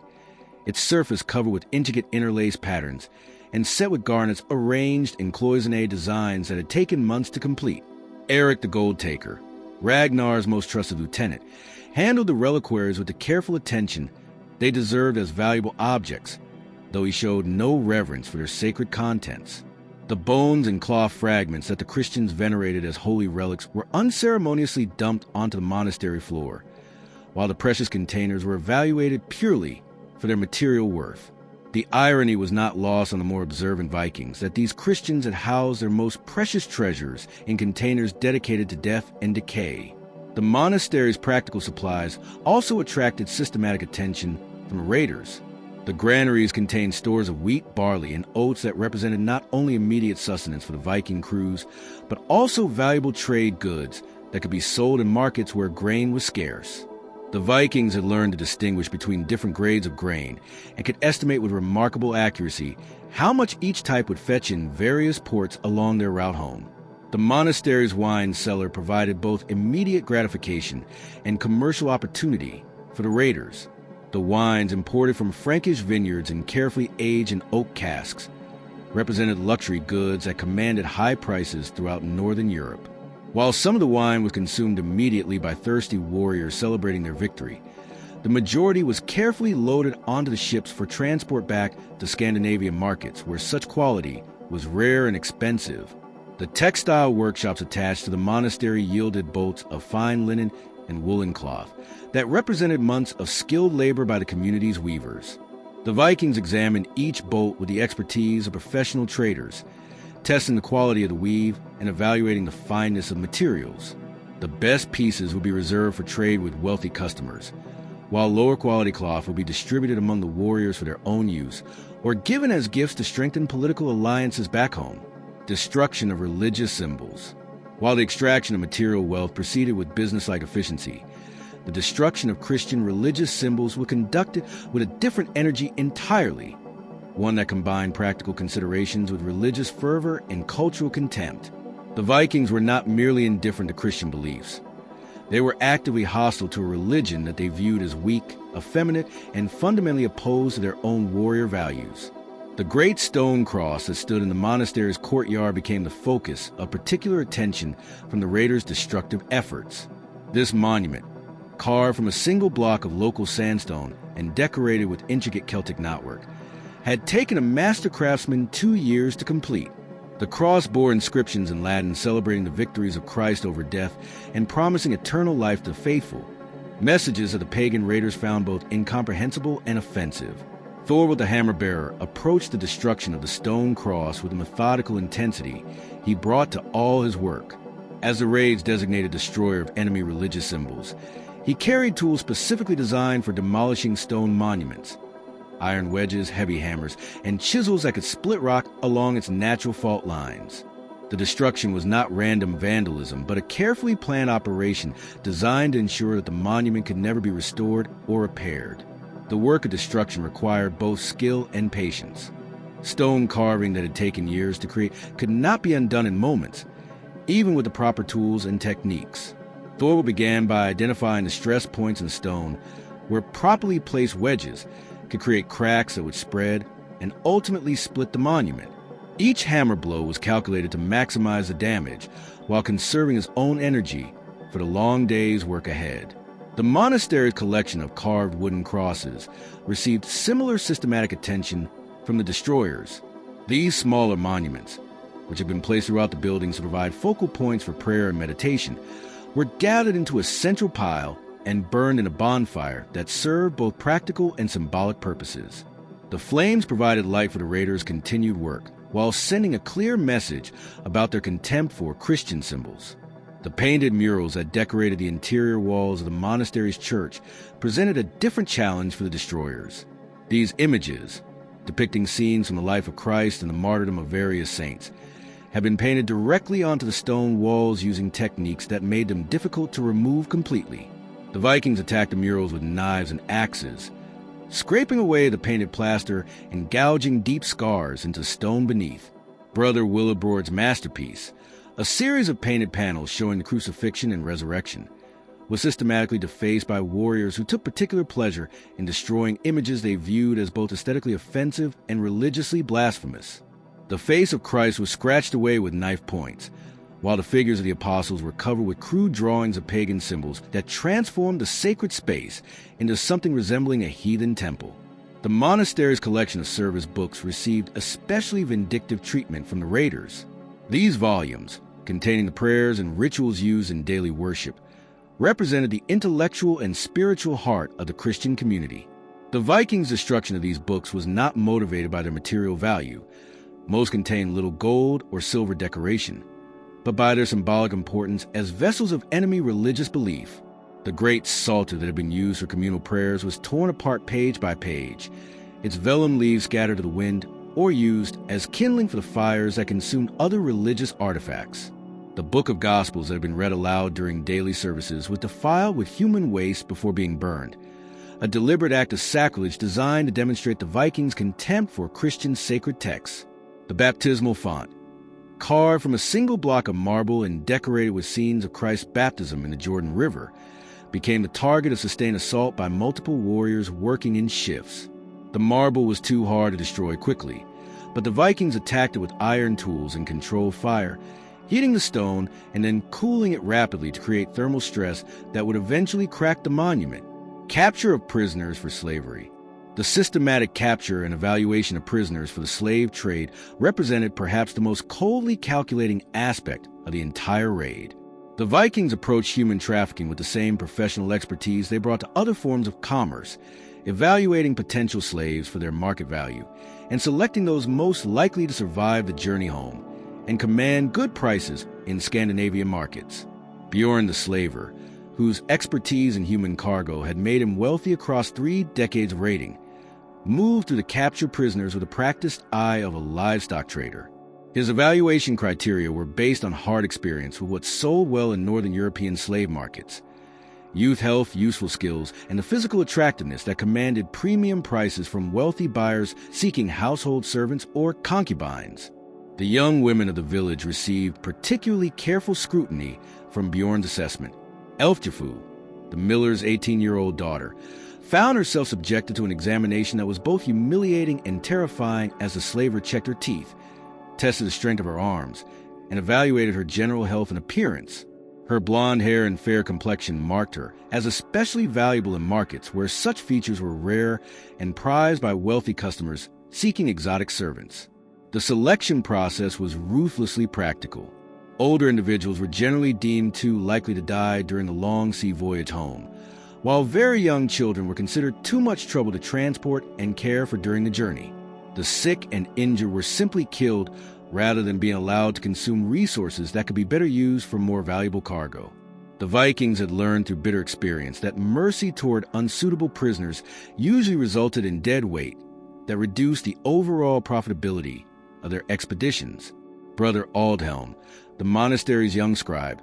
its surface covered with intricate interlaced patterns and set with garnets arranged in cloisonné designs that had taken months to complete. Eric the Gold Taker, Ragnar's most trusted lieutenant, handled the reliquaries with the careful attention they deserved as valuable objects, though he showed no reverence for their sacred contents. The bones and cloth fragments that the Christians venerated as holy relics were unceremoniously dumped onto the monastery floor, while the precious containers were evaluated purely for their material worth. The irony was not lost on the more observant Vikings that these Christians had housed their most precious treasures in containers dedicated to death and decay. The monastery's practical supplies also attracted systematic attention from raiders. The granaries contained stores of wheat, barley, and oats that represented not only immediate sustenance for the Viking crews, but also valuable trade goods that could be sold in markets where grain was scarce. The Vikings had learned to distinguish between different grades of grain and could estimate with remarkable accuracy how much each type would fetch in various ports along their route home. The monastery's wine cellar provided both immediate gratification and commercial opportunity for the raiders. The wines imported from Frankish vineyards and carefully aged in oak casks represented luxury goods that commanded high prices throughout northern Europe. While some of the wine was consumed immediately by thirsty warriors celebrating their victory, the majority was carefully loaded onto the ships for transport back to Scandinavian markets where such quality was rare and expensive. The textile workshops attached to the monastery yielded boats of fine linen and woolen cloth that represented months of skilled labor by the community's weavers. The Vikings examined each boat with the expertise of professional traders, testing the quality of the weave and evaluating the fineness of materials. The best pieces would be reserved for trade with wealthy customers, while lower quality cloth would be distributed among the warriors for their own use or given as gifts to strengthen political alliances back home. Destruction of religious symbols. While the extraction of material wealth proceeded with business-like efficiency, the destruction of Christian religious symbols was conducted with a different energy entirely, one that combined practical considerations with religious fervor and cultural contempt. The Vikings were not merely indifferent to Christian beliefs. They were actively hostile to a religion that they viewed as weak, effeminate, and fundamentally opposed to their own warrior values. The great stone cross that stood in the monastery's courtyard became the focus of particular attention from the raiders' destructive efforts. This monument, carved from a single block of local sandstone and decorated with intricate Celtic knotwork, had taken a master craftsman 2 years to complete. The cross bore inscriptions in Latin celebrating the victories of Christ over death and promising eternal life to the faithful, messages that the pagan raiders found both incomprehensible and offensive. Thorwald the hammer-bearer approached the destruction of the stone cross with the methodical intensity he brought to all his work. As the raid's designated destroyer of enemy religious symbols, he carried tools specifically designed for demolishing stone monuments: iron wedges, heavy hammers, and chisels that could split rock along its natural fault lines. The destruction was not random vandalism, but a carefully planned operation designed to ensure that the monument could never be restored or repaired. The work of destruction required both skill and patience. Stone carving that had taken years to create could not be undone in moments, even with the proper tools and techniques. Thorvald began by identifying the stress points in stone where properly placed wedges could create cracks that would spread and ultimately split the monument. Each hammer blow was calculated to maximize the damage while conserving his own energy for the long day's work ahead. The monastery's collection of carved wooden crosses received similar systematic attention from the destroyers. These smaller monuments, which had been placed throughout the buildings to provide focal points for prayer and meditation, were gathered into a central pile and burned in a bonfire that served both practical and symbolic purposes. The flames provided light for the raiders' continued work, while sending a clear message about their contempt for Christian symbols. The painted murals that decorated the interior walls of the monastery's church presented a different challenge for the destroyers. These images, depicting scenes from the life of Christ and the martyrdom of various saints, had been painted directly onto the stone walls using techniques that made them difficult to remove completely. The Vikings attacked the murals with knives and axes, scraping away the painted plaster and gouging deep scars into stone beneath. Brother Willibrord's masterpiece, a series of painted panels showing the crucifixion and resurrection, was systematically defaced by warriors who took particular pleasure in destroying images they viewed as both aesthetically offensive and religiously blasphemous. The face of Christ was scratched away with knife points, while the figures of the apostles were covered with crude drawings of pagan symbols that transformed the sacred space into something resembling a heathen temple. The monastery's collection of service books received especially vindictive treatment from the raiders. These volumes, containing the prayers and rituals used in daily worship, represented the intellectual and spiritual heart of the Christian community. The Vikings' destruction of these books was not motivated by their material value. Most contained little gold or silver decoration, but by their symbolic importance as vessels of enemy religious belief. The great psalter that had been used for communal prayers was torn apart page by page, its vellum leaves scattered to the wind or used as kindling for the fires that consumed other religious artifacts. The Book of Gospels that had been read aloud during daily services was defiled with human waste before being burned, a deliberate act of sacrilege designed to demonstrate the Vikings' contempt for Christian sacred texts. The baptismal font, carved from a single block of marble and decorated with scenes of Christ's baptism in the Jordan River, became the target of sustained assault by multiple warriors working in shifts. The marble was too hard to destroy quickly, but the Vikings attacked it with iron tools and controlled fire, heating the stone and then cooling it rapidly to create thermal stress that would eventually crack the monument. Capture of prisoners for slavery. The systematic capture and evaluation of prisoners for the slave trade represented perhaps the most coldly calculating aspect of the entire raid. The Vikings approached human trafficking with the same professional expertise they brought to other forms of commerce, evaluating potential slaves for their market value and selecting those most likely to survive the journey home and command good prices in Scandinavian markets. Bjorn the Slaver, whose expertise in human cargo had made him wealthy across 3 decades of raiding, moved through the captured prisoners with the practiced eye of a livestock trader. His evaluation criteria were based on hard experience with what sold well in Northern European slave markets: youth, health, useful skills, and the physical attractiveness that commanded premium prices from wealthy buyers seeking household servants or concubines. The young women of the village received particularly careful scrutiny from Bjorn's assessment. Elfjafu, the miller's 18-year-old daughter, found herself subjected to an examination that was both humiliating and terrifying as the slaver checked her teeth, tested the strength of her arms, and evaluated her general health and appearance. Her blonde hair and fair complexion marked her as especially valuable in markets where such features were rare and prized by wealthy customers seeking exotic servants. The selection process was ruthlessly practical. Older individuals were generally deemed too likely to die during the long sea voyage home, while very young children were considered too much trouble to transport and care for during the journey. The sick and injured were simply killed rather than being allowed to consume resources that could be better used for more valuable cargo. The Vikings had learned through bitter experience that mercy toward unsuitable prisoners usually resulted in dead weight that reduced the overall profitability of their expeditions. Brother Aldhelm, the monastery's young scribe,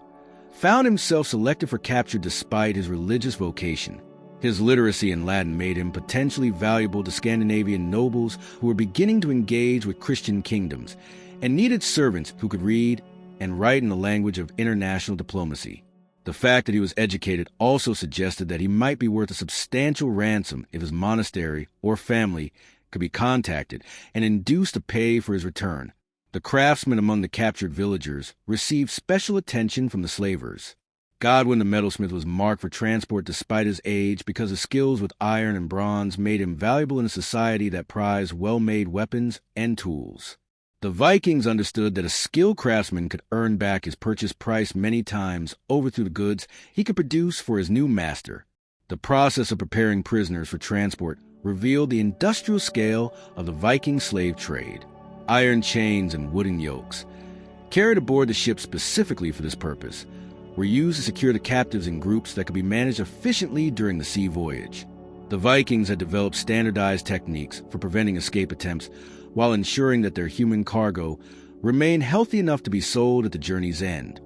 found himself selected for capture despite his religious vocation. His literacy in Latin made him potentially valuable to Scandinavian nobles who were beginning to engage with Christian kingdoms and needed servants who could read and write in the language of international diplomacy. The fact that he was educated also suggested that he might be worth a substantial ransom if his monastery or family could be contacted and induced to pay for his return. The craftsmen among the captured villagers received special attention from the slavers. Godwin the metalsmith was marked for transport despite his age because his skills with iron and bronze made him valuable in a society that prized well-made weapons and tools. The Vikings understood that a skilled craftsman could earn back his purchase price many times over through the goods he could produce for his new master. The process of preparing prisoners for transport revealed the industrial scale of the Viking slave trade. Iron chains and wooden yokes, carried aboard the ship specifically for this purpose, were used to secure the captives in groups that could be managed efficiently during the sea voyage. The Vikings had developed standardized techniques for preventing escape attempts while ensuring that their human cargo remained healthy enough to be sold at the journey's end.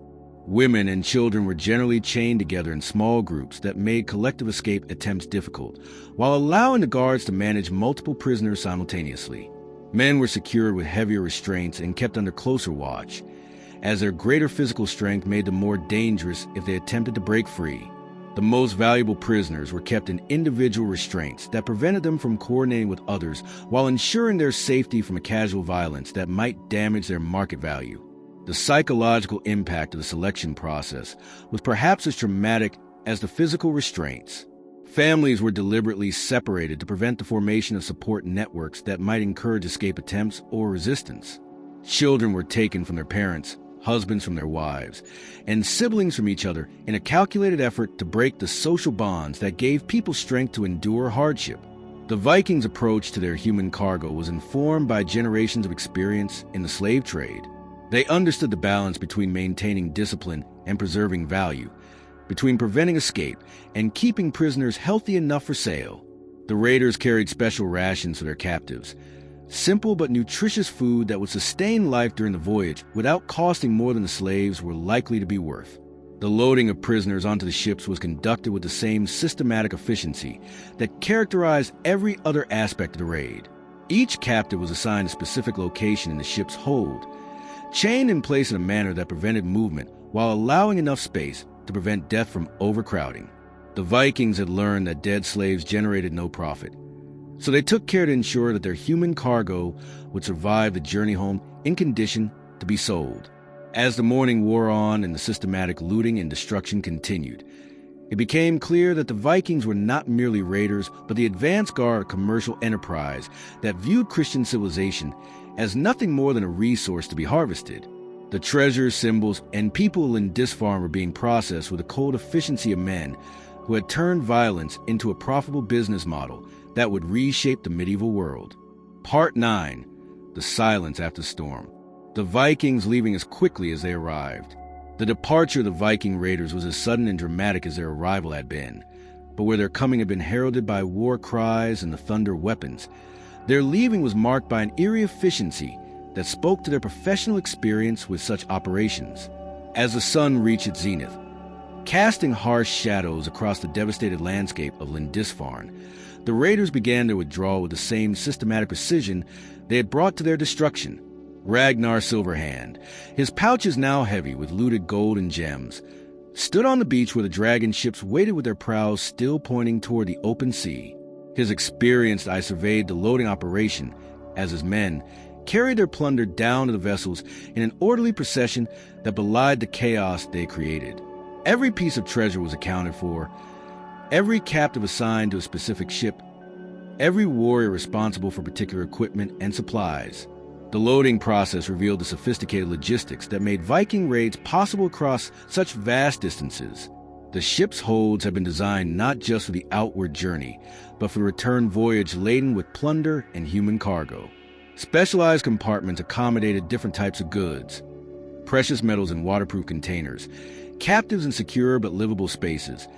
Women and children were generally chained together in small groups that made collective escape attempts difficult, while allowing the guards to manage multiple prisoners simultaneously. Men were secured with heavier restraints and kept under closer watch, as their greater physical strength made them more dangerous if they attempted to break free. The most valuable prisoners were kept in individual restraints that prevented them from coordinating with others while ensuring their safety from a casual violence that might damage their market value. The psychological impact of the selection process was perhaps as traumatic as the physical restraints. Families were deliberately separated to prevent the formation of support networks that might encourage escape attempts or resistance. Children were taken from their parents, husbands from their wives, and siblings from each other in a calculated effort to break the social bonds that gave people strength to endure hardship. The Vikings' approach to their human cargo was informed by generations of experience in the slave trade. They understood the balance between maintaining discipline and preserving value, between preventing escape and keeping prisoners healthy enough for sale. The raiders carried special rations for their captives, simple but nutritious food that would sustain life during the voyage without costing more than the slaves were likely to be worth. The loading of prisoners onto the ships was conducted with the same systematic efficiency that characterized every other aspect of the raid. Each captive was assigned a specific location in the ship's hold, chained in place in a manner that prevented movement while allowing enough space to prevent death from overcrowding. The Vikings had learned that dead slaves generated no profit, so they took care to ensure that their human cargo would survive the journey home in condition to be sold. As the morning wore on and the systematic looting and destruction continued, it became clear that the Vikings were not merely raiders, but the advance guard commercial enterprise that viewed Christian civilization as nothing more than a resource to be harvested. The treasures, symbols, and people in Lindisfarne were being processed with the cold efficiency of men who had turned violence into a profitable business model that would reshape the medieval world. Part 9. The Silence After Storm. The Vikings leaving as quickly as they arrived. The departure of the Viking raiders was as sudden and dramatic as their arrival had been, but where their coming had been heralded by war cries and the thunder of weapons, their leaving was marked by an eerie efficiency that spoke to their professional experience with such operations. As the sun reached its zenith, casting harsh shadows across the devastated landscape of Lindisfarne, the raiders began their withdrawal with the same systematic precision they had brought to their destruction. Ragnar Silverhand, his pouches now heavy with looted gold and gems, stood on the beach where the dragon ships waited with their prows still pointing toward the open sea. His experienced eye surveyed the loading operation as his men carried their plunder down to the vessels in an orderly procession that belied the chaos they created. Every piece of treasure was accounted for, every captive assigned to a specific ship, every warrior responsible for particular equipment and supplies. The loading process revealed the sophisticated logistics that made Viking raids possible across such vast distances. The ship's holds had been designed not just for the outward journey, but for the return voyage laden with plunder and human cargo. Specialized compartments accommodated different types of goods, precious metals in waterproof containers, captives in secure but livable spaces,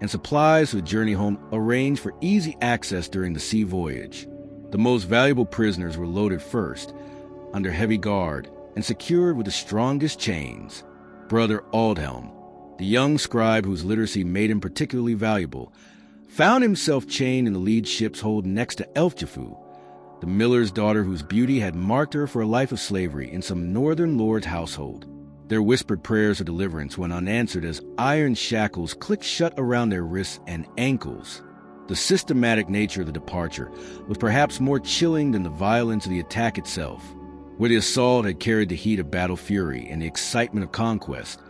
and supplies for the journey home arranged for easy access during the sea voyage. The most valuable prisoners were loaded first, under heavy guard, and secured with the strongest chains. Brother Aldhelm, the young scribe whose literacy made him particularly valuable, found himself chained in the lead ship's hold next to Elfjafu, the miller's daughter whose beauty had marked her for a life of slavery in some northern lord's household. Their whispered prayers of deliverance went unanswered as iron shackles clicked shut around their wrists and ankles. The systematic nature of the departure was perhaps more chilling than the violence of the attack itself. Where the assault had carried the heat of battle fury and the excitement of conquest,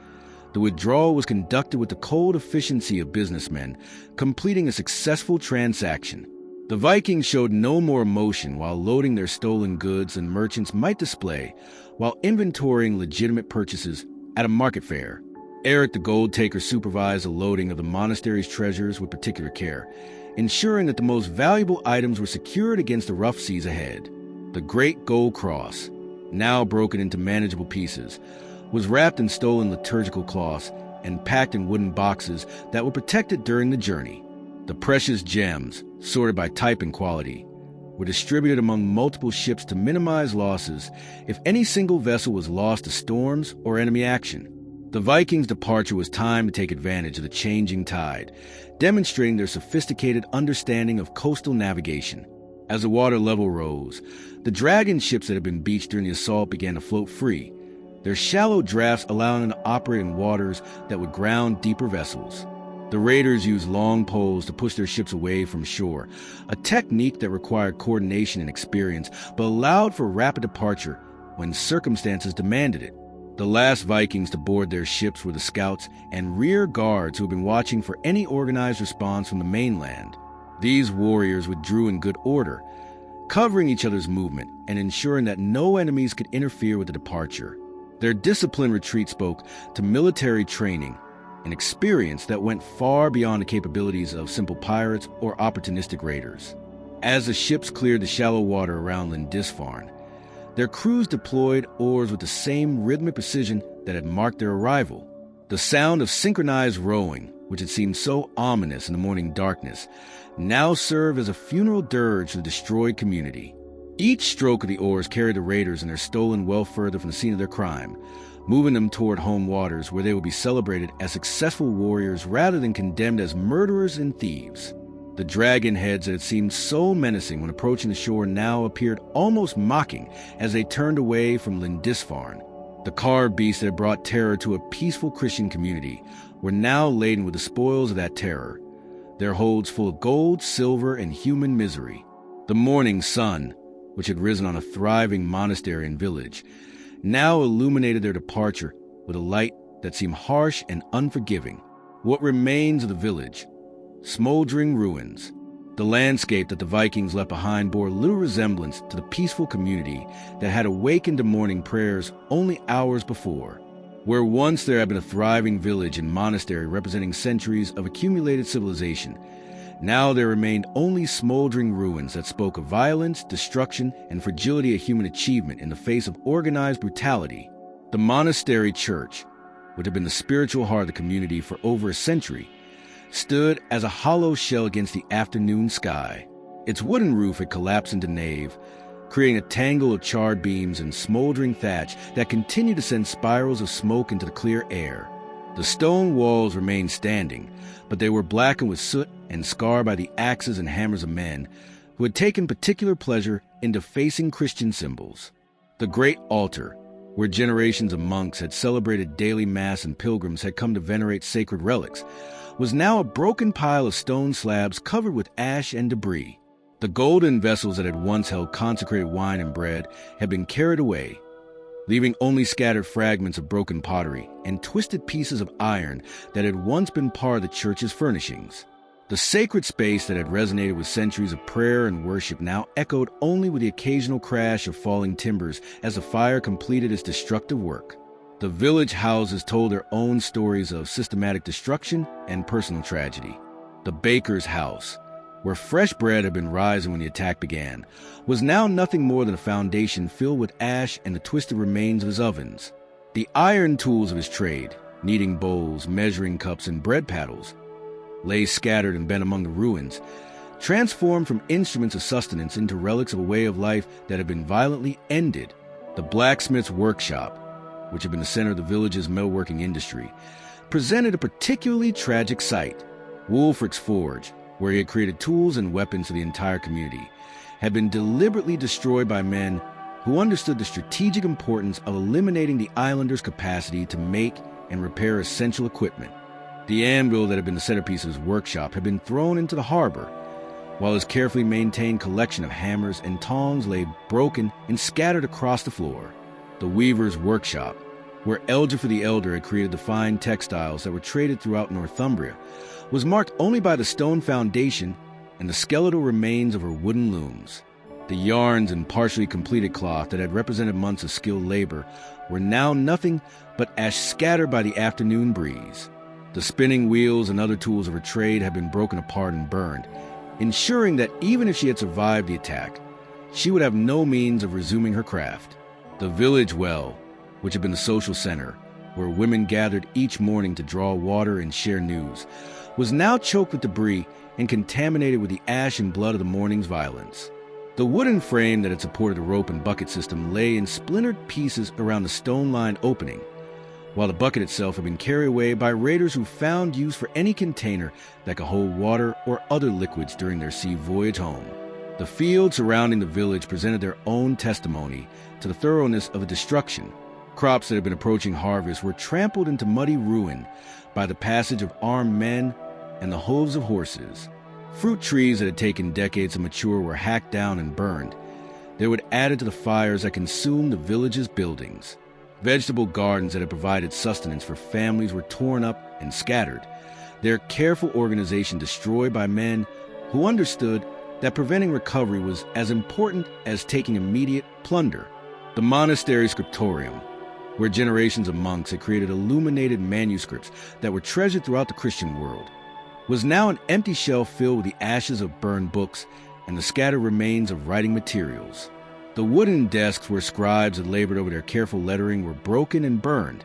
the withdrawal was conducted with the cold efficiency of businessmen completing a successful transaction. The Vikings showed no more emotion while loading their stolen goods than merchants might display while inventorying legitimate purchases at a market fair. Eric the Gold Taker supervised the loading of the monastery's treasures with particular care, ensuring that the most valuable items were secured against the rough seas ahead. The great gold cross, now broken into manageable pieces, was wrapped in stolen liturgical cloths and packed in wooden boxes that were protected during the journey. The precious gems, sorted by type and quality, were distributed among multiple ships to minimize losses if any single vessel was lost to storms or enemy action. The Vikings' departure was timed to take advantage of the changing tide, demonstrating their sophisticated understanding of coastal navigation. As the water level rose, the dragon ships that had been beached during the assault began to float free, their shallow drafts allowing them to operate in waters that would ground deeper vessels. The raiders used long poles to push their ships away from shore, a technique that required coordination and experience, but allowed for rapid departure when circumstances demanded it. The last Vikings to board their ships were the scouts and rear guards who had been watching for any organized response from the mainland. These warriors withdrew in good order, covering each other's movement and ensuring that no enemies could interfere with the departure. Their disciplined retreat spoke to military training, an experience that went far beyond the capabilities of simple pirates or opportunistic raiders. As the ships cleared the shallow water around Lindisfarne, their crews deployed oars with the same rhythmic precision that had marked their arrival. The sound of synchronized rowing, which had seemed so ominous in the morning darkness, now served as a funeral dirge to the destroyed community. Each stroke of the oars carried the raiders and their stolen wealth further from the scene of their crime, moving them toward home waters where they would be celebrated as successful warriors rather than condemned as murderers and thieves. The dragon heads that had seemed so menacing when approaching the shore now appeared almost mocking as they turned away from Lindisfarne. The carved beasts that had brought terror to a peaceful Christian community were now laden with the spoils of that terror, their holds full of gold, silver, and human misery. The morning sun, which had risen on a thriving monastery and village, now illuminated their departure with a light that seemed harsh and unforgiving. What remains of the village? Smoldering ruins. The landscape that the Vikings left behind bore little resemblance to the peaceful community that had awakened to morning prayers only hours before. Where once there had been a thriving village and monastery representing centuries of accumulated civilization, now there remained only smoldering ruins that spoke of violence, destruction, and fragility of human achievement in the face of organized brutality. The monastery church, which had been the spiritual heart of the community for over a century, stood as a hollow shell against the afternoon sky. Its wooden roof had collapsed into nave, creating a tangle of charred beams and smoldering thatch that continued to send spirals of smoke into the clear air. The stone walls remained standing, but they were blackened with soot and scarred by the axes and hammers of men who had taken particular pleasure in defacing Christian symbols. The great altar, where generations of monks had celebrated daily mass and pilgrims had come to venerate sacred relics, was now a broken pile of stone slabs covered with ash and debris. The golden vessels that had once held consecrated wine and bread had been carried away, leaving only scattered fragments of broken pottery and twisted pieces of iron that had once been part of the church's furnishings. The sacred space that had resonated with centuries of prayer and worship now echoed only with the occasional crash of falling timbers as the fire completed its destructive work. The village houses told their own stories of systematic destruction and personal tragedy. The baker's house, where fresh bread had been rising when the attack began, was now nothing more than a foundation filled with ash and the twisted remains of his ovens. The iron tools of his trade, kneading bowls, measuring cups, and bread paddles, lay scattered and bent among the ruins, transformed from instruments of sustenance into relics of a way of life that had been violently ended. The blacksmith's workshop, which had been the center of the village's metalworking industry, presented a particularly tragic sight. Wolfric's forge, where he had created tools and weapons for the entire community, had been deliberately destroyed by men who understood the strategic importance of eliminating the islanders' capacity to make and repair essential equipment. The anvil that had been the centerpiece of his workshop had been thrown into the harbor, while his carefully maintained collection of hammers and tongs lay broken and scattered across the floor. The weaver's workshop, where Eldriff the Elder had created the fine textiles that were traded throughout Northumbria, was marked only by the stone foundation and the skeletal remains of her wooden looms. The yarns and partially completed cloth that had represented months of skilled labor were now nothing but ash scattered by the afternoon breeze. The spinning wheels and other tools of her trade had been broken apart and burned, ensuring that even if she had survived the attack, she would have no means of resuming her craft. The village well, which had been the social center, where women gathered each morning to draw water and share news, was now choked with debris and contaminated with the ash and blood of the morning's violence. The wooden frame that had supported the rope and bucket system lay in splintered pieces around the stone-lined opening, while the bucket itself had been carried away by raiders who found use for any container that could hold water or other liquids during their sea voyage home. The fields surrounding the village presented their own testimony to the thoroughness of the destruction. Crops that had been approaching harvest were trampled into muddy ruin by the passage of armed men and the hooves of horses. Fruit trees that had taken decades to mature were hacked down and burned. They were added to the fires that consumed the village's buildings. Vegetable gardens that had provided sustenance for families were torn up and scattered, their careful organization destroyed by men who understood that preventing recovery was as important as taking immediate plunder. The monastery scriptorium, where generations of monks had created illuminated manuscripts that were treasured throughout the Christian world, was now an empty shelf filled with the ashes of burned books and the scattered remains of writing materials. The wooden desks where scribes had labored over their careful lettering were broken and burned,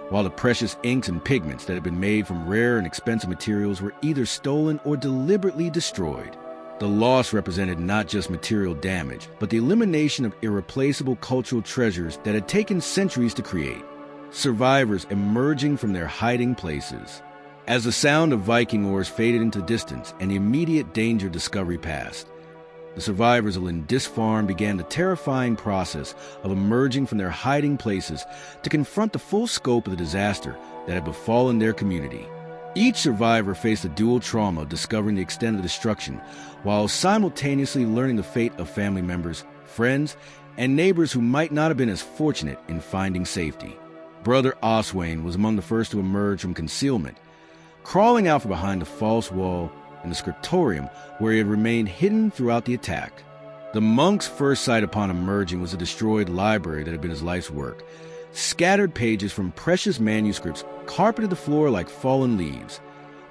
while the precious inks and pigments that had been made from rare and expensive materials were either stolen or deliberately destroyed. The loss represented not just material damage, but the elimination of irreplaceable cultural treasures that had taken centuries to create. Survivors emerging from their hiding places. As the sound of Viking oars faded into the distance and the immediate danger of discovery passed, the survivors of Lindis Farm began the terrifying process of emerging from their hiding places to confront the full scope of the disaster that had befallen their community. Each survivor faced a dual trauma of discovering the extent of the destruction, while simultaneously learning the fate of family members, friends, and neighbors who might not have been as fortunate in finding safety. Brother Oswain was among the first to emerge from concealment, crawling out from behind the false wall in the scriptorium where he had remained hidden throughout the attack. The monk's first sight upon emerging was the destroyed library that had been his life's work. Scattered pages from precious manuscripts carpeted the floor like fallen leaves,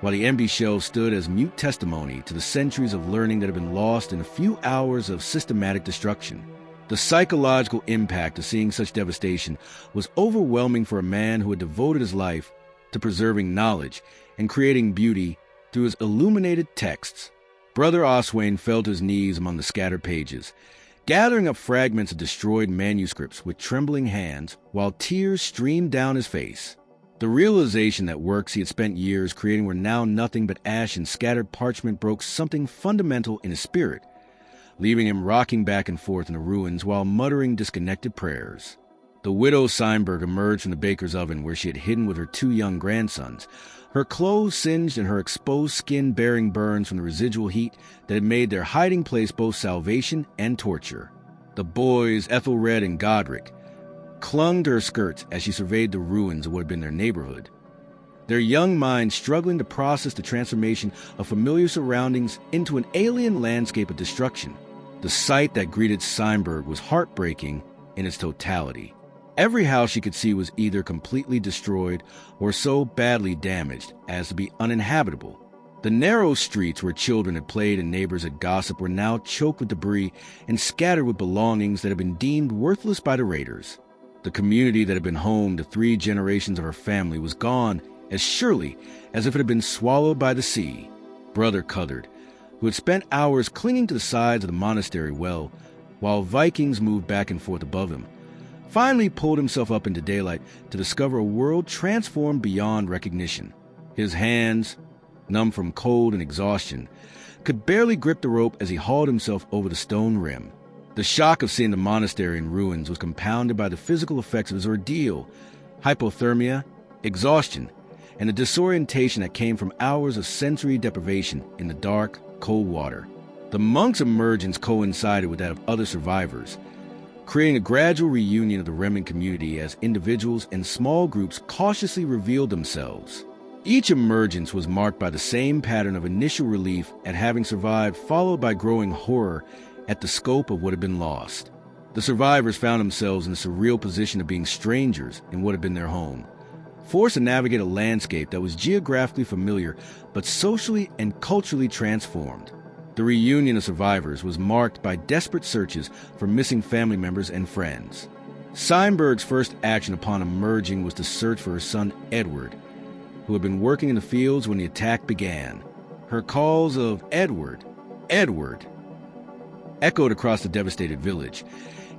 while the empty shelves stood as mute testimony to the centuries of learning that had been lost in a few hours of systematic destruction. The psychological impact of seeing such devastation was overwhelming for a man who had devoted his life to preserving knowledge and creating beauty through his illuminated texts. Brother Oswain fell to his knees among the scattered pages, gathering up fragments of destroyed manuscripts with trembling hands, while tears streamed down his face. The realization that works he had spent years creating were now nothing but ash and scattered parchment broke something fundamental in his spirit, leaving him rocking back and forth in the ruins while muttering disconnected prayers. The widow Seinberg emerged from the baker's oven where she had hidden with her 2 young grandsons, her clothes singed and her exposed skin bearing burns from the residual heat that had made their hiding place both salvation and torture. The boys, Ethelred and Godric, clung to her skirts as she surveyed the ruins of what had been their neighborhood, their young minds struggling to process the transformation of familiar surroundings into an alien landscape of destruction. The sight that greeted Seinberg was heartbreaking in its totality. Every house she could see was either completely destroyed or so badly damaged as to be uninhabitable. The narrow streets where children had played and neighbors had gossiped were now choked with debris and scattered with belongings that had been deemed worthless by the raiders. The community that had been home to 3 generations of her family was gone as surely as if it had been swallowed by the sea. Brother Cuthard, who had spent hours clinging to the sides of the monastery well, while Vikings moved back and forth above him, finally pulled himself up into daylight to discover a world transformed beyond recognition. His hands, numb from cold and exhaustion, could barely grip the rope as he hauled himself over the stone rim. The shock of seeing the monastery in ruins was compounded by the physical effects of his ordeal: hypothermia, exhaustion, and the disorientation that came from hours of sensory deprivation in the dark, cold water. The monks' emergence coincided with that of other survivors, creating a gradual reunion of the remnant community as individuals and small groups cautiously revealed themselves. Each emergence was marked by the same pattern of initial relief at having survived, followed by growing horror at the scope of what had been lost. The survivors found themselves in the surreal position of being strangers in what had been their home, forced to navigate a landscape that was geographically familiar but socially and culturally transformed. The reunion of survivors was marked by desperate searches for missing family members and friends. Steinberg's first action upon emerging was to search for her son Edward, who had been working in the fields when the attack began. Her calls of "Edward, Edward," echoed across the devastated village,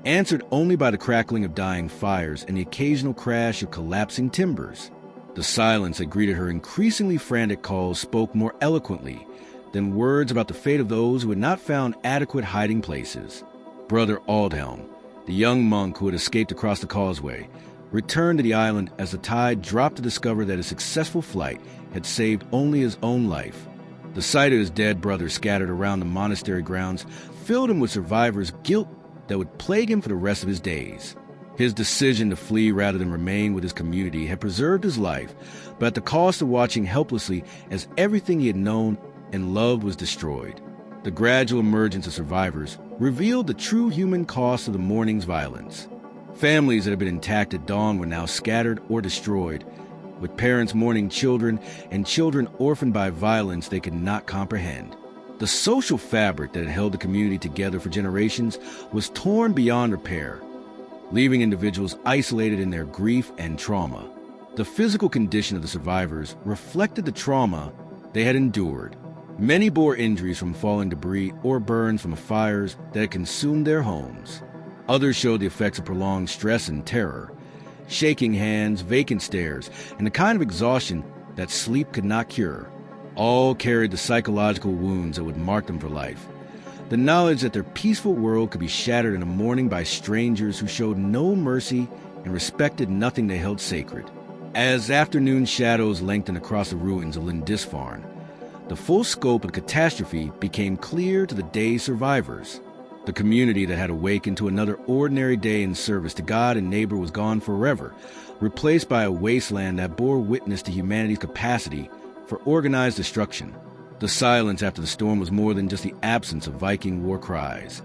answered only by the crackling of dying fires and the occasional crash of collapsing timbers. The silence that greeted her increasingly frantic calls spoke more eloquently than words about the fate of those who had not found adequate hiding places. Brother Aldhelm, the young monk who had escaped across the causeway, returned to the island as the tide dropped to discover that his successful flight had saved only his own life. The sight of his dead brother scattered around the monastery grounds filled him with survivor's guilt that would plague him for the rest of his days. His decision to flee rather than remain with his community had preserved his life, but at the cost of watching helplessly as everything he had known and loved was destroyed. The gradual emergence of survivors revealed the true human cost of the morning's violence. Families that had been intact at dawn were now scattered or destroyed, with parents mourning children and children orphaned by violence they could not comprehend. The social fabric that had held the community together for generations was torn beyond repair, leaving individuals isolated in their grief and trauma. The physical condition of the survivors reflected the trauma they had endured. Many bore injuries from falling debris or burns from fires that had consumed their homes. Others showed the effects of prolonged stress and terror: shaking hands, vacant stares, and the kind of exhaustion that sleep could not cure. All carried the psychological wounds that would mark them for life. The knowledge that their peaceful world could be shattered in a morning by strangers who showed no mercy and respected nothing they held sacred. As afternoon shadows lengthened across the ruins of Lindisfarne, the full scope of the catastrophe became clear to the day's survivors. The community that had awakened to another ordinary day in service to God and neighbor was gone forever, replaced by a wasteland that bore witness to humanity's capacity for organized destruction. The silence after the storm was more than just the absence of Viking war cries.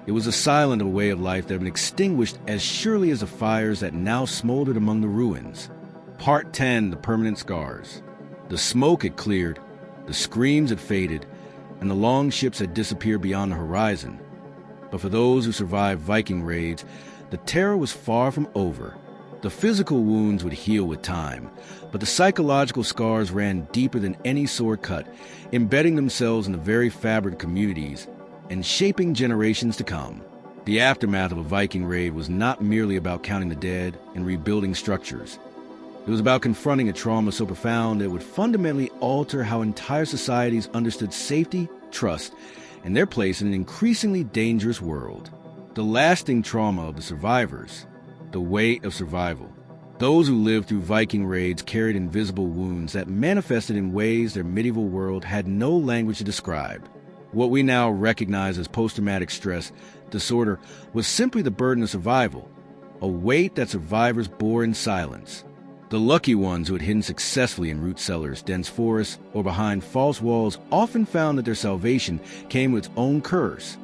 It was a silence of a way of life that had been extinguished as surely as the fires that now smoldered among the ruins. Part 10, The Permanent Scars. The smoke had cleared, the screams had faded, and the long ships had disappeared beyond the horizon. But for those who survived Viking raids, the terror was far from over. The physical wounds would heal with time, but the psychological scars ran deeper than any sword cut, embedding themselves in the very fabric of communities and shaping generations to come. The aftermath of a Viking raid was not merely about counting the dead and rebuilding structures. It was about confronting a trauma so profound that it would fundamentally alter how entire societies understood safety, trust, and their place in an increasingly dangerous world. The lasting trauma of the survivors, the weight of survival. Those who lived through Viking raids carried invisible wounds that manifested in ways their medieval world had no language to describe. What we now recognize as post-traumatic stress disorder was simply the burden of survival, a weight that survivors bore in silence. The lucky ones who had hidden successfully in root cellars, dense forests, or behind false walls often found that their salvation came with its own curse,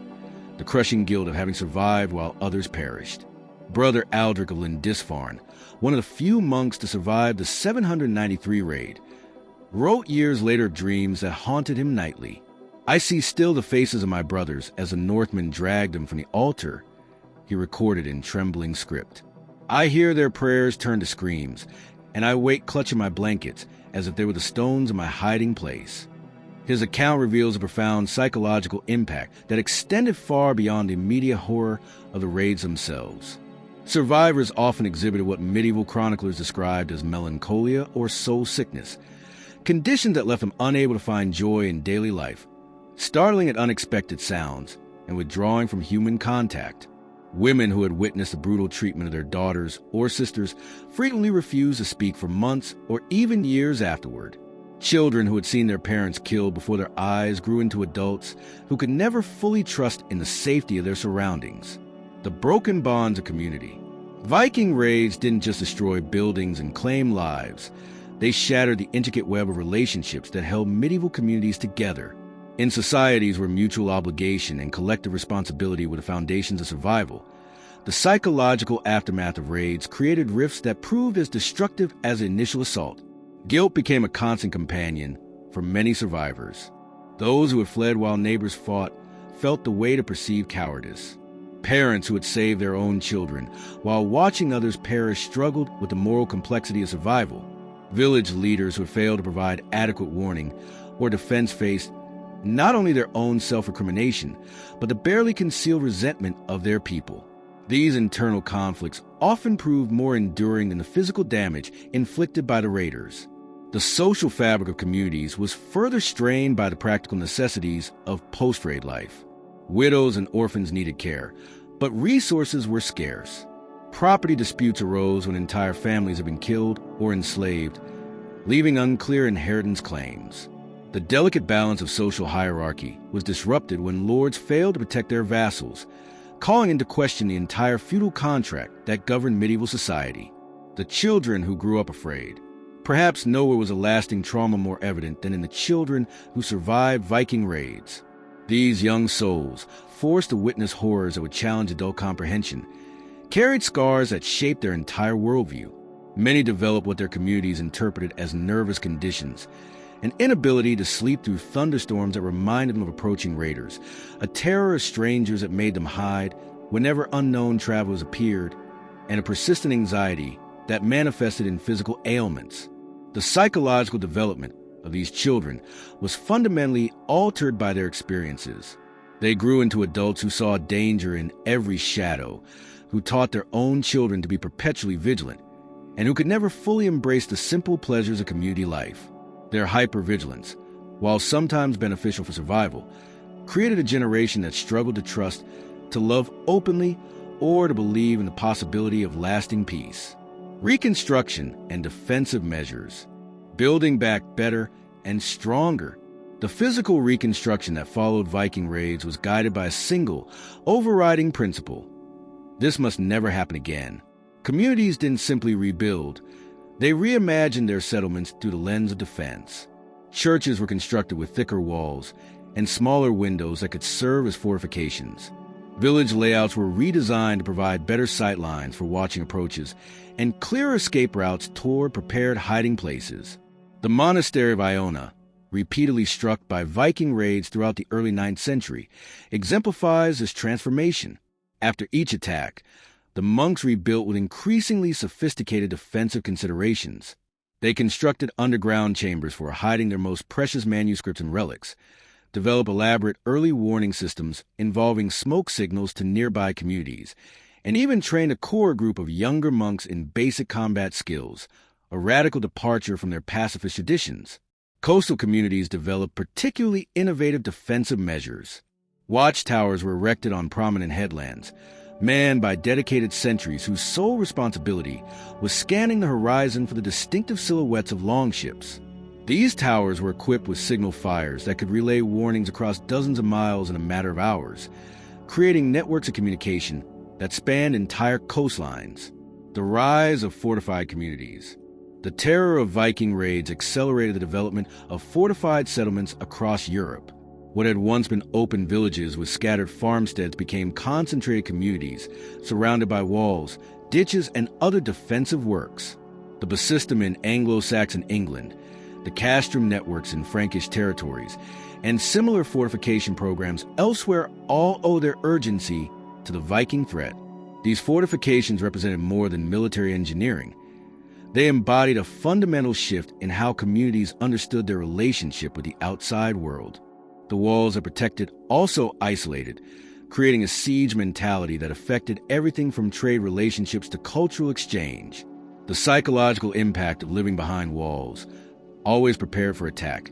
the crushing guilt of having survived while others perished. Brother Aldrich of Lindisfarne, one of the few monks to survive the 793 raid, wrote years later of dreams that haunted him nightly. "I see still the faces of my brothers as the Northmen dragged them from the altar," he recorded in trembling script. "I hear their prayers turn to screams, and I wake clutching my blankets as if they were the stones of my hiding place." His account reveals a profound psychological impact that extended far beyond the immediate horror of the raids themselves. Survivors often exhibited what medieval chroniclers described as melancholia or soul sickness, conditions that left them unable to find joy in daily life. startling at unexpected sounds and withdrawing from human contact. Women who had witnessed the brutal treatment of their daughters or sisters frequently refused to speak for months or even years afterward. Children who had seen their parents killed before their eyes grew into adults who could never fully trust in the safety of their surroundings. The broken bonds of community. Viking raids didn't just destroy buildings and claim lives. They shattered the intricate web of relationships that held medieval communities together. In societies where mutual obligation and collective responsibility were the foundations of survival, the psychological aftermath of raids created rifts that proved as destructive as the initial assault. Guilt became a constant companion for many survivors. Those who had fled while neighbors fought felt the weight of perceived cowardice. Parents who had saved their own children while watching others perish struggled with the moral complexity of survival. Village leaders who had failed to provide adequate warning or defense faced not only their own self-recrimination, but the barely concealed resentment of their people. These internal conflicts often proved more enduring than the physical damage inflicted by the raiders. The social fabric of communities was further strained by the practical necessities of post-raid life. Widows and orphans needed care, but resources were scarce. Property disputes arose when entire families had been killed or enslaved, leaving unclear inheritance claims. The delicate balance of social hierarchy was disrupted when lords failed to protect their vassals, calling into question the entire feudal contract that governed medieval society. The children who grew up afraid. Perhaps nowhere was a lasting trauma more evident than in the children who survived Viking raids. These young souls, forced to witness horrors that would challenge adult comprehension, carried scars that shaped their entire worldview. Many developed what their communities interpreted as nervous conditions, an inability to sleep through thunderstorms that reminded them of approaching raiders, a terror of strangers that made them hide whenever unknown travelers appeared, and a persistent anxiety that manifested in physical ailments. The psychological development of these children was fundamentally altered by their experiences. They grew into adults who saw danger in every shadow, who taught their own children to be perpetually vigilant, and who could never fully embrace the simple pleasures of community life. Their hypervigilance, while sometimes beneficial for survival, created a generation that struggled to trust, to love openly, or to believe in the possibility of lasting peace. Reconstruction and defensive measures. Building back better and stronger. The physical reconstruction that followed Viking raids was guided by a single, overriding principle. This must never happen again. Communities didn't simply rebuild. They reimagined their settlements through the lens of defense. Churches were constructed with thicker walls and smaller windows that could serve as fortifications. Village layouts were redesigned to provide better sight lines for watching approaches and clearer escape routes toward prepared hiding places. The monastery of Iona, repeatedly struck by Viking raids throughout the early 9th century, exemplifies this transformation. After each attack, the monks rebuilt with increasingly sophisticated defensive considerations. They constructed underground chambers for hiding their most precious manuscripts and relics, developed elaborate early warning systems involving smoke signals to nearby communities, and even trained a core group of younger monks in basic combat skills, a radical departure from their pacifist traditions. Coastal communities developed particularly innovative defensive measures. Watchtowers were erected on prominent headlands, manned by dedicated sentries whose sole responsibility was scanning the horizon for the distinctive silhouettes of longships. These towers were equipped with signal fires that could relay warnings across dozens of miles in a matter of hours, creating networks of communication that spanned entire coastlines. The rise of fortified communities. The terror of Viking raids accelerated the development of fortified settlements across Europe. What had once been open villages with scattered farmsteads became concentrated communities surrounded by walls, ditches, and other defensive works. The Basystem in Anglo-Saxon England, the castrum networks in Frankish territories, and similar fortification programs elsewhere all owe their urgency to the Viking threat. These fortifications represented more than military engineering. They embodied a fundamental shift in how communities understood their relationship with the outside world. The walls that protected also isolated, creating a siege mentality that affected everything from trade relationships to cultural exchange. The psychological impact of living behind walls, always prepared for attack,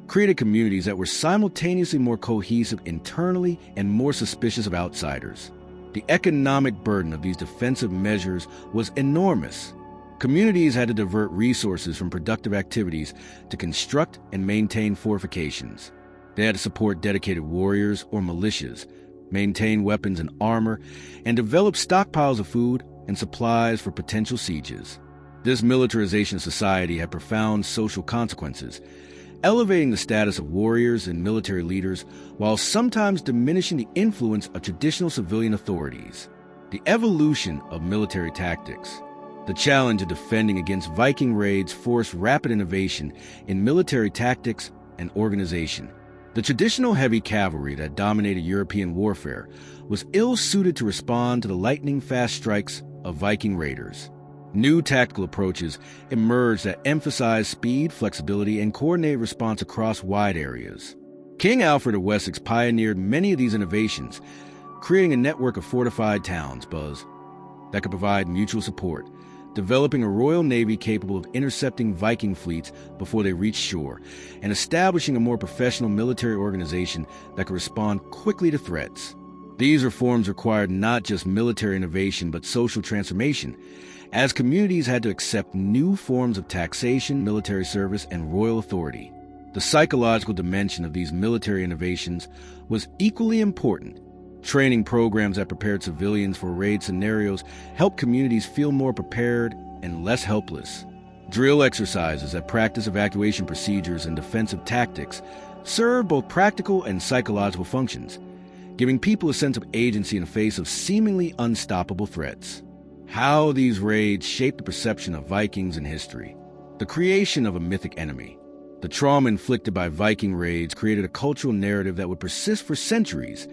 created communities that were simultaneously more cohesive internally and more suspicious of outsiders. The economic burden of these defensive measures was enormous. Communities had to divert resources from productive activities to construct and maintain fortifications. They had to support dedicated warriors or militias, maintain weapons and armor, and develop stockpiles of food and supplies for potential sieges. This militarization of society had profound social consequences, elevating the status of warriors and military leaders while sometimes diminishing the influence of traditional civilian authorities. The evolution of military tactics. The challenge of defending against Viking raids forced rapid innovation in military tactics and organization. The traditional heavy cavalry that dominated European warfare was ill-suited to respond to the lightning-fast strikes of Viking raiders. New tactical approaches emerged that emphasized speed, flexibility, and coordinated response across wide areas. King Alfred of Wessex pioneered many of these innovations, creating a network of fortified towns, that could provide mutual support, developing a royal navy capable of intercepting Viking fleets before they reached shore, and establishing a more professional military organization that could respond quickly to threats. These reforms required not just military innovation but social transformation, as communities had to accept new forms of taxation, military service, and royal authority. The psychological dimension of these military innovations was equally important. Training programs that prepared civilians for raid scenarios helped communities feel more prepared and less helpless. Drill exercises that practice evacuation procedures and defensive tactics served both practical and psychological functions, giving people a sense of agency in the face of seemingly unstoppable threats. How these raids shaped the perception of Vikings in history. The creation of a mythic enemy. The trauma inflicted by Viking raids created a cultural narrative that would persist for centuries,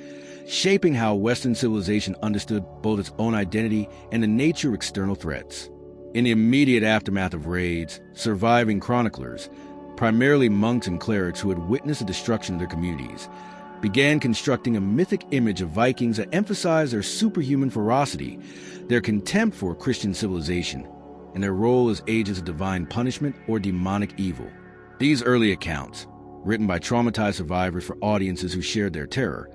shaping how Western civilization understood both its own identity and the nature of external threats. In the immediate aftermath of raids, surviving chroniclers, primarily monks and clerics who had witnessed the destruction of their communities, began constructing a mythic image of Vikings that emphasized their superhuman ferocity, their contempt for Christian civilization, and their role as agents of divine punishment or demonic evil. These early accounts, written by traumatized survivors for audiences who shared their terror,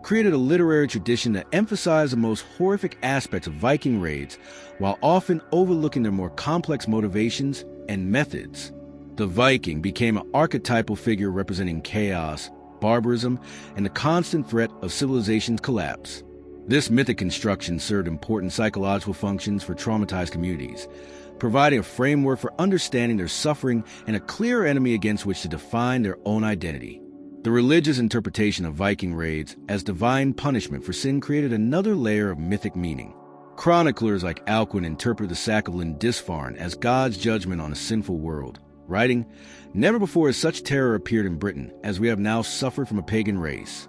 created a literary tradition that emphasized the most horrific aspects of Viking raids while often overlooking their more complex motivations and methods. The Viking became an archetypal figure representing chaos, barbarism, and the constant threat of civilization's collapse. This mythic construction served important psychological functions for traumatized communities, providing a framework for understanding their suffering and a clear enemy against which to define their own identity. The religious interpretation of Viking raids as divine punishment for sin created another layer of mythic meaning. Chroniclers like Alcuin interpret the sack of Lindisfarne as God's judgment on a sinful world, writing, "Never before has such terror appeared in Britain as we have now suffered from a pagan race."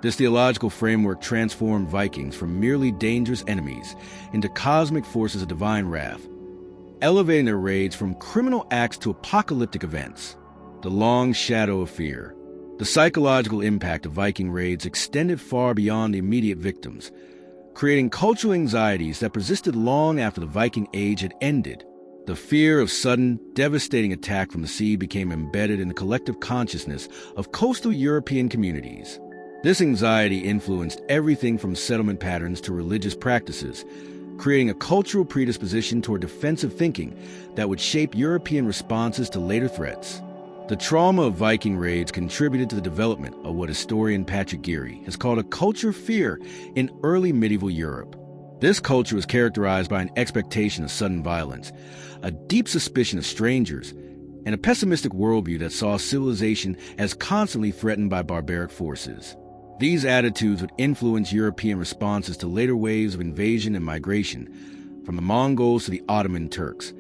This theological framework transformed Vikings from merely dangerous enemies into cosmic forces of divine wrath, elevating their raids from criminal acts to apocalyptic events. The long shadow of fear. The psychological impact of Viking raids extended far beyond the immediate victims, creating cultural anxieties that persisted long after the Viking Age had ended. The fear of sudden, devastating attack from the sea became embedded in the collective consciousness of coastal European communities. This anxiety influenced everything from settlement patterns to religious practices, creating a cultural predisposition toward defensive thinking that would shape European responses to later threats. The trauma of Viking raids contributed to the development of what historian Patrick Geary has called a culture of fear in early medieval Europe. This culture was characterized by an expectation of sudden violence, a deep suspicion of strangers, and a pessimistic worldview that saw civilization as constantly threatened by barbaric forces. These attitudes would influence European responses to later waves of invasion and migration, from the Mongols to the Ottoman Turks,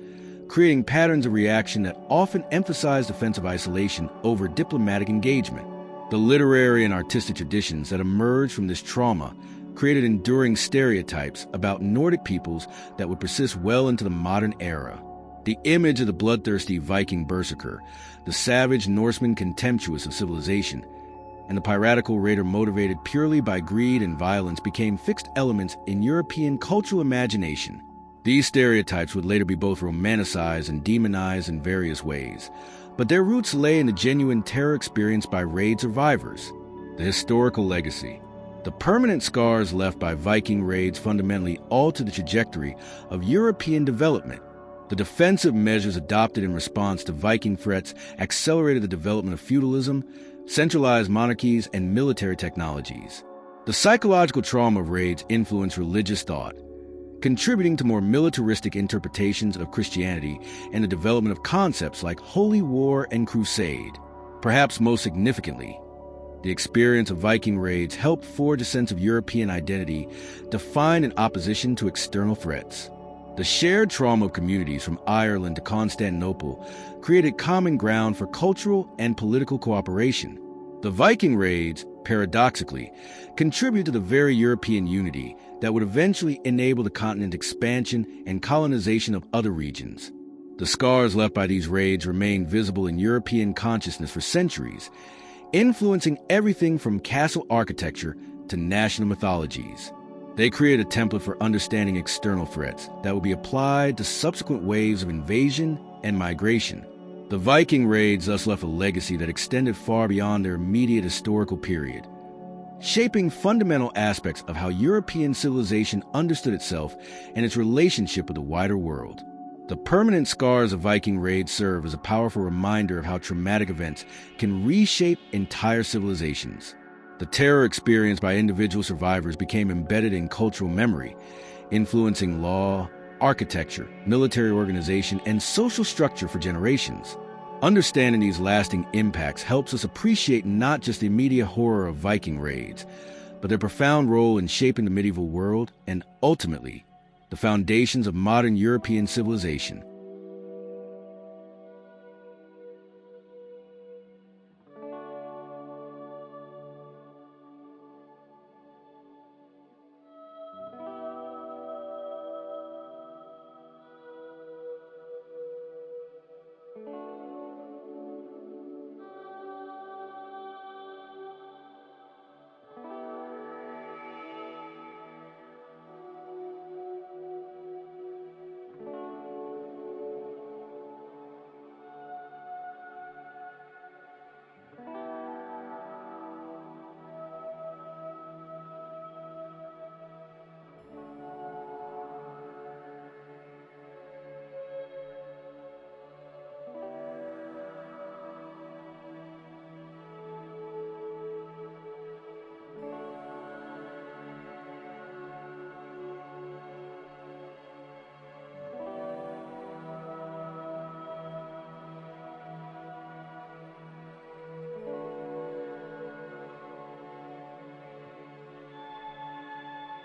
creating patterns of reaction that often emphasize defensive isolation over diplomatic engagement. The literary and artistic traditions that emerged from this trauma created enduring stereotypes about Nordic peoples that would persist well into the modern era. The image of the bloodthirsty Viking berserker, the savage Norseman contemptuous of civilization, and the piratical raider motivated purely by greed and violence became fixed elements in European cultural imagination. These stereotypes would later be both romanticized and demonized in various ways, but their roots lay in the genuine terror experienced by raid survivors. The historical legacy. The permanent scars left by Viking raids fundamentally altered the trajectory of European development. The defensive measures adopted in response to Viking threats accelerated the development of feudalism, centralized monarchies, and military technologies. The psychological trauma of raids influenced religious thought, contributing to more militaristic interpretations of Christianity and the development of concepts like holy war and crusade. Perhaps most significantly, the experience of Viking raids helped forge a sense of European identity defined in opposition to external threats. The shared trauma of communities from Ireland to Constantinople created common ground for cultural and political cooperation. The Viking raids, paradoxically, contribute to the very European unity that would eventually enable the continent's expansion and colonization of other regions. The scars left by these raids remain visible in European consciousness for centuries, influencing everything from castle architecture to national mythologies. They create a template for understanding external threats that will be applied to subsequent waves of invasion and migration. The Viking raids thus left a legacy that extended far beyond their immediate historical period, shaping fundamental aspects of how European civilization understood itself and its relationship with the wider world. The permanent scars of Viking raids serve as a powerful reminder of how traumatic events can reshape entire civilizations. The terror experienced by individual survivors became embedded in cultural memory, influencing law, architecture, military organization, and social structure for generations. Understanding these lasting impacts helps us appreciate not just the immediate horror of Viking raids, but their profound role in shaping the medieval world and, ultimately, the foundations of modern European civilization.